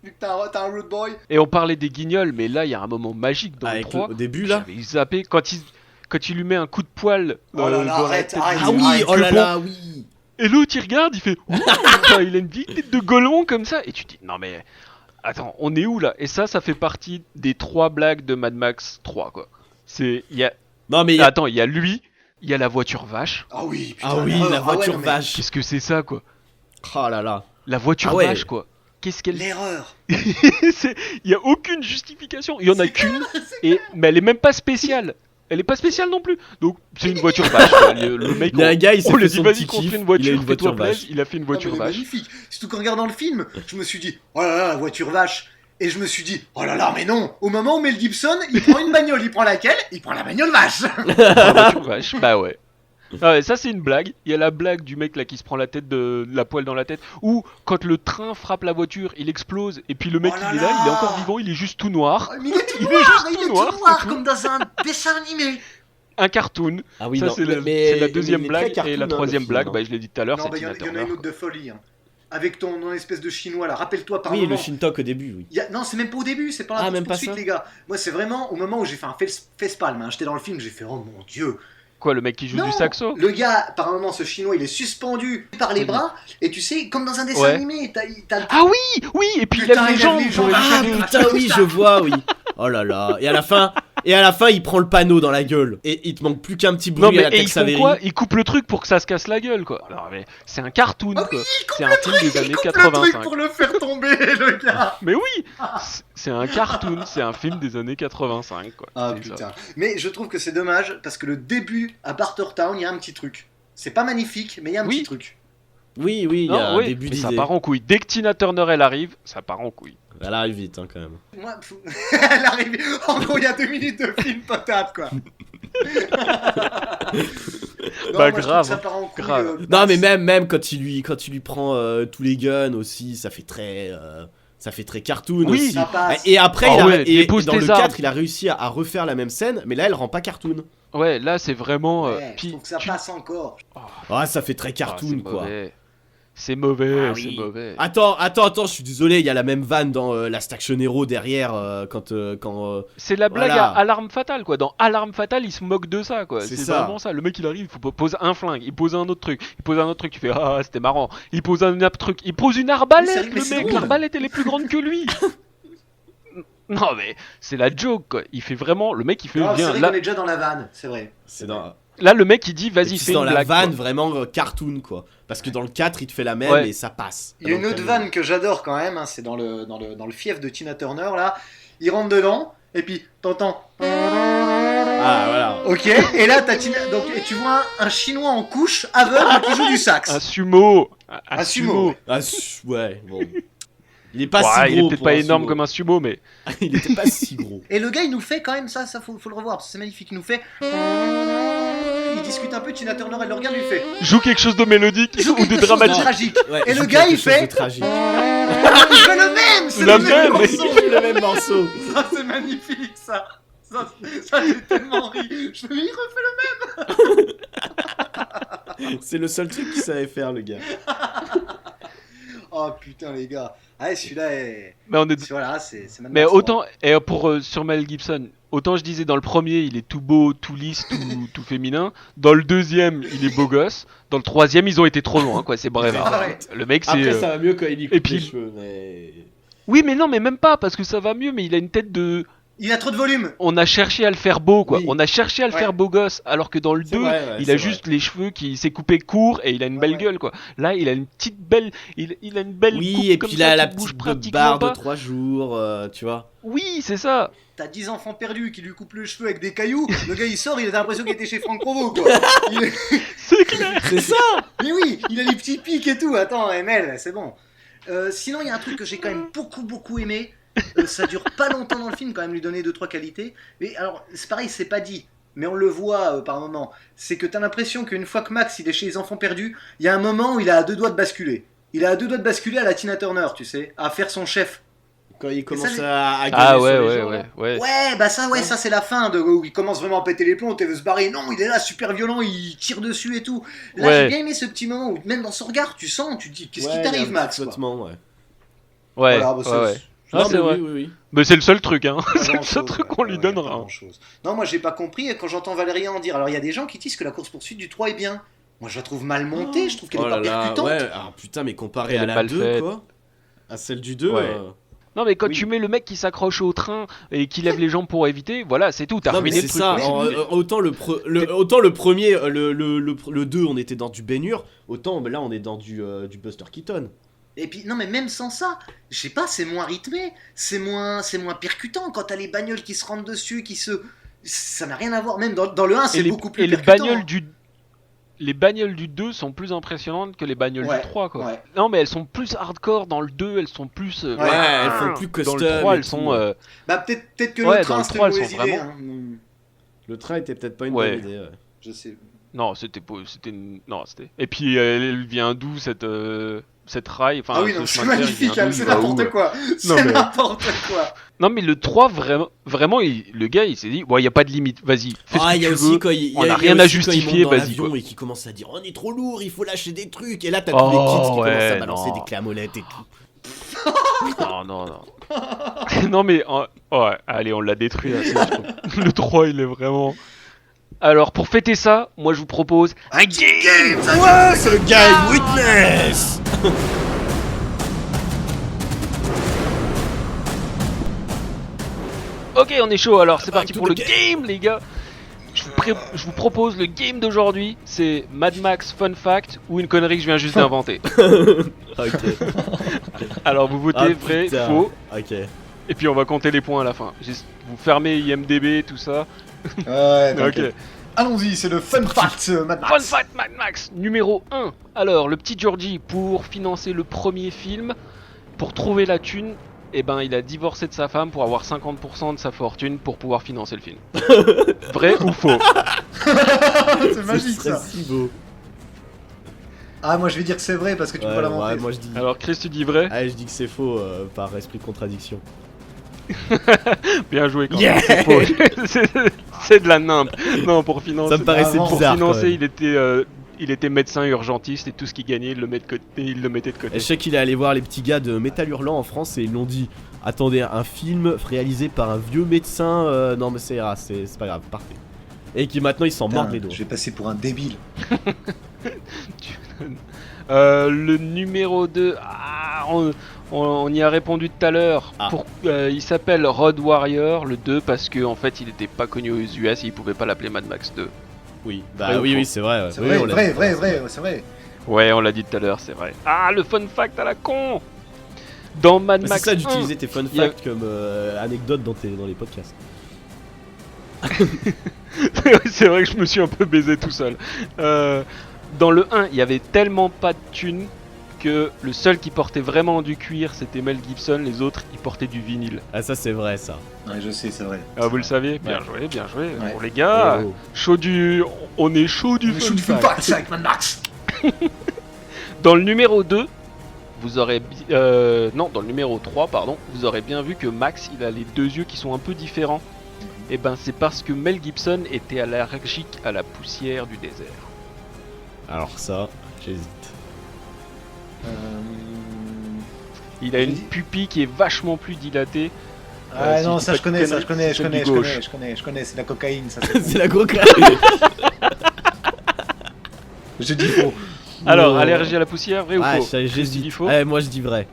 Vu que t'as un road boy. Et on parlait des guignols, mais là, il y a un moment magique dans le Avec 3. au début là. J'avais zappé quand il lui met un coup de poil Oh là là, dans la arrête, tête. arrête. Ah oui, arrête, oh là que là, oui. Et l'autre, il regarde, il fait Ouh, putain, il a une vieille tête de golon comme ça. Et tu te dis, non mais Attends, on est où là? Et ça fait partie des 3 blagues de Mad Max 3, quoi. Il y a... Non, mais. Attends, il y a lui, il y a la voiture vache. Ah oui, putain. Ah oui, la voiture non, mais vache. Qu'est-ce que c'est ça, quoi? Oh là là. La voiture Ah ouais. vache, quoi. Qu'est-ce qu'elle... L'erreur. Il y a aucune justification. Il y en a qu'une, mais elle est même pas spéciale. Elle est pas spéciale non plus. Donc c'est une voiture vache. Le mec, Il y a un gars, il s'est on lui fait a dit son vas-y petit construis kiff, une voiture, il a une fais-toi voiture plaisir. vache. Il a fait une voiture Ah, mais vache. magnifique. Surtout qu'en regardant le film, je me suis dit, oh là là, la voiture vache. Et je me suis dit, oh là là, mais non. Au moment où Mel Gibson, il prend une bagnole, il prend laquelle? Il prend la bagnole vache. La voiture vache, bah ouais. Ah ouais, ça c'est une blague. Il y a la blague du mec là qui se prend la tête de la poêle dans la tête. Ou quand le train frappe la voiture, il explose et puis le mec Oh là il est là, là. il est encore vivant, il est juste tout noir. Mais il est tout Il est noir, juste il tout est noir, tout noir, c'est tout. comme dans un dessin animé. Un cartoon. Ah oui, Ça non, c'est mais la deuxième il est très blague. cartoon, Et la hein, le troisième film, blague, hein. bah je l'ai dit tout à l'heure, Non, c'est bah, il y Tina en a Turner. une autre de folie. Hein. Avec ton espèce de chinois là, rappelle-toi par Oui, moment. le Shintok au début, oui. Non, c'est même pas au début, c'est pas la Ah, même pas poursuite, ça. les gars. Moi, c'est vraiment au moment où j'ai fait un face-palm. Hein. J'étais dans le film, j'ai fait oh mon dieu. Quoi, le mec qui joue Non, du saxo? le gars, par un moment, ce chinois, il est suspendu par les bras, et tu sais, comme dans un dessin Ouais. animé, t'as le... Ah oui, oui, et puis il Putain, lève les il lève jambes. les jambes. Ah putain, oui, je vois, oui. Oh là là. Et à la fin, il prend le panneau dans la gueule. Et il te manque plus qu'un petit bruit Non mais à la et ils Tex font Avery. quoi? Ils coupent le truc pour que ça se casse la gueule, quoi. Alors mais c'est un cartoon, Ah oui, quoi. il coupe C'est le un film truc, des années il coupe le 85. truc pour le faire tomber, le gars. Mais oui, c'est un cartoon, c'est un film des années 85, quoi. Ah C'est ça. putain. Mais je trouve que c'est dommage, parce que le début, à Bartertown, il y a un petit truc. C'est pas magnifique, mais il y a un Oui. petit truc. Oui, oui, il y a Non, un oui, début mais ça d'idée. part en couille. Dès que Tina Turner elle arrive, ça part en couille. Elle arrive vite, hein, quand même. Moi, elle arrive. En gros, il y a 2 minutes de film potable, quoi. Non, Bah, moi, je trouve grave, que ça part en couille, grave. Non, mais même quand il lui prend tous les guns aussi, ça fait très cartoon Oui, aussi. ça passe. Et après, Ah ouais, et dépose dans tes le armes. 4, il a réussi à refaire la même scène, mais là, elle rend pas cartoon. Ouais, là c'est vraiment. Ouais, je puis trouve que ça passe encore. Ah, ça fait très Ah, cartoon, c'est quoi. mauvais. C'est mauvais, Ah c'est oui. mauvais. Attends, je suis désolé, il y a la même vanne dans Last Action Hero derrière quand C'est la blague voilà. à l'arme fatale, quoi. Dans Alarme fatale, il se moque de ça, quoi. C'est C'est ça. vraiment ça. Le mec il arrive, il pose un flingue, il pose un autre truc, il pose un autre truc, tu fais ah c'était marrant. Il pose un autre truc, il pose une Mais arbalète, c'est le mec. drôle. L'arbalète elle est plus grande que lui. Non mais c'est la joke, quoi. Il fait vraiment, le mec il fait Non, c'est bien. vrai Là, qu'on est déjà dans la vanne, c'est vrai. c'est dans là, le mec il dit et vas-y puis fais c'est dans une la blague. vanne quoi. vraiment cartoon, quoi. Parce que dans le 4, il te fait la même Ouais. et ça passe. Il y a une Donc, autre vanne que j'adore quand même, hein, c'est dans le fief de Tina Turner, là. Il rentre dedans, et puis t'entends... Ah, voilà. Ok, et là t'as Tina... Donc, et tu vois un chinois en couche, aveugle, qui joue du sax. Un sumo. Un sumo. Ah, ouais, bon. Il est pas Ouais, si gros. il est peut-être pour pas un énorme sumo. comme un sumo, mais. Il était pas si gros. Et le gars, il nous fait quand même ça faut le revoir, parce que c'est magnifique. Il nous fait... Il discute un peu, Tina Turner, elle le regarde, il fait... Joue quelque chose de mélodique Il joue ou de quelque chose de dramatique. tragique. Ouais, Et il le joue gars, quelque il chose fait... de tragique. Il fait le même. C'est La le même même. morceau. Il joue le même morceau. Ça, c'est magnifique, ça. Ça j'ai tellement ri. Je me dis, il refait le même. C'est le seul truc qu'il savait faire, le gars. Oh putain, les gars. Ah, celui-là est... Mais on est. Voilà, c'est Mad Mais Max, autant, et pour sur Mel Gibson, autant je disais dans le premier il est tout beau, tout lisse, tout féminin. Dans le deuxième il est beau gosse. Dans le troisième ils ont été trop loin, quoi. C'est bref. Ah ouais. Le mec c'est. Après, ça va mieux quand il lui coupe et puis- les cheveux, mais... Oui mais non mais même pas parce que ça va mieux mais il a une tête de. Il a trop de volume. On a cherché à le faire beau quoi. Oui. On a cherché à le Ouais. faire beau gosse alors que dans le C'est 2 vrai, ouais, il c'est a vrai. juste les cheveux qui s'est coupé court et il a une belle ouais. gueule quoi. Là il a une petite belle, il a une belle coupe Oui, et comme puis ça, là, la qui bouge petite pratiquement barre de pas. 3 jours, tu vois. Oui c'est ça. T'as 10 enfants perdus qui lui coupent le cheveu avec des cailloux. Le gars, il sort, il a l'impression qu'il était chez Franck Provo, quoi. C'est clair. C'est ça. Mais oui, il a les petits pics et tout. Attends, ML, c'est bon. Sinon, il y a un truc que j'ai quand même beaucoup aimé. Ça dure pas longtemps dans le film, quand même, lui donner 2-3 qualités. Mais alors, c'est pareil, c'est pas dit. Mais on le voit par moment. C'est que t'as l'impression qu'une fois que Max il est chez les enfants perdus, il y a un moment où il a à 2 doigts de basculer. Il a à 2 doigts de basculer à la Tina Turner, tu sais, à faire son chef. Quand il commence ça, à gueuler Ah sur ouais les ouais gens, là. ouais. Ouais, bah ça, ça c'est la fin où il commence vraiment à péter les plombs, tu veut se barrer. Non, il est là, super violent, il tire dessus et tout. Là, Ouais. j'ai bien aimé ce petit moment où, même dans son regard, tu sens, tu te dis, qu'est-ce Ouais, qui il y a t'arrive, un Max, petit quoi. flottement, ouais. Ouais, Voilà, bah, ouais, c'est- ouais. c'est Ah, Non, c'est mais vrai. oui. Mais c'est le seul truc, hein. pas C'est le seul grand-chose, truc ouais. qu'on lui Ouais, donnera. pas grand-chose. Non, moi j'ai pas compris, et quand j'entends Valérien en dire, alors il y a des gens qui disent que la course-poursuite du 3 est bien. Moi je la trouve mal montée, je trouve qu'elle Oh est là pas là, percutante. ouais. Ah putain, mais comparé Elle à est la mal 2, faite. quoi. À celle du 2, Ouais. Non mais quand Oui. tu mets le mec qui s'accroche au train et qui lève les jambes pour éviter, voilà, c'est tout, t'as Non mais ruiné c'est le truc. ça, quoi. autant le premier, le 2 on était dans du baignure, autant là on est dans du Buster Keaton. Et puis, non, mais même sans ça, je sais pas, c'est moins rythmé, c'est moins percutant quand t'as les bagnoles qui se rentrent dessus, ça n'a rien à voir. Même dans le 1, c'est beaucoup plus et percutant. les bagnoles du 2 sont plus impressionnantes que les bagnoles Ouais, du 3 quoi. ouais. Non mais elles sont plus hardcore dans le 2, elles sont plus Ouais, elles font plus dans custom. le 3 et elles tout. sont Bah, peut-être que Ouais, le dans train, le c'était 3, une elles mauvaise sont idée. vraiment- Hein. Le train était peut-être pas une Ouais. bonne idée. Ouais. Je sais. non, c'était non, c'était. Et puis elle vient d'où cette rail, enfin Ah oui, ce non, c'est chemin de fer, il magnifique, vient hein, d'où, c'est il va où, n'importe quoi. Non, C'est mais- n'importe quoi. Non mais le 3 vraiment le gars il s'est dit ouais, il y a pas de limite, vas-y, fais ce Ah, que il y a tu aussi veux. quand il on a y a rien aussi à quand justifier, il monte dans vas-y l'avion quoi. et qui commence à dire on est trop lourd, il faut lâcher des trucs et là t'as tous les kids qui commencent à balancer des clés à molette et tout. Non. Non mais ouais, allez, on l'a détruit là, c'est trop. Le 3 il est vraiment. Alors pour fêter ça, moi je vous propose un game. Ouais, c'est le Game Witness. Ok, on est chaud alors, c'est parti to pour the le game les gars. Je vous propose le game d'aujourd'hui, c'est Mad Max Fun Fact ou une connerie que je viens juste d'inventer. Ok. Alors vous votez Ah, vrai, putain. faux, Ok. et puis on va compter les points à la fin. Vous fermez IMDB, tout ça. Ouais, Ok. t'inquiète. Allons-y, c'est le fun fact, Mad Max. Fun Fact Mad Max numéro 1. Alors, le petit Georgie, pour financer le premier film, pour trouver la thune, eh ben, il a divorcé de sa femme pour avoir 50% de sa fortune pour pouvoir financer le film. Vrai ou faux? C'est magique serait ça. si beau. Ah, moi je vais dire que c'est vrai parce que tu peux Ouais, l'inventer. moi je dis. Alors, Chris, tu dis vrai? Allez, je dis que c'est faux par esprit de contradiction. Bien joué quand Yeah. même. C'est faux. C'est de la nimpe. Non, pour financer. Ça me paraissait Avant, Pour bizarre. quand financer, même. il était médecin urgentiste et tout ce qu'il gagnait, il le mettait de côté. Et je sais qu'il est allé voir les petits gars de Métal Hurlant en France et ils l'ont dit attendez, un film réalisé par un vieux médecin, non mais ça ira, c'est pas grave, parfait. Et qui maintenant ils s'en Putain, mordent les doigts. je vais passer pour un débile. Le numéro 2, on y a répondu tout à l'heure. Ah. Il s'appelle Road Warrior, le 2, parce que en fait il était pas connu aux US et il pouvait pas l'appeler Mad Max 2. Oui, Vrai bah ou oui, faux? oui, c'est vrai. C'est Oui, vrai, on l'a vrai, dit. vrai, vrai, c'est vrai. Ouais, on l'a dit tout à l'heure, c'est vrai. Ah, le fun fact à la con. Dans Mad Bah, Max c'est ça 1, d'utiliser tes fun il y a- facts comme anecdote dans les podcasts. c'est vrai que je me suis un peu baisé tout seul. Dans le 1, il y avait tellement pas de thunes que le seul qui portait vraiment du cuir, c'était Mel Gibson, les autres, ils portaient du vinyle. Ah, ça c'est vrai ça. Ouais, je sais, c'est vrai. Ah, vous le saviez? Bien Ouais. joué, bien joué. Ouais. Bon, les gars, Eh oh. chaud du... on est chaud du Je fun suis du fun fact. fact avec Mad Max. Dans le numéro 2, vous aurez... non, dans le numéro 3, pardon, vous aurez bien vu que Max, il a les deux yeux qui sont un peu différents. Et ben, c'est parce que Mel Gibson était allergique à la poussière du désert. Alors ça, j'hésite. Il a une pupille qui est vachement plus dilatée. Ah si non, je ça dis je pas de connais, ça conneries, je connais, c'est je celle connais, du gauche. je connais, c'est la cocaïne, ça C'est la gros Je dis faux. Alors, allergie à la poussière, vrai ou Ah, faux? Tu dis j'hésite. faux? Ouais, moi je dis vrai.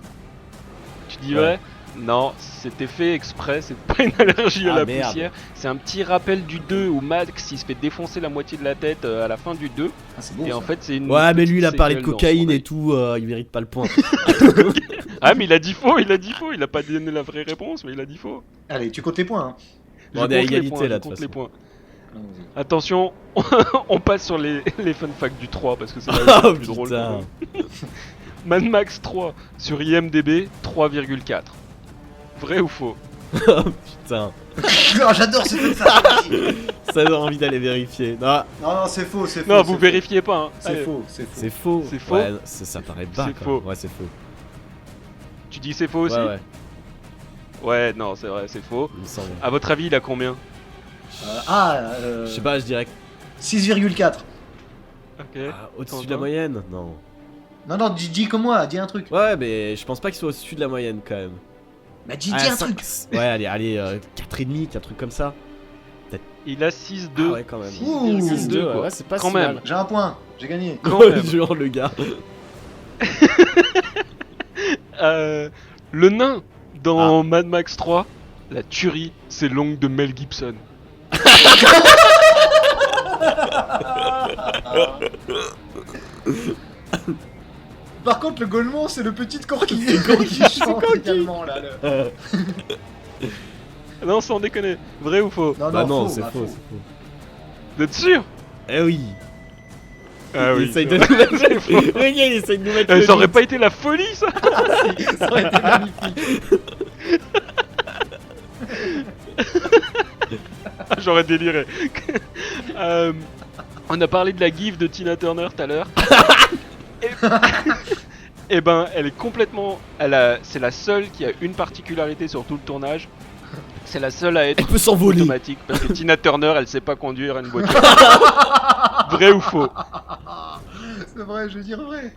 Tu dis Ouais. vrai? Non, c'était fait exprès, c'est pas une allergie à Ah, la merde. poussière. C'est un petit rappel du 2 où Max il se fait défoncer la moitié de la tête à la fin du 2. Ah, c'est beau. Et ça. en fait, c'est une. Ouais, mais lui il a petite parlé de séquelle dans cocaïne son et tout, il mérite pas le point. Ah, mais il a dit faux, il a pas donné la vraie réponse, mais il a dit faux. Allez, tu comptes les points. Hein. Bon, on est à compte les égalité, points, là, je de compte toute les façon. points. Allons-y. Attention, on passe sur les fun facts du 3 parce que c'est Oh le plus drôle. putain. Mad Max 3 sur IMDB 3,4. Vrai ou faux? Oh putain. Ah, j'adore ce fun fact. Ça donne envie d'aller vérifier. Non, Non, non, c'est faux, c'est faux. Non, c'est vous faux. vérifiez pas. Hein. C'est Allez, faux, c'est faux. c'est faux. C'est faux. Ouais, ça paraît bas. C'est quand faux. même. Ouais, c'est faux. Tu dis c'est faux aussi? Ouais, ouais, Ouais, non, c'est vrai, c'est faux. il me semble. À votre avis, il a combien? Je sais pas, je dirais 6,4. Ok. au-dessus de la Quentin moyenne. Non. Non, non, dis comme moi, dis un truc. Ouais, mais je pense pas qu'il soit au-dessus de la moyenne quand même. Bah, dis Ah, un cinq- truc. Ouais, allez, 4,5, un truc comme ça. Il a 6,2. Ah ouais, quand même. 6,2 ouais, quoi. ouais, c'est pas Quand si même. mal. J'ai un point, j'ai gagné. Quand même. Genre le gars. Le nain Dans Mad Max 3, la tuerie, c'est l'ongle de Mel Gibson. Par contre, le Golemon, c'est le petit Corky. qui chante également, là. Non, sans déconner. Vrai ou faux? Non, Bah non, faux, c'est bah, faux, faux. c'est faux. Vous êtes sûr? Eh oui. Ah Il oui. essaye c'est de vrai. nous mettre... Le gars, il essaye de nous mettre le Ça aurait doute. pas été la folie, ça? Ça aurait été magnifique. J'aurais déliré. On a parlé de la gif de Tina Turner tout à l'heure. Et ben, elle est complètement. C'est la seule qui a une particularité sur tout le tournage. C'est la seule à être Elle peut s'envoler. automatique. Parce que Tina Turner, elle sait pas conduire une voiture. Vrai ou faux? C'est vrai, je veux dire vrai.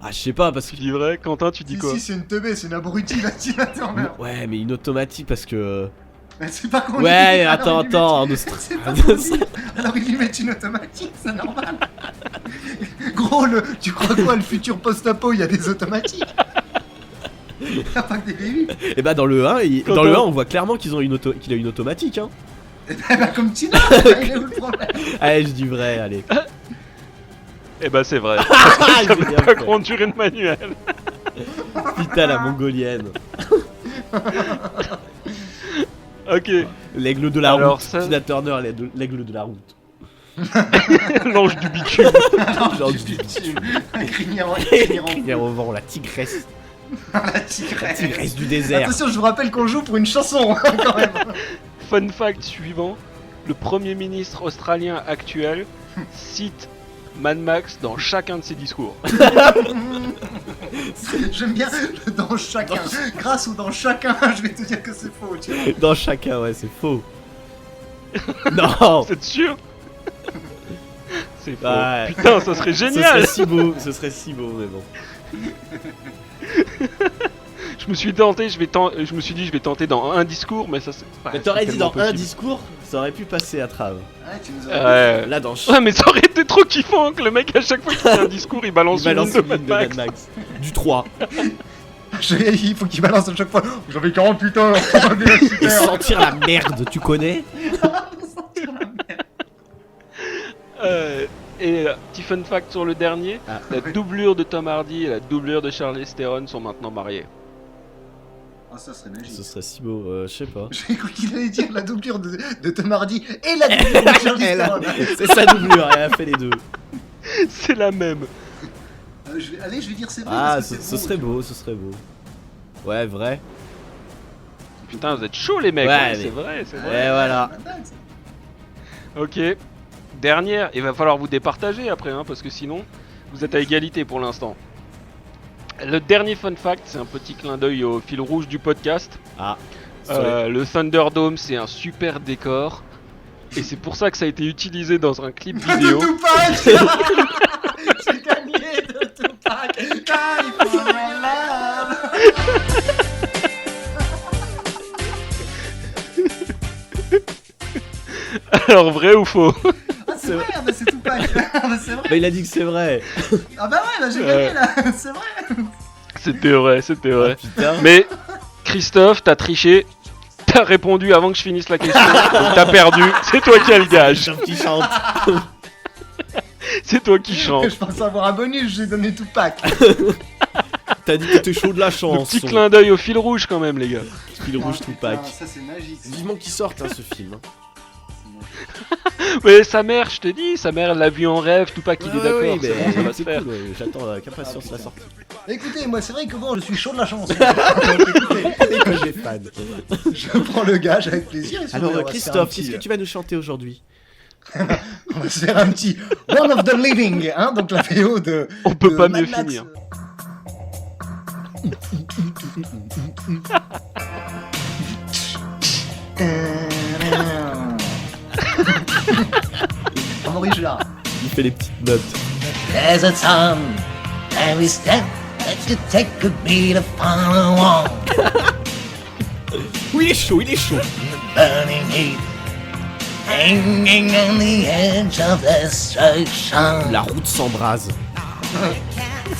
Ah, je sais pas, parce que... Tu dis vrai? Quentin, tu dis quoi? Si, c'est une teubée, c'est une abrutie, la Tina Turner. Ouais, mais une automatique, parce que... Mais c'est pas conduire. Ouais, alors attends, ils lui attends, mettent- C'est pas conduire. Alors ils lui mettent une automatique, c'est normal. Gros, tu crois quoi, le futur post-apo, il y a des automatiques. Il y a pas que des VU. Et bah dans le 1, Quand dans le on- 1 on voit clairement qu'il a une automatique, hein. Et bah comme Tina, il est où le problème? Allez, je dis vrai, allez. Eh ben, c'est vrai. J'ai Ça bien veut pas fait. conduire une manuelle. Putain, la mongolienne. Ok. L'aigle de la Alors, route. ça- Tina Turner, l'aigle de la route. L'ange du bitume. Genre du bitume. Un crinière en Crinière au vent, la tigresse. La tigresse. La tigresse du désert. Attention, je vous rappelle qu'on joue pour une chanson, quand même. Fun fact suivant, le premier ministre australien actuel cite Mad Max dans chacun de ses discours. J'aime bien le dans chacun. Grâce ou dans chacun, je vais te dire que c'est faux, tu vois. Dans chacun, ouais, c'est faux. Non. Vous êtes sûr? C'est faux. Ouais. Putain, ça serait génial. Ce serait si beau, mais bon. Je me suis tenté, je me suis dit je vais tenter dans un discours, mais ça c'est. Mais t'aurais dit dans un possible. discours, ça aurait pu passer à travers. Ouais, tu nous as... Là, dans Ouais, mais ça aurait été trop kiffant que le mec à chaque fois qu'il fait un discours, il balance, il balance une une ligne de Mad Max. Max. Du 3. Il faut qu'il balance à chaque fois. J'avais 48 heures pour ma Et vélocitaire. sentir la merde, tu connais? Et petit fun fact sur le dernier, la doublure de Tom Hardy et la doublure de Charlize Theron sont maintenant mariées. Ah, ça serait magique. Ce serait si beau, je sais pas. J'ai cru qu'il allait dire la doublure de Tom Hardy et la doublure de Charlize Theron. C'est sa doublure, elle a fait les deux. C'est la même. Allez, je vais dire c'est vrai. Ah, parce que ce c'est serait beau, ce serait beau. Ouais, vrai. Putain, vous êtes chauds les mecs, Ouais, hein, mais- c'est vrai, c'est Et vrai. voilà. Ok. Dernière, il va falloir vous départager après, hein, parce que sinon, vous êtes à égalité pour l'instant. Le dernier fun fact, c'est un petit clin d'œil au fil rouge du podcast. Ah. Le Thunderdome, c'est un super décor. Et c'est pour ça que ça a été utilisé dans un clip vidéo. De Tupac. J'ai gagné de Tupac. California Love. Alors, vrai ou faux? Ah, c'est vrai, ah, bah, c'est Tupac. Ah, bah, c'est vrai. Bah, il a dit que c'est vrai. Ah, bah ouais, bah, j'ai gagné là. C'est vrai. C'était vrai, c'était vrai. Putain. Mais Christophe, t'as triché. T'as répondu avant que je finisse la question. Donc t'as perdu. C'est toi qui as le gage. Qui chante. C'est toi qui chante. Je pense avoir un bonus, j'ai donné Tupac. T'as dit que t'étais chaud de la Le chance. petit clin d'œil au fil rouge quand même, les gars. Fil rouge Tupac. Ah, ça, c'est magique. Vivement qu'il sorte, hein, ce film. Mais sa mère, je te dis, sa mère elle l'a vu en rêve, Tupac il est d'accord, Oui, c'est bon, ça va se c'est faire. cool, ouais. J'attends avec impatience la sortie. Écoutez, moi, c'est vrai que bon, je suis chaud de la chance. Écoutez, J'ai fan. je prends le gage avec plaisir. et Alors, on va se faire un Christophe, petit, qu'est-ce que tu vas nous chanter aujourd'hui? On va se faire un petit One of the Living, hein, donc la VO de. On peut de pas Mad mieux Max. finir. Maurice là. Il fait les petites notes. There's a time and we stand that you take a beat of follow on Oui, il est chaud, il est chaud. burning heat hanging on the edge of destruction. La route s'embrase.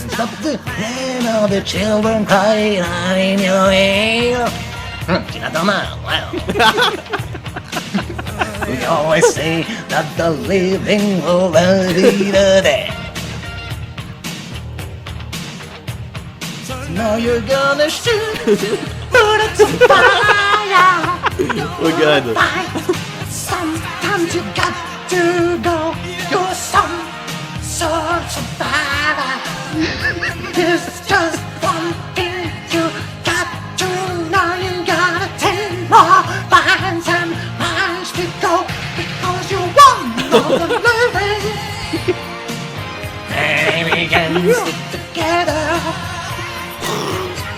Stop the hand of the children crying out in your ear. Tina Turner, wow. We always say that the living will be the dead. Now you're gonna shoot, bullets on fire. Oh god. Sometimes you got to go. You're some sort of fire. There's just one thing you got to know. You got 10 more miles and miles to go because you're one of the living. And we can stick together.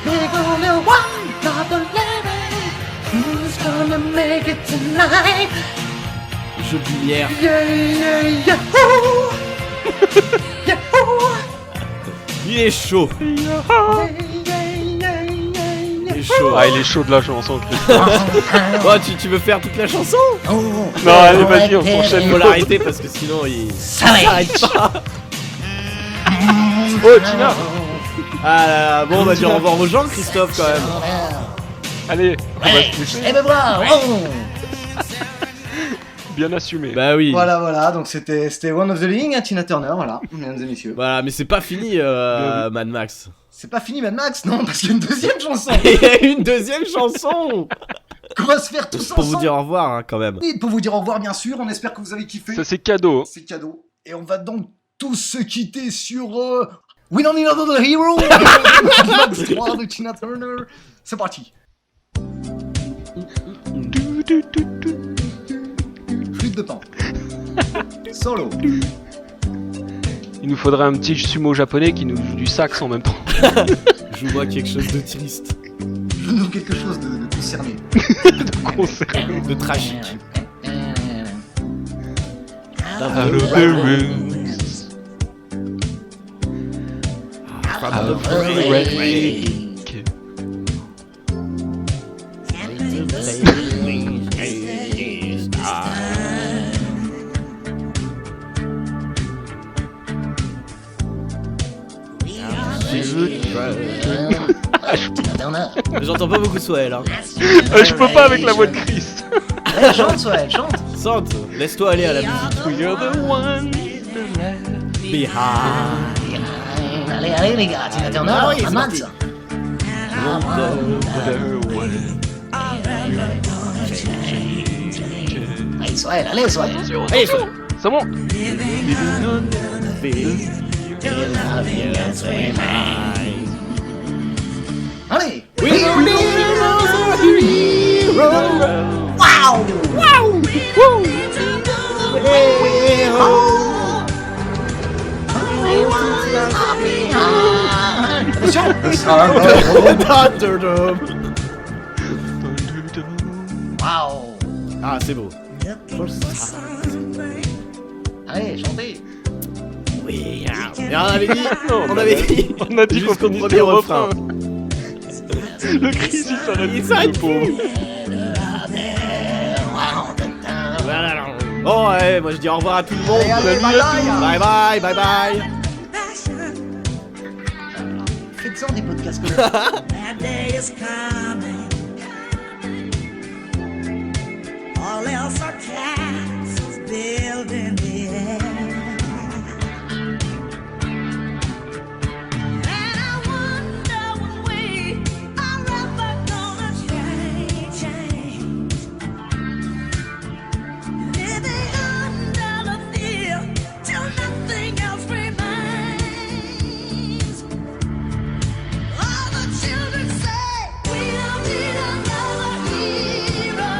We're gonna one of the living. Who's gonna make it tonight? Jeu de lumière. Yeah, yeah, yahoo! Yahoo! Il est chaud. Il est chaud. Ah, il est chaud de la chanson, Chris. Oh, tu veux faire toute la chanson? Non, allez, vas-y, on s'enchaîne. Faut l'arrêter parce que sinon il s'arrête pas. Oh, Tina. Ah là là, bon, on va dire au revoir aux gens, Christophe, quand même. Allez, on va se laisser. Et me voir. Bien assumé. Bah oui. Voilà, donc c'était One of the Living, hein, Tina Turner, voilà, mesdames et messieurs. Voilà, mais c'est pas fini, Mad Max. C'est pas fini, Mad Max, non, parce qu'il y a une deuxième chanson. Il y a une deuxième chanson. Qu'on va se faire tous ensemble. Pour vous dire au revoir, hein, quand même. Et pour vous dire au revoir, bien sûr, on espère que vous avez kiffé. Ça, c'est cadeau. C'est cadeau. Et on va donc tous se quitter sur We Don't Need Another Hero. Max 3 de Tina Turner. C'est parti. Flûte de pan. Solo. Il nous faudrait un petit sumo japonais qui nous joue du sax en même temps. Joue-moi quelque chose de triste. Joue-nous quelque chose de concerné. De concerné. De tragique. Out of the rooms. Out of the break. J'entends pas beaucoup Soël, hein. Je peux pas avec la voix de Chris. Allez, chante, Soël, chante. Chante, laisse-toi aller à la musique. You're the one behind. Allez, les gars, Tina Turner, Ah oui, c'est Max. Allez, Soël, allez, Soël. Allez, Soël. C'est bon. Allez. We don't need another hero. Wow. Wow. Woo. Wow. Ah, c'est beau. Allez, chantez. Oui, et on avait dit, on avait dit, on a dit qu'on jusqu'au finissait premier au refrain. Le Chris il s'arrête. Il s'arrête plus. Bon, ouais, moi je dis au revoir à tout le monde. Allez, Bye bye, bye bye. Faites-en des podcasts comme ça. That day is coming. All else are castles built in the air. And I wonder when we are ever gonna change. Living under the fear till nothing else remains. All the children say we don't need another hero.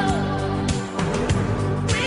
We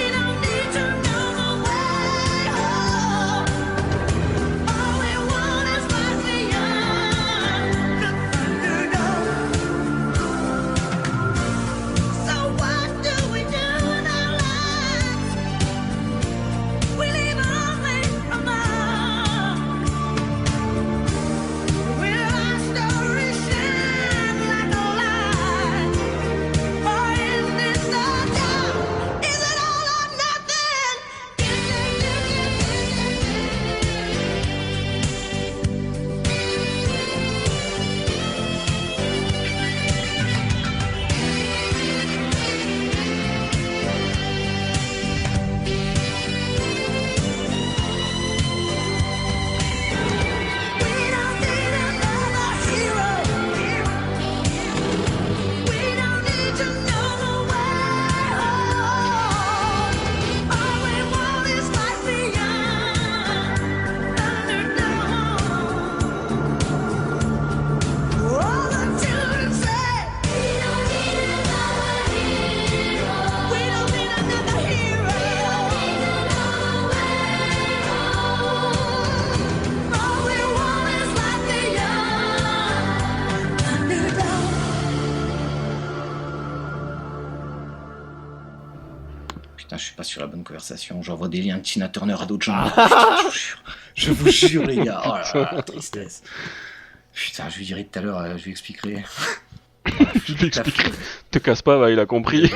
je suis pas sur la bonne conversation. J'envoie des liens de Tina Turner à d'autres gens. Putain, je vous jure, les gars. Oh là là, tristesse. Putain, je lui dirai tout à l'heure, je lui expliquerai. Je lui expliquerai. Te casse pas, il a compris.